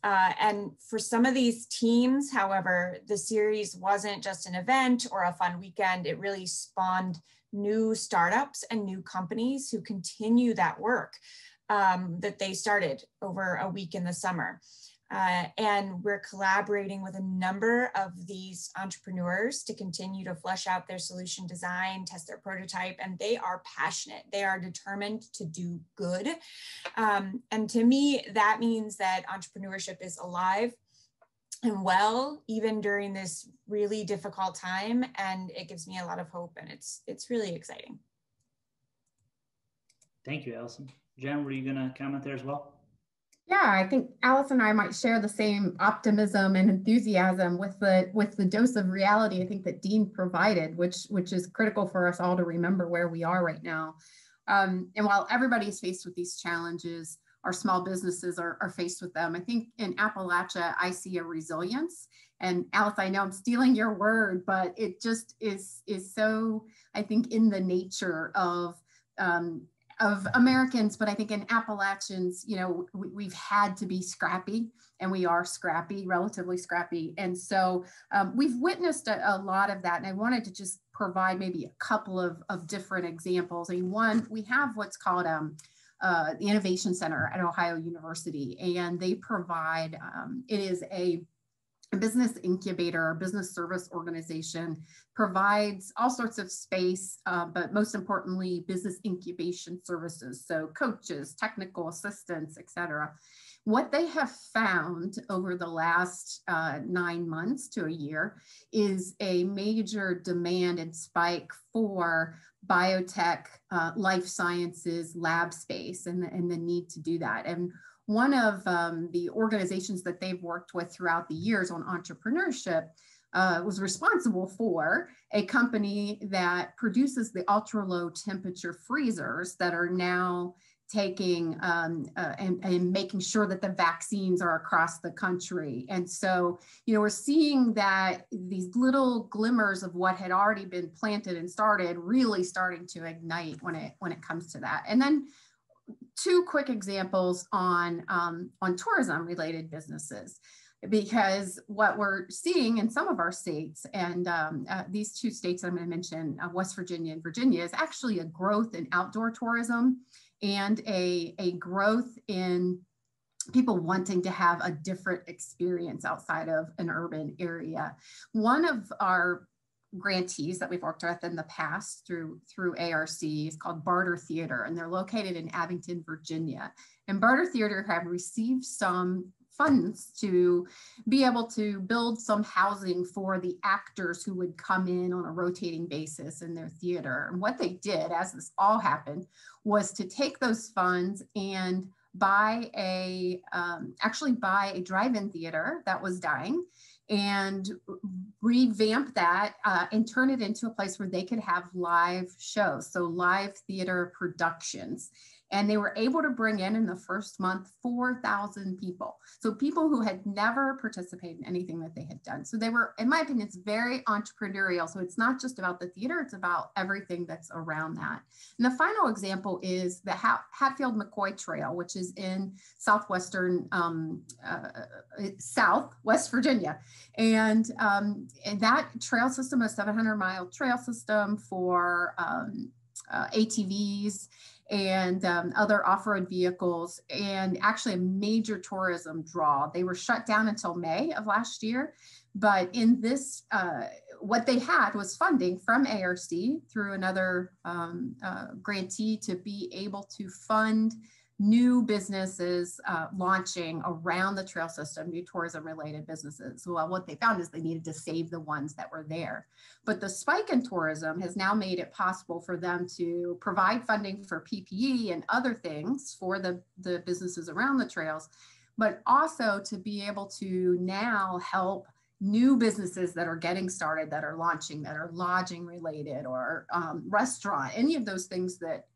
[SPEAKER 14] And for some of these teams, however, the series wasn't just an event or a fun weekend. It really spawned new startups and new companies who continue that work that they started over a week in the summer. And we're collaborating with a number of these entrepreneurs to continue to flesh out their solution design, test their prototype, and they are passionate. They are determined to do good. And to me, that means that entrepreneurship is alive and well, even during this really difficult time. And it gives me a lot of hope, and it's really exciting.
[SPEAKER 13] Thank you, Allison. Jen, were you gonna comment there as well?
[SPEAKER 17] Yeah, I think Alice and I might share the same optimism and enthusiasm with the dose of reality I think that Dean provided, which is critical for us all to remember where we are right now. And while everybody is faced with these challenges, our small businesses are faced with them. I think in Appalachia, I see a resilience. And Alice, I know I'm stealing your word, but it just is so, I think, in the nature of Americans, but I think in Appalachians, you know, we've had to be scrappy, and we are scrappy, relatively scrappy. And so we've witnessed a lot of that. And I wanted to just provide maybe a couple of different examples. I mean, one, we have what's called the Innovation Center at Ohio University, and they provide, it is a business incubator, or business service organization, provides all sorts of space, but most importantly, business incubation services. So coaches, technical assistants, et cetera. What they have found over the last 9 months to a year is a major demand and spike for biotech, life sciences, lab space, and the need to do that. And one of the organizations that they've worked with throughout the years on entrepreneurship was responsible for a company that produces the ultra low temperature freezers that are now taking and making sure that the vaccines are across the country. And so, you know, we're seeing that these little glimmers of what had already been planted and started really starting to ignite when it comes to that. And then two quick examples on tourism related businesses, because what we're seeing in some of our states, and these two states I'm going to mention, West Virginia and Virginia, is actually a growth in outdoor tourism and a growth in people wanting to have a different experience outside of an urban area. One of our grantees that we've worked with in the past through ARC is called Barter Theater, and they're located in Abington, Virginia. And Barter Theater have received some funds to be able to build some housing for the actors who would come in on a rotating basis in their theater. And what they did, as this all happened, was to take those funds and actually buy a drive-in theater that was dying, and revamp that and turn it into a place where they could have live shows, so live theater productions. And they were able to bring in the first month, 4,000 people. So people who had never participated in anything that they had done. So they were, in my opinion, it's very entrepreneurial. So it's not just about the theater, it's about everything that's around that. And the final example is the Hatfield McCoy Trail, which is in southwestern, West Virginia. And that trail system, a 700-mile trail system for ATVs and other off-road vehicles, and actually a major tourism draw. They were shut down until May of last year, but in this, what they had was funding from ARC through another grantee to be able to fund new businesses launching around the trail system, new tourism related businesses. Well, what they found is they needed to save the ones that were there. But the spike in tourism has now made it possible for them to provide funding for PPE and other things for the businesses around the trails, but also to be able to now help new businesses that are getting started, that are launching, that are lodging related or restaurant, any of those things that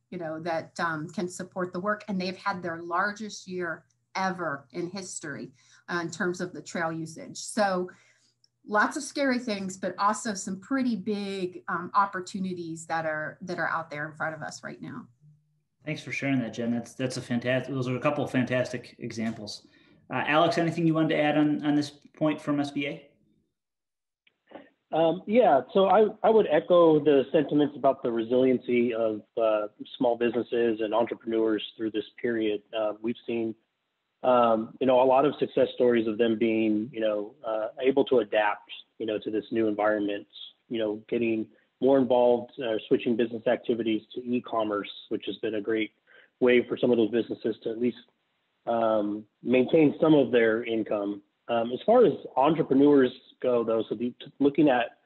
[SPEAKER 17] can support the work. And they've had their largest year ever in history in terms of the trail usage. So lots of scary things, but also some pretty big opportunities that are out there in front of us right now.
[SPEAKER 13] Thanks for sharing that, Jen. That's a fantastic, those are a couple of fantastic examples. Alex, anything you wanted to add on this point from SBA?
[SPEAKER 15] Yeah, so I would echo the sentiments about the resiliency of small businesses and entrepreneurs through this period. We've seen, a lot of success stories of them being, able to adapt, to this new environment, getting more involved, switching business activities to e-commerce, which has been a great way for some of those businesses to at least maintain some of their income. As far as entrepreneurs go, though, so looking at,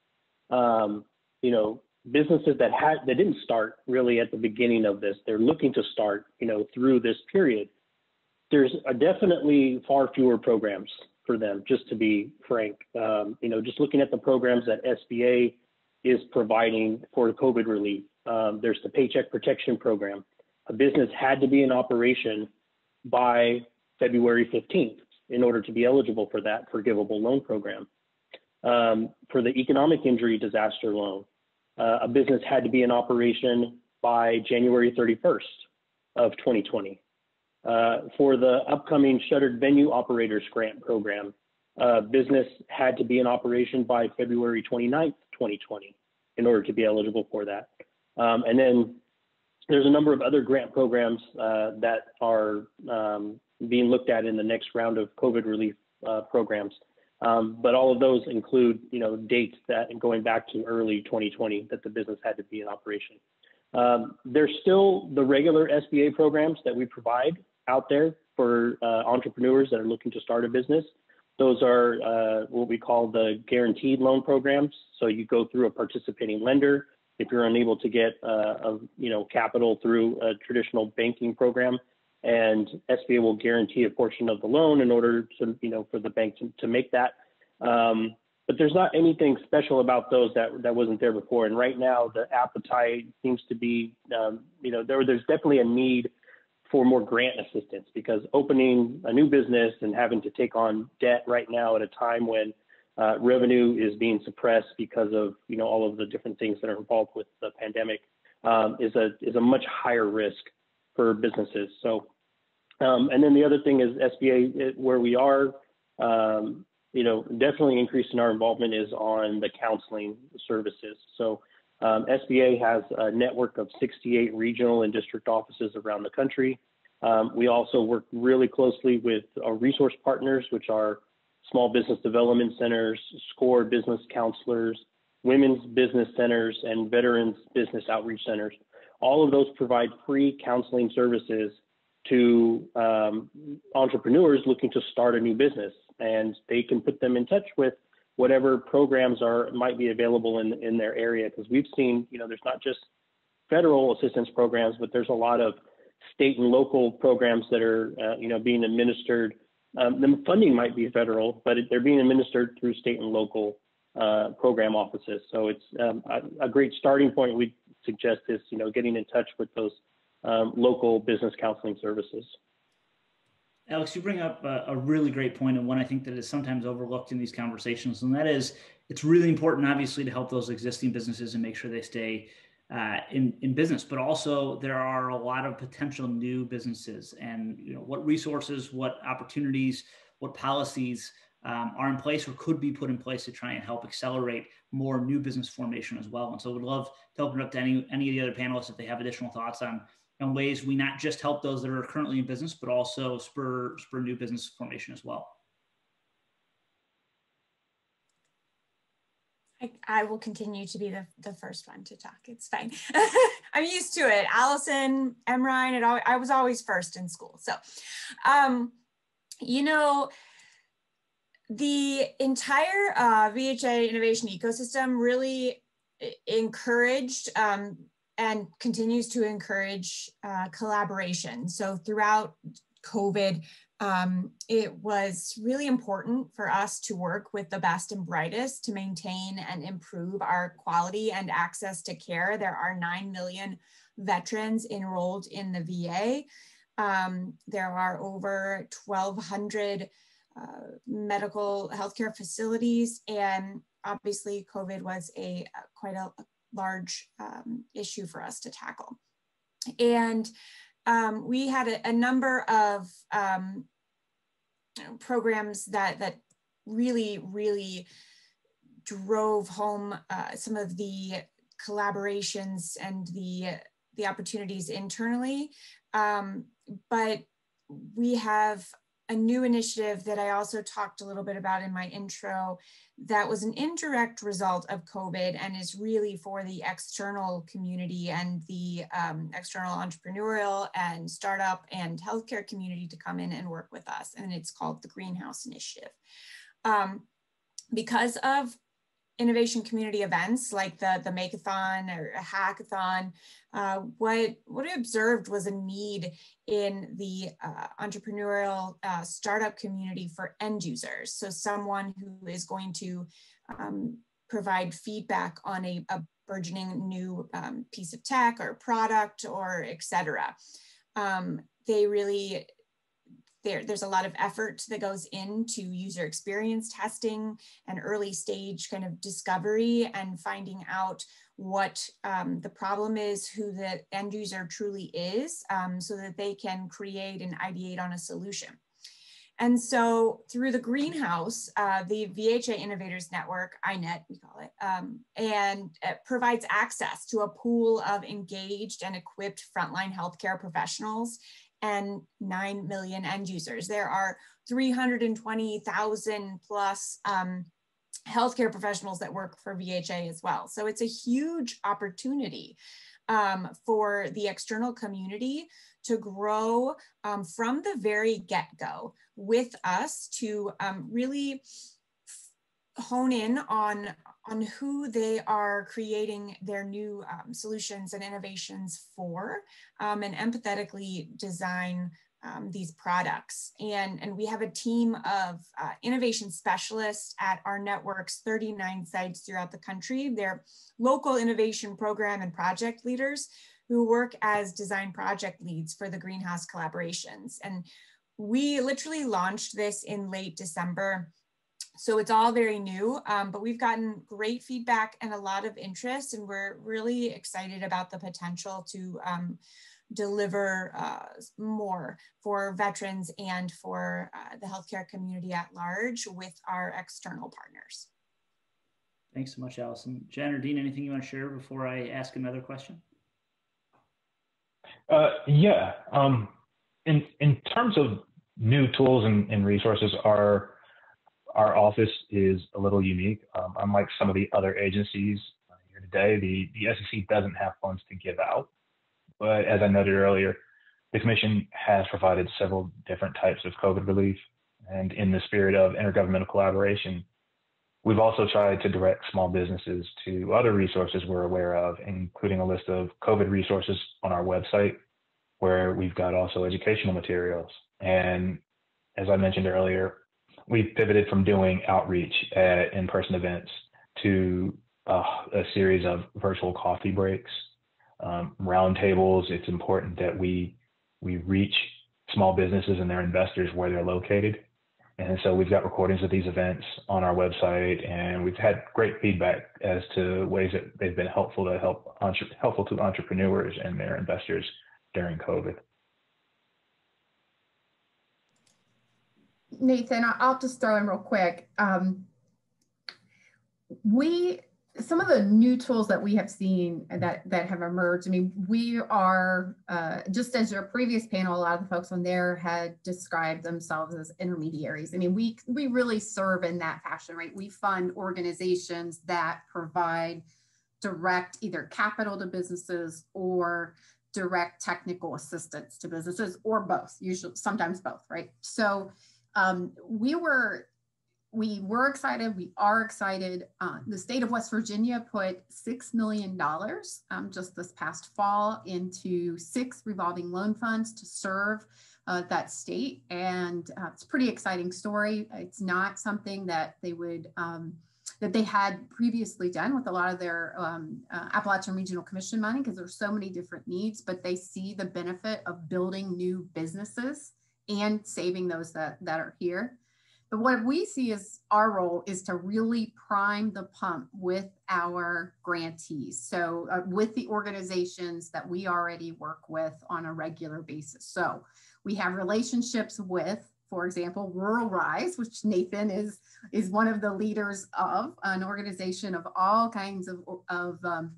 [SPEAKER 15] businesses that didn't start really at the beginning of this, they're looking to start, through this period. there's definitely far fewer programs for them, just to be frank. Just looking at the programs that SBA is providing for COVID relief, there's the Paycheck Protection Program. A business had to be in operation by February 15th in order to be eligible for that forgivable loan program. For the economic injury disaster loan, a business had to be in operation by January 31st of 2020. For the upcoming Shuttered Venue Operators Grant Program, business had to be in operation by February 29th, 2020 in order to be eligible for that. And then there's a number of other grant programs that are being looked at in the next round of COVID relief programs. But all of those include, dates that going back to early 2020 that the business had to be in operation. There's still the regular SBA programs that we provide out there for entrepreneurs that are looking to start a business. Those are what we call the guaranteed loan programs. So you go through a participating lender. If you're unable to get capital through a traditional banking program, and SBA will guarantee a portion of the loan in order to, for the bank to make that. But there's not anything special about those that wasn't there before. And right now, the appetite seems to be, there's definitely a need for more grant assistance, because opening a new business and having to take on debt right now at a time when revenue is being suppressed because of, all of the different things that are involved with the pandemic is a much higher risk for businesses. So, and then the other thing is SBA, where we are, definitely increasing our involvement is on the counseling services. So SBA has a network of 68 regional and district offices around the country. We also work really closely with our resource partners, which are small business development centers, SCORE business counselors, women's business centers, and veterans business outreach centers. All of those provide free counseling services to entrepreneurs looking to start a new business, and they can put them in touch with whatever programs might be available in their area. Because we've seen, there's not just federal assistance programs, but there's a lot of state and local programs that are, being administered. The funding might be federal, but they're being administered through state and local program offices. So it's a great starting point. We suggest is, getting in touch with those local business counseling services.
[SPEAKER 13] Alex, you bring up a really great point, and one I think that is sometimes overlooked in these conversations, and that is it's really important, obviously, to help those existing businesses and make sure they stay in business, but also there are a lot of potential new businesses, and what resources, what opportunities, what policies are in place or could be put in place to try and help accelerate more new business formation as well. And so we'd love to open it up to any of the other panelists if they have additional thoughts on ways we not just help those that are currently in business, but also spur new business formation as well.
[SPEAKER 14] I will continue to be the first one to talk. It's fine. I'm used to it. Allison, Emrine, I was always first in school. So, the entire VHA innovation ecosystem really encouraged and continues to encourage collaboration. So throughout COVID, it was really important for us to work with the best and brightest to maintain and improve our quality and access to care. There are 9 million veterans enrolled in the VA. There are over 1,200 medical healthcare facilities, and obviously COVID was quite a large issue for us to tackle. And we had a number of programs that really drove home some of the collaborations and the opportunities internally. But we have a new initiative that I also talked a little bit about in my intro that was an indirect result of COVID and is really for the external community and the external entrepreneurial and startup and healthcare community to come in and work with us. And it's called the Greenhouse Initiative. Because of innovation community events like the Makeathon or a hackathon, what we observed was a need in the entrepreneurial startup community for end users. So someone who is going to provide feedback on a burgeoning new piece of tech or product or et cetera. They really, there's a lot of effort that goes into user experience testing and early stage kind of discovery and finding out what the problem is, who the end user truly is, so that they can create and ideate on a solution. And so through the greenhouse, the VHA Innovators Network, INET, we call it, and it provides access to a pool of engaged and equipped frontline healthcare professionals and 9 million end users. There are 320,000 plus healthcare professionals that work for VHA as well. So it's a huge opportunity for the external community to grow from the very get-go with us, to really hone in on who they are creating their new solutions and innovations for, and empathetically design these products. And we have a team of innovation specialists at our network's 39 sites throughout the country. They're local innovation program and project leaders who work as design project leads for the Greenhouse collaborations. And we literally launched this in late December. So it's all very new, but we've gotten great feedback and a lot of interest, and we're really excited about the potential to deliver more for veterans and for the healthcare community at large with our external partners.
[SPEAKER 13] Thanks so much, Allison. Jen or Dean, anything you want to share before I ask another question?
[SPEAKER 16] Yeah. In terms of new tools and resources, our office is a little unique. Unlike some of the other agencies here today, the SEC doesn't have funds to give out. But as I noted earlier, the Commission has provided several different types of COVID relief. And in the spirit of intergovernmental collaboration, we've also tried to direct small businesses to other resources we're aware of, including a list of COVID resources on our website, where we've got also educational materials. And as I mentioned earlier, we've pivoted from doing outreach at in-person events to a series of virtual coffee breaks, roundtables. It's important that we reach small businesses and their investors where they're located. And so we've got recordings of these events on our website, and we've had great feedback as to ways that they've been helpful to entrepreneurs and their investors during COVID.
[SPEAKER 17] Nathan, I'll just throw in real quick. Some of the new tools that we have seen that have emerged, I mean, we are, just as your previous panel, a lot of the folks on there had described themselves as intermediaries. I mean, we really serve in that fashion, right? We fund organizations that provide direct either capital to businesses or direct technical assistance to businesses, or both, usually, sometimes both, right? So we were excited. We are excited. The state of West Virginia put $6 million just this past fall into 6 revolving loan funds to serve that state. And it's a pretty exciting story. It's not something that they would, that they had previously done with a lot of their Appalachian Regional Commission money, because there's so many different needs, but they see the benefit of building new businesses and saving those that are here. But what we see as our role is to really prime the pump with our grantees. So with the organizations that we already work with on a regular basis. So we have relationships with, for example, Rural Rise, which Nathan is one of the leaders of, an organization of all kinds of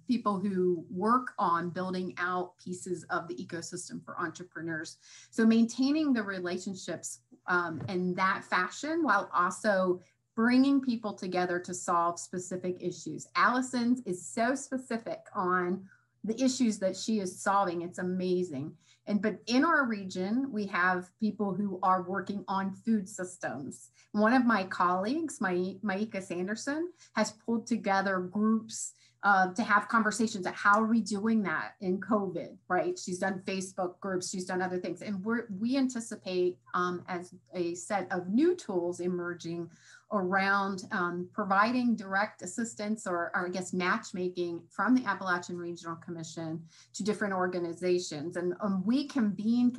[SPEAKER 17] people who work on building out pieces of the ecosystem for entrepreneurs. So maintaining the relationships in that fashion, while also bringing people together to solve specific issues. Allison is so specific on the issues that she is solving. It's amazing. But in our region, we have people who are working on food systems. One of my colleagues, Maika Sanderson, has pulled together groups to have conversations at how are we doing that in COVID, right? She's done Facebook groups, she's done other things. And we anticipate as a set of new tools emerging around providing direct assistance or I guess matchmaking from the Appalachian Regional Commission to different organizations. And we convene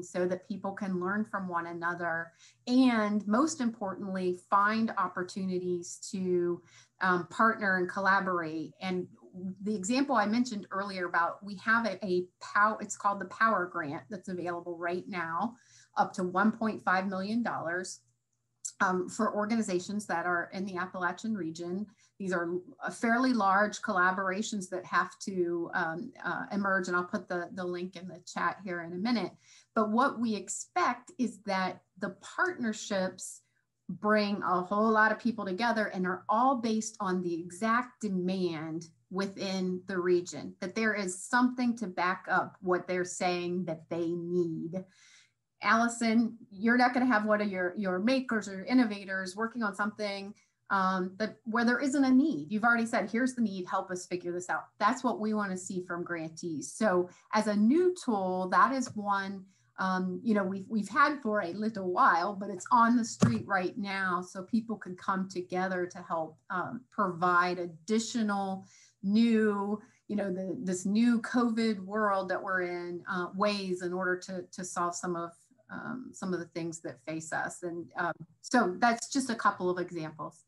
[SPEAKER 17] so that people can learn from one another and most importantly, find opportunities to partner and collaborate. And the example I mentioned earlier about we have it's called the Power Grant that's available right now, up to $1.5 million. For organizations that are in the Appalachian region. These are fairly large collaborations that have to emerge, and I'll put the link in the chat here in a minute. But what we expect is that the partnerships bring a whole lot of people together and are all based on the exact demand within the region, that there is something to back up what they're saying that they need. Allison, you're not going to have one of your makers or innovators working on something where there isn't a need. You've already said, here's the need, help us figure this out. That's what we want to see from grantees. So as a new tool, that is one we've had for a little while, but it's on the street right now. So people can come together to help provide additional new, this new COVID world that we're in, ways in order to solve some of the things that face us. And so that's just a couple of examples.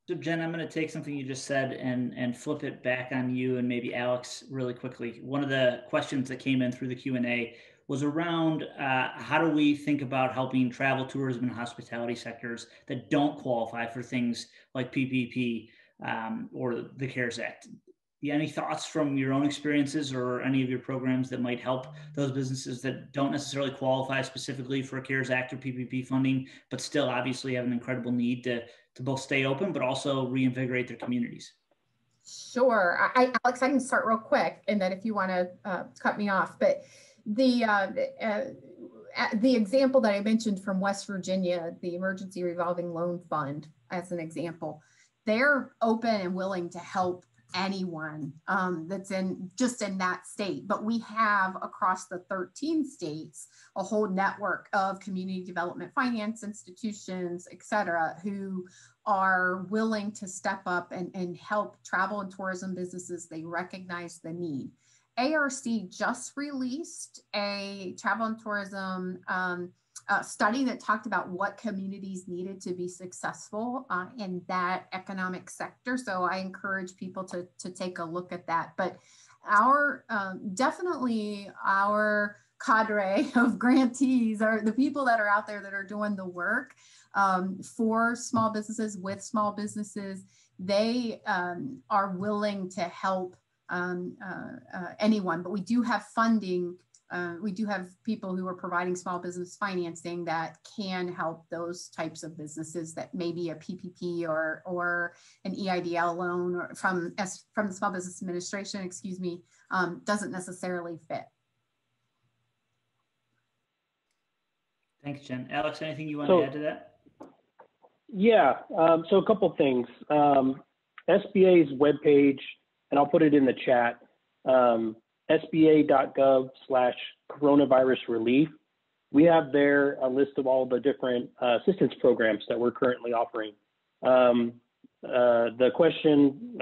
[SPEAKER 13] So Jen, I'm going to take something you just said and flip it back on you and maybe Alex really quickly. One of the questions that came in through the Q&A was around how do we think about helping travel, tourism, and hospitality sectors that don't qualify for things like PPP or the CARES Act. Any thoughts from your own experiences or any of your programs that might help those businesses that don't necessarily qualify specifically for CARES Act or PPP funding, but still obviously have an incredible need to both stay open, but also reinvigorate their communities?
[SPEAKER 17] Sure. Alex, I can start real quick, and then if you want to cut me off, but the example that I mentioned from West Virginia, the Emergency Revolving Loan Fund, as an example, they're open and willing to help anyone that's in that state. But we have across the 13 states a whole network of community development finance institutions, et cetera, who are willing to step up and help travel and tourism businesses. They recognize the need. ARC just released a travel and tourism study that talked about what communities needed to be successful in that economic sector. So I encourage people to take a look at that. But definitely our cadre of grantees are the people that are out there that are doing the work for small businesses, with small businesses. They are willing to help anyone, but we do have funding. We do have people who are providing small business financing that can help those types of businesses that maybe a PPP or an EIDL loan or from the Small Business Administration, doesn't necessarily fit.
[SPEAKER 13] Thanks, Jen. Alex, anything you want to add to that?
[SPEAKER 15] Yeah, so a couple things. SBA's webpage, and I'll put it in the chat, sba.gov/coronavirus relief. We have there a list of all the different assistance programs that we're currently offering. The question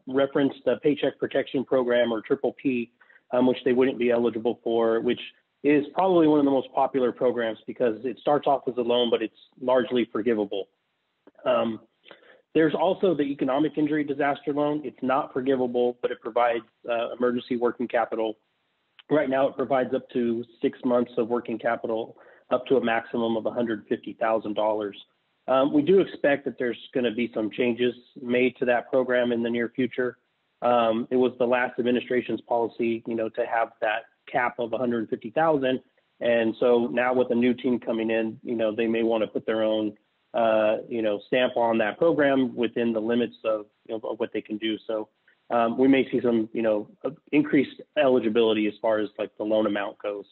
[SPEAKER 15] referenced the Paycheck Protection Program, or PPP, which they wouldn't be eligible for, which is probably one of the most popular programs because it starts off as a loan, but it's largely forgivable. There's also the Economic Injury Disaster Loan. It's not forgivable, but it provides emergency working capital. Right now, it provides up to 6 months of working capital, up to a maximum of $150,000. We do expect that there's going to be some changes made to that program in the near future. It was the last administration's policy, to have that cap of $150,000, and so now with a new team coming in, they may want to put their own stamp on that program within the limits of what they can do. So we may see some, increased eligibility as far as like the loan amount goes.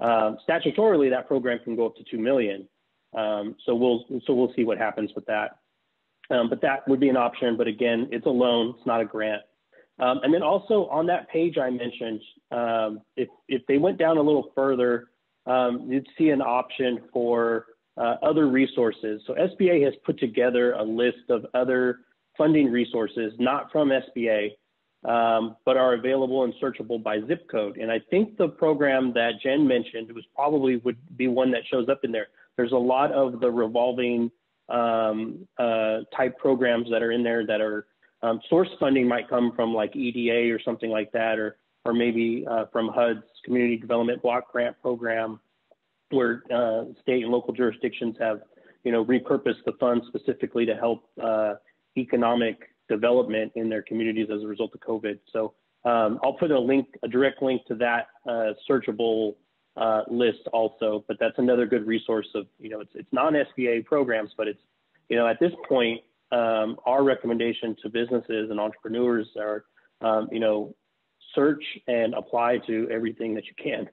[SPEAKER 15] Statutorily, that program can go up to $2 million. So we'll see what happens with that. But that would be an option. But again, it's a loan, it's not a grant. And then also on that page I mentioned, if they went down a little further, you'd see an option for other resources. So SBA has put together a list of other funding resources, not from SBA, but are available and searchable by zip code. And I think the program that Jen mentioned would be one that shows up in there. There's a lot of the revolving type programs that are in there that are source funding might come from like EDA or something like that, or maybe from HUD's Community Development Block Grant Program, where state and local jurisdictions have, repurposed the funds specifically to help economic development in their communities as a result of COVID. So I'll put a direct link to that searchable list also, but that's another good resource of, it's non-SBA programs, but it's, at this point, our recommendation to businesses and entrepreneurs are, search and apply to everything that you can,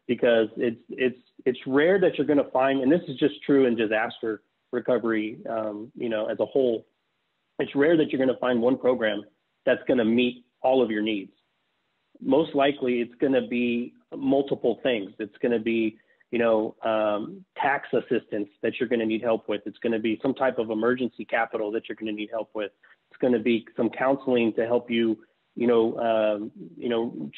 [SPEAKER 15] because it's rare that you're going to find, and this is just true in disaster recovery, as a whole. It's rare that you're going to find one program that's going to meet all of your needs. Most likely, it's going to be multiple things. It's going to be, tax assistance that you're going to need help with. It's going to be some type of emergency capital that you're going to need help with. It's going to be some counseling to help you,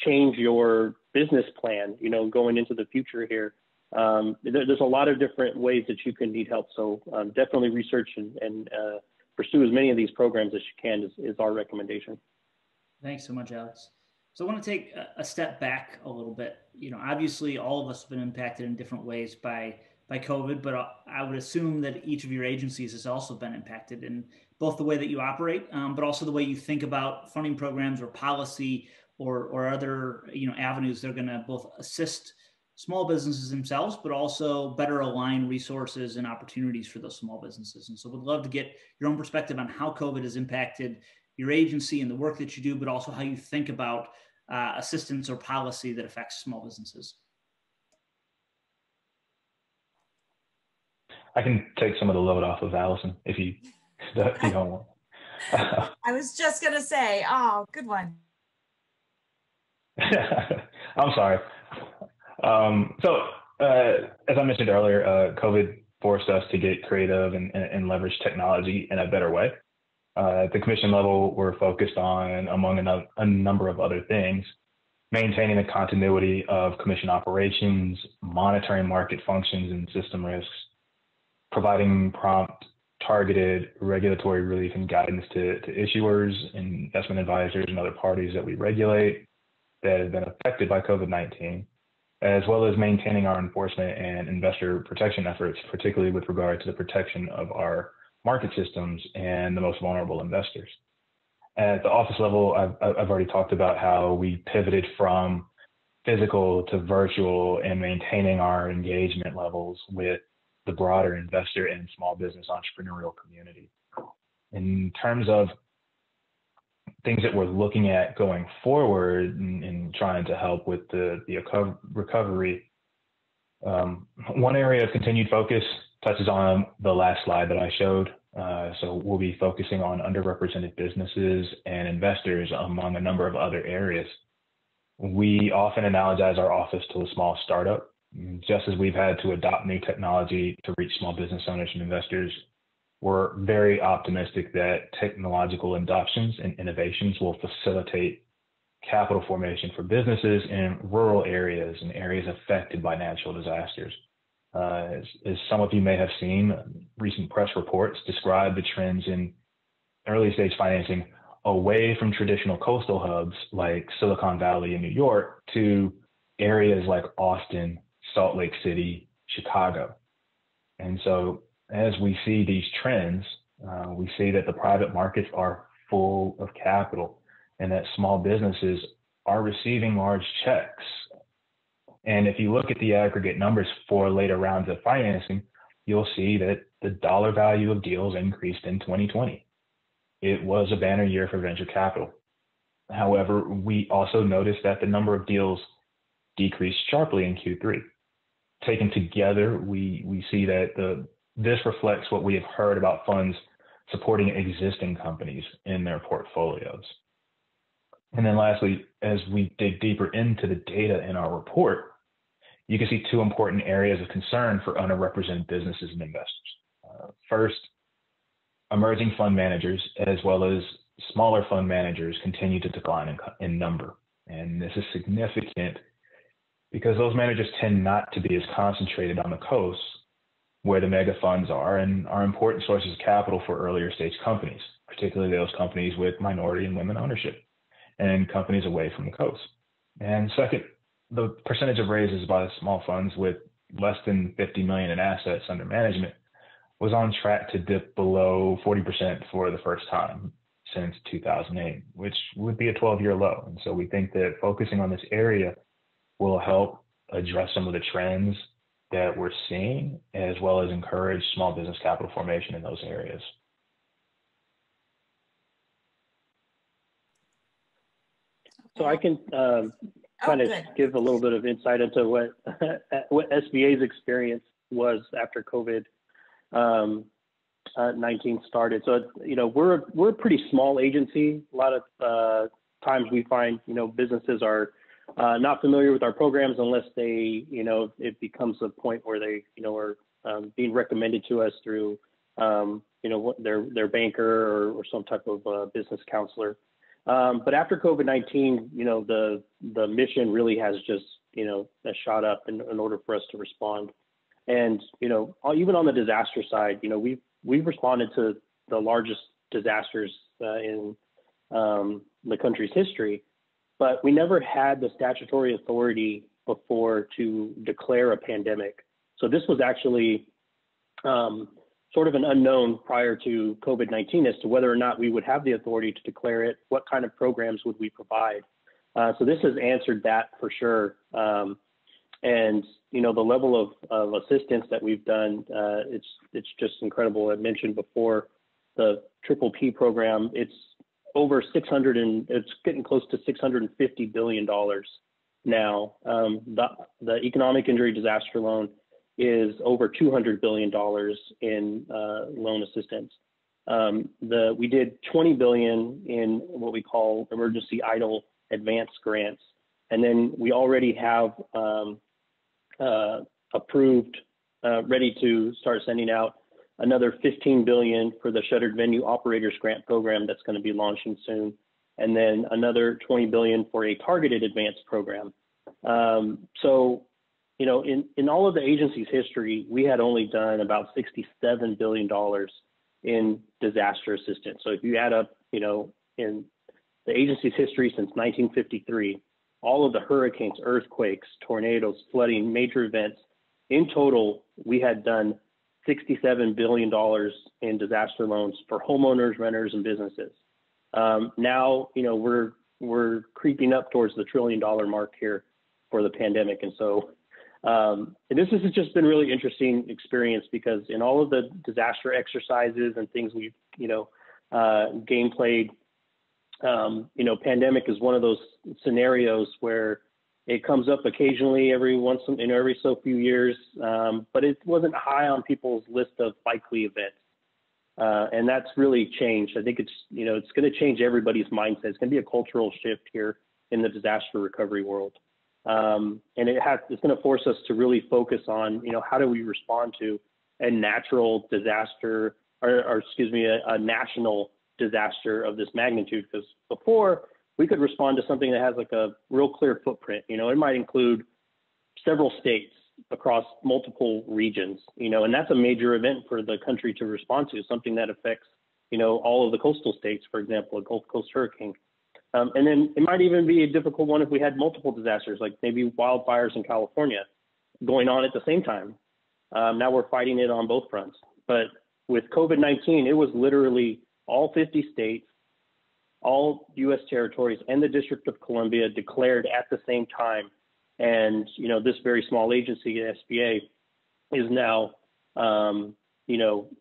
[SPEAKER 15] change your business plan, going into the future here. There's a lot of different ways that you can need help. So definitely research and pursue as many of these programs as you can is our recommendation.
[SPEAKER 13] Thanks so much, Alex. So I want to take a step back a little bit. Obviously all of us have been impacted in different ways by COVID, but I would assume that each of your agencies has also been impacted in both the way that you operate, but also the way you think about funding programs or policy or other, avenues that are going to both assist small businesses themselves, but also better align resources and opportunities for those small businesses. And so we'd love to get your own perspective on how COVID has impacted your agency and the work that you do, but also how you think about assistance or policy that affects small businesses.
[SPEAKER 16] I can take some of the load off of Allison if you don't want.
[SPEAKER 14] I was just going to say, oh, good one.
[SPEAKER 16] I'm sorry. As I mentioned earlier, COVID forced us to get creative and leverage technology in a better way. At the commission level, we're focused on, among a number of other things, maintaining the continuity of commission operations, monitoring market functions and system risks, providing prompt, targeted regulatory relief and guidance to issuers, investment advisors, and other parties that we regulate that have been affected by COVID-19, as well as maintaining our enforcement and investor protection efforts, particularly with regard to the protection of our market systems and the most vulnerable investors. At the office level, I've already talked about how we pivoted from physical to virtual and maintaining our engagement levels with the broader investor and small business entrepreneurial community. In terms of things that we're looking at going forward and trying to help with the recovery, one area of continued focus touches on the last slide that I showed. So we'll be focusing on underrepresented businesses and investors among a number of other areas. We often analogize our office to a small startup. Just as we've had to adopt new technology to reach small business owners and investors, we're very optimistic that technological adoptions and innovations will facilitate capital formation for businesses in rural areas and areas affected by natural disasters. As some of you may have seen, recent press reports describe the trends in early stage financing away from traditional coastal hubs like Silicon Valley in New York to areas like Austin, Salt Lake City, Chicago. And so as we see these trends, we see that the private markets are full of capital and that small businesses are receiving large checks. And if you look at the aggregate numbers for later rounds of financing, you'll see that the dollar value of deals increased in 2020. It was a banner year for venture capital. However, we also noticed that the number of deals decreased sharply in Q3. Taken together, we see that this reflects what we have heard about funds supporting existing companies in their portfolios. And then lastly, as we dig deeper into the data in our report, you can see two important areas of concern for underrepresented businesses and investors. First, emerging fund managers as well as smaller fund managers continue to decline in number. And this is significant because those managers tend not to be as concentrated on the coast where the mega funds are and are important sources of capital for earlier stage companies, particularly those companies with minority and women ownership and companies away from the coast. And second, the percentage of raises by small funds with less than 50 million in assets under management was on track to dip below 40% for the first time since 2008, which would be a 12-year low. And so we think that focusing on this area will help address some of the trends that we're seeing, as well as encourage small business capital formation in those areas.
[SPEAKER 15] So I can kind of give a little bit of insight into what SBA's experience was after COVID-19 started. So, we're a pretty small agency. A lot of times we find, businesses are not familiar with our programs unless they, it becomes a point where they, are being recommended to us through, their banker or some type of business counselor. But after COVID-19, the mission really has just, has shot up in order for us to respond. And, even on the disaster side, we've responded to the largest disasters in the country's history, but we never had the statutory authority before to declare a pandemic. So this was actually sort of an unknown prior to COVID-19 as to whether or not we would have the authority to declare it, what kind of programs would we provide. So this has answered that for sure. And, the level of assistance that we've done, it's just incredible. I mentioned before the PPP program, it's over it's getting close to $650 billion now. The economic injury disaster loan is over $200 billion in loan assistance. We did $20 billion in what we call emergency idle advance grants. And then we already have approved, ready to start sending out another $15 billion for the Shuttered Venue Operators Grant Program that's going to be launching soon. And then another $20 billion for a targeted advance program. So, in all of the agency's history, we had only done about $67 billion in disaster assistance. So if you add up, in the agency's history since 1953, all of the hurricanes, earthquakes, tornadoes, flooding, major events, in total, we had done $67 billion in disaster loans for homeowners, renters, and businesses. Now, we're creeping up towards the $1 trillion mark here for the pandemic. And so, and this has just been really interesting experience because in all of the disaster exercises and things we've, game played, pandemic is one of those scenarios where it comes up occasionally every so few years, but it wasn't high on people's list of likely events. And that's really changed. I think it's, it's going to change everybody's mindset. It's going to be a cultural shift here in the disaster recovery world. And it's going to force us to really focus on, how do we respond to a natural disaster or a national disaster of this magnitude? Because before we could respond to something that has like a real clear footprint, it might include several states across multiple regions, and that's a major event for the country to respond to, something that affects, all of the coastal states, for example, a Gulf Coast hurricane. And then it might even be a difficult one if we had multiple disasters, like maybe wildfires in California going on at the same time. Now we're fighting it on both fronts. But with COVID-19, it was literally all 50 states, all U.S. territories, and the District of Columbia declared at the same time. And, this very small agency, SBA, is now,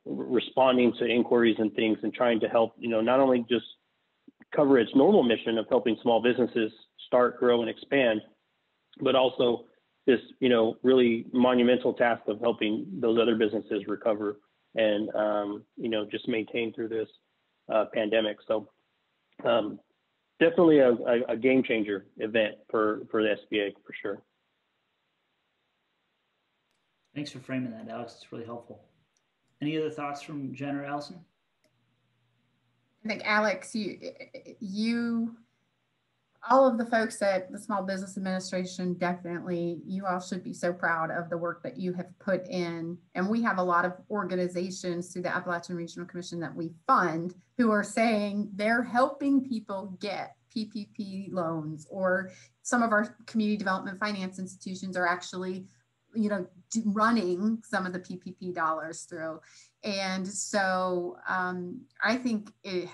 [SPEAKER 15] responding to inquiries and things and trying to help, not only just cover its normal mission of helping small businesses start, grow, and expand, but also this, really monumental task of helping those other businesses recover and, just maintain through this pandemic. So definitely a game changer event for the SBA for sure.
[SPEAKER 13] Thanks for framing that, Alex. It's really helpful. Any other thoughts from Jen or Allison?
[SPEAKER 17] I think, Alex, you all of the folks at the Small Business Administration, definitely, you all should be so proud of the work that you have put in. And we have a lot of organizations through the Appalachian Regional Commission that we fund who are saying they're helping people get PPP loans, or some of our community development finance institutions are actually, running some of the PPP dollars through. And so I think you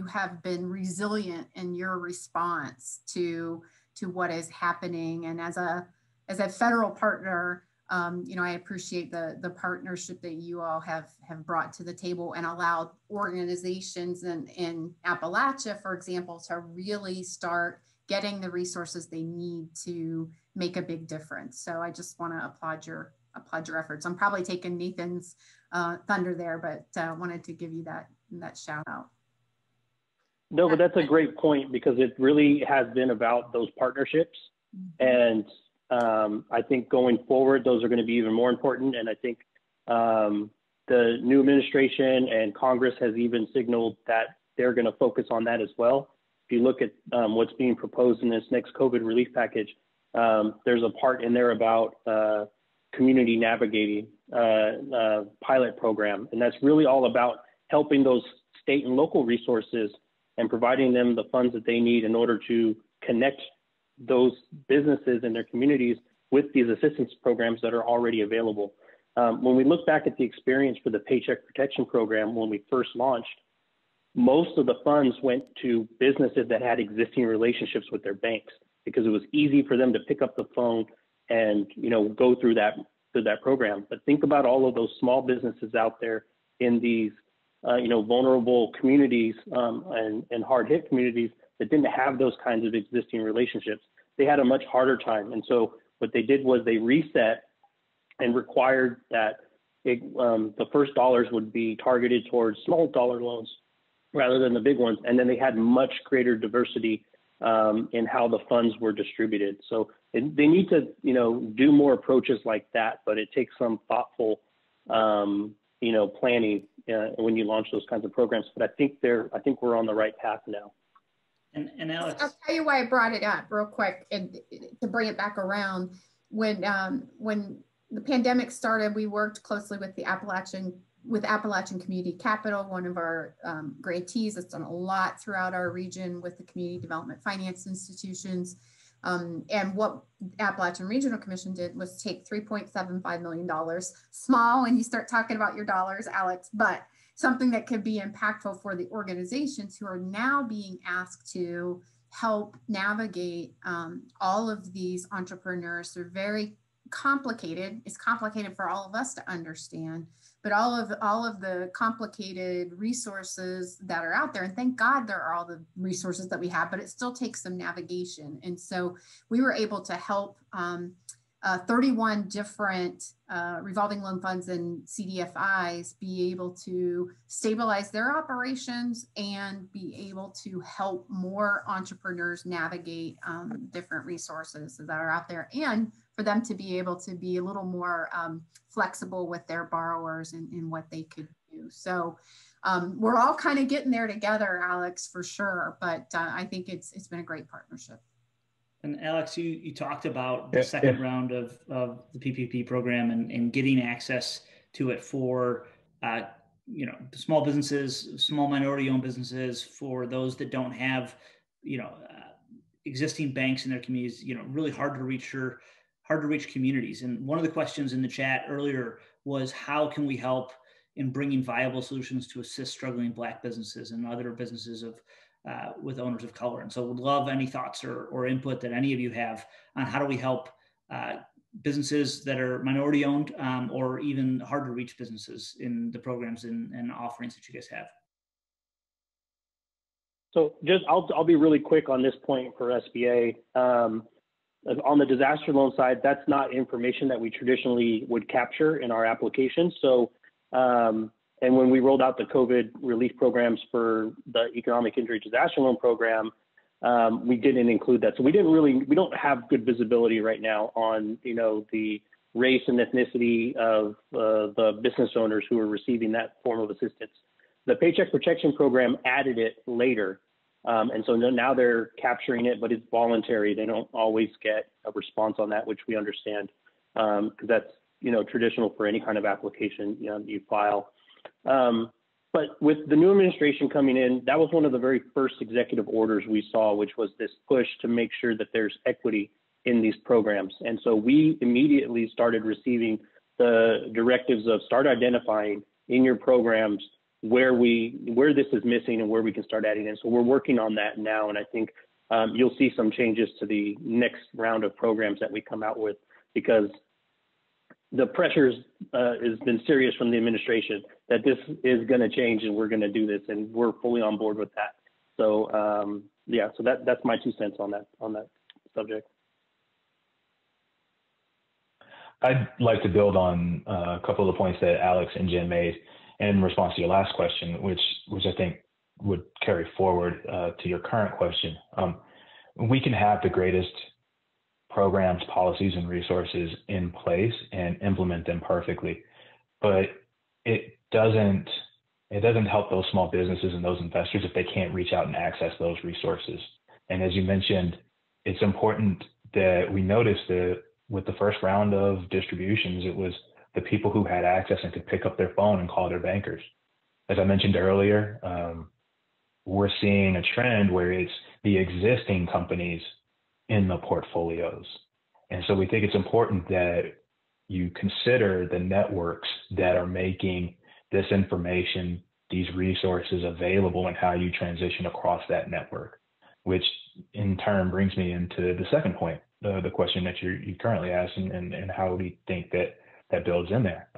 [SPEAKER 17] have been resilient in your response to what is happening. And as a federal partner, I appreciate the partnership that you all have brought to the table and allowed organizations in Appalachia, for example, to really start getting the resources they need to make a big difference. So I just want to applaud your efforts. I'm probably taking Nathan's thunder there, but wanted to give you that shout out.
[SPEAKER 15] No, but that's a great point, because it really has been about those partnerships. And I think going forward, those are going to be even more important. And I think the new administration and Congress has even signaled that they're going to focus on that as well. If you look at what's being proposed in this next COVID relief package, there's a part in there about community navigating pilot program. And that's really all about helping those state and local resources and providing them the funds that they need in order to connect those businesses and their communities with these assistance programs that are already available. When we look back at the experience for the Paycheck Protection Program, when we first launched, most of the funds went to businesses that had existing relationships with their banks, because it was easy for them to pick up the phone and go through that program. But think about all of those small businesses out there in these vulnerable communities and hard hit communities that didn't have those kinds of existing relationships. They had a much harder time. And so what they did was they reset and required that the first dollars would be targeted towards small dollar loans rather than the big ones. And then they had much greater diversity in how the funds were distributed. So they need to, do more approaches like that, but it takes some thoughtful, planning when you launch those kinds of programs. But I think we're on the right path now.
[SPEAKER 13] And Alex,
[SPEAKER 17] I'll tell you why I brought it up real quick, and to bring it back around. When the pandemic started, we worked closely with Appalachian Community Capital, one of our grantees that's done a lot throughout our region with the community development finance institutions. And what Appalachian Regional Commission did was take $3.75 million, small when you start talking about your dollars, Alex, but something that could be impactful for the organizations who are now being asked to help navigate all of these entrepreneurs. They're very complicated. It's complicated for all of us to understand, but all of the complicated resources that are out there, and thank God there are all the resources that we have, but it still takes some navigation. And so we were able to help 31 different revolving loan funds and CDFIs be able to stabilize their operations and be able to help more entrepreneurs navigate different resources that are out there, and for them to be able to be a little more flexible with their borrowers and what they could do. So we're all kind of getting there together, Alex, for sure. But I think it's been a great partnership.
[SPEAKER 13] And Alex, you talked about the second round of the PPP program and getting access to it for small businesses, small minority-owned businesses, for those that don't have existing banks in their communities. Really hard to reach communities. And one of the questions in the chat earlier was, how can we help in bringing viable solutions to assist struggling Black businesses and other businesses with owners of color? And so would love any thoughts or input that any of you have on how do we help businesses that are minority owned or even hard to reach businesses in the programs and offerings that you guys have.
[SPEAKER 15] So just, I'll be really quick on this point for SBA. On the disaster loan side, that's not information that we traditionally would capture in our applications. So, and when we rolled out the COVID relief programs for the economic injury disaster loan program, we didn't include that. So we don't have good visibility right now on, the race and ethnicity of the business owners who are receiving that form of assistance. The Paycheck Protection Program added it later. And so now they're capturing it, but it's voluntary. They don't always get a response on that, which we understand, because that's, traditional for any kind of application you file. But with the new administration coming in, that was one of the very first executive orders we saw, which was this push to make sure that there's equity in these programs. And so we immediately started receiving the directives of start identifying in your programs where this is missing and where we can start adding in. So we're working on that now. And I think you'll see some changes to the next round of programs that we come out with, because the pressures has been serious from the administration that this is going to change and we're going to do this, and we're fully on board with that. So so that's my 2 cents on that subject.
[SPEAKER 16] I'd like to build on a couple of the points that Alex and Jen made in response to your last question, which I think would carry forward to your current question. We can have the greatest programs, policies, and resources in place and implement them perfectly, but it doesn't help those small businesses and those investors if they can't reach out and access those resources. And as you mentioned, it's important that we notice that with the first round of distributions, it was the people who had access and could pick up their phone and call their bankers. As I mentioned earlier, we're seeing a trend where it's the existing companies in the portfolios. And so we think it's important that you consider the networks that are making this information, these resources available, and how you transition across that network, which in turn brings me into the second point, the question that you currently asked, and how we think that builds in there.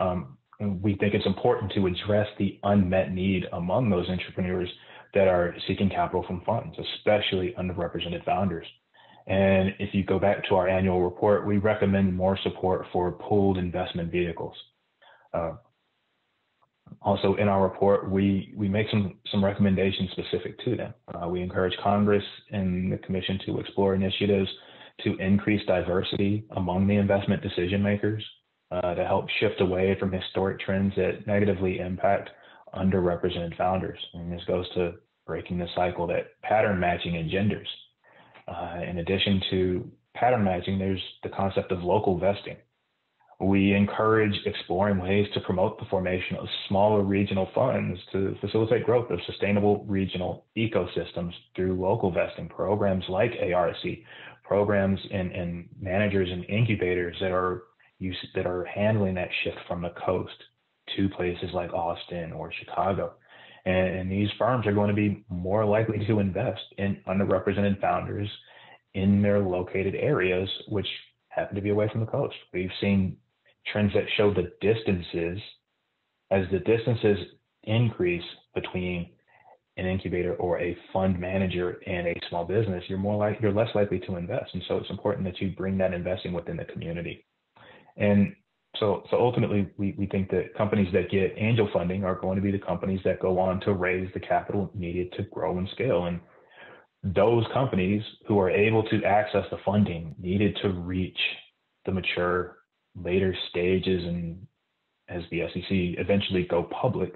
[SPEAKER 16] We think it's important to address the unmet need among those entrepreneurs that are seeking capital from funds, especially underrepresented founders. And if you go back to our annual report, we recommend more support for pooled investment vehicles. Also in our report, we make some recommendations specific to them. We encourage Congress and the Commission to explore initiatives to increase diversity among the investment decision makers, to help shift away from historic trends that negatively impact underrepresented founders. And this goes to breaking the cycle that pattern matching engenders. In addition to pattern matching, there's the concept of local vesting. We encourage exploring ways to promote the formation of smaller regional funds to facilitate growth of sustainable regional ecosystems through local vesting programs like ARC, programs and managers and incubators that are handling that shift from the coast to places like Austin or Chicago. And these firms are going to be more likely to invest in underrepresented founders in their located areas, which happen to be away from the coast. We've seen trends that show the distances, as the distances increase between an incubator or a fund manager and a small business, you're less likely to invest. And so it's important that you bring that investing within the community. And so ultimately, we think that companies that get angel funding are going to be the companies that go on to raise the capital needed to grow and scale. And those companies who are able to access the funding needed to reach the mature later stages, and as the SEC eventually go public,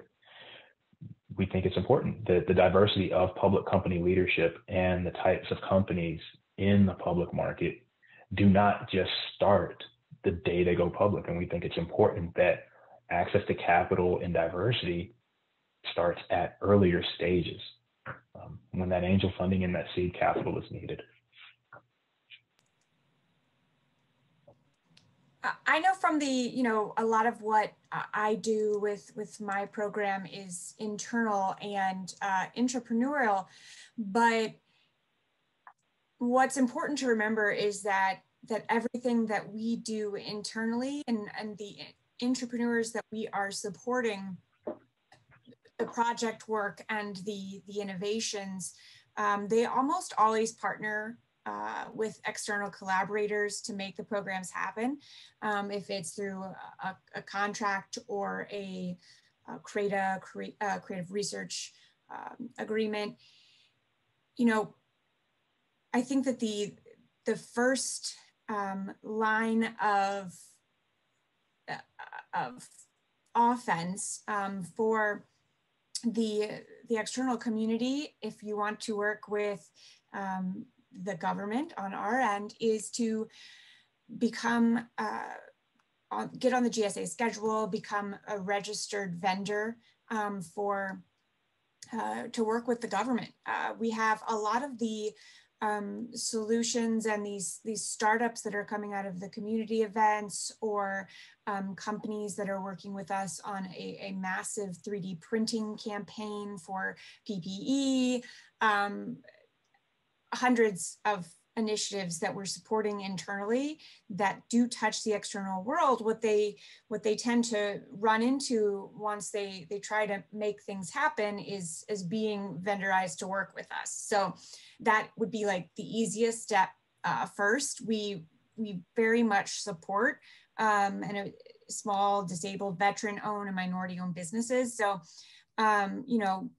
[SPEAKER 16] we think it's important that the diversity of public company leadership and the types of companies in the public market do not just start the day they go public. And we think it's important that access to capital and diversity starts at earlier stages, when that angel funding and that seed capital is needed.
[SPEAKER 14] I know from a lot of what I do with my program is internal and entrepreneurial, but what's important to remember is that everything that we do internally and the entrepreneurs that we are supporting, the project work and the innovations, they almost always partner with external collaborators to make the programs happen. If it's through a contract or a creative research agreement, you know, I think that the first line of offense for the external community, if you want to work with the government on our end, is to become, get on the GSA schedule, become a registered vendor to work with the government. We have a lot of the solutions and these startups that are coming out of the community events, or companies that are working with us on a massive 3D printing campaign for PPE, hundreds of initiatives that we're supporting internally that do touch the external world. What they tend to run into once they try to make things happen is being vendorized to work with us. So that would be like the easiest step first. We very much support and small, disabled, veteran-owned and minority-owned businesses. So you know,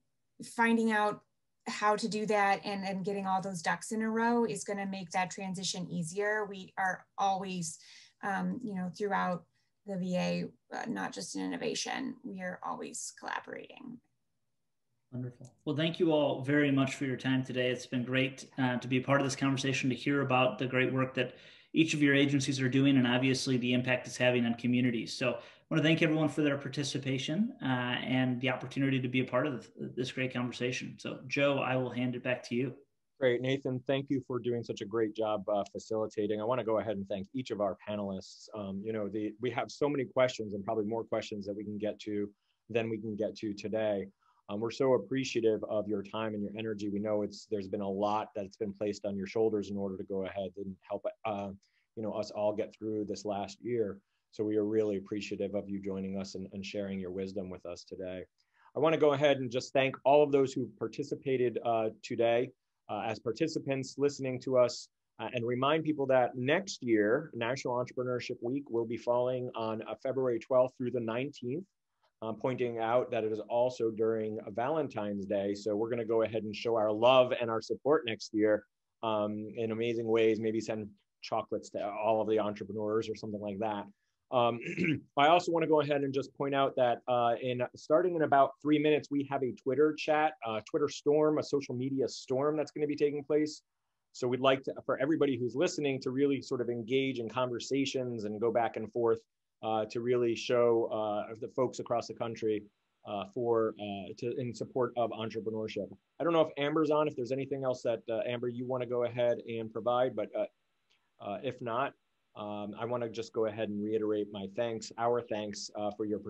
[SPEAKER 14] finding out how to do that and getting all those ducks in a row is going to make that transition easier. We are always, you know, throughout the VA, not just in innovation, we are always collaborating.
[SPEAKER 13] Wonderful. Well, thank you all very much for your time today. It's been great to be a part of this conversation, to hear about the great work that each of your agencies are doing, and obviously the impact it's having on communities. So I want to thank everyone for their participation and the opportunity to be a part of this great conversation. So Joe, I will hand it back to you.
[SPEAKER 2] Great, Nathan, thank you for doing such a great job facilitating. I want to go ahead and thank each of our panelists. You know, we have so many questions, and probably more questions that we can get to than we can get to today. We're so appreciative of your time and your energy. We know there's been a lot that's been placed on your shoulders in order to go ahead and help you know, us all get through this last year. So we are really appreciative of you joining us and sharing your wisdom with us today. I want to go ahead and just thank all of those who participated today as participants listening to us, and remind people that next year, National Entrepreneurship Week will be falling on February 12th through the 19th, pointing out that it is also during Valentine's Day. So we're going to go ahead and show our love and our support next year in amazing ways, maybe send chocolates to all of the entrepreneurs or something like that. I also want to go ahead and just point out that starting in about 3 minutes, we have a Twitter chat, Twitter storm, a social media storm that's going to be taking place. So we'd like for everybody who's listening to really sort of engage in conversations and go back and forth to really show the folks across the country in support of entrepreneurship. I don't know if Amber's on, if there's anything else that Amber, you want to go ahead and provide, but if not, I want to just go ahead and reiterate our thanks for your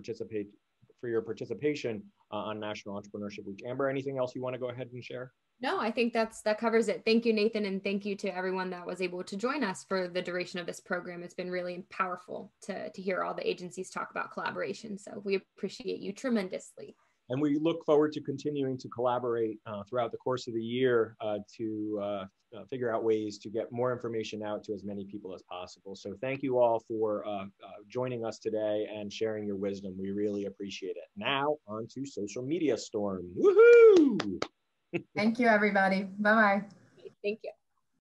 [SPEAKER 2] participation on National Entrepreneurship Week. Amber, anything else you want to go ahead and share?
[SPEAKER 1] No, I think that covers it. Thank you, Nathan, and thank you to everyone that was able to join us for the duration of this program. It's been really powerful to hear all the agencies talk about collaboration. So we appreciate you tremendously.
[SPEAKER 2] And we look forward to continuing to collaborate throughout the course of the year to figure out ways to get more information out to as many people as possible. So thank you all for joining us today and sharing your wisdom. We really appreciate it. Now on to Social Media Storm. Woohoo!
[SPEAKER 17] Thank you, everybody. Bye-bye.
[SPEAKER 1] Thank you.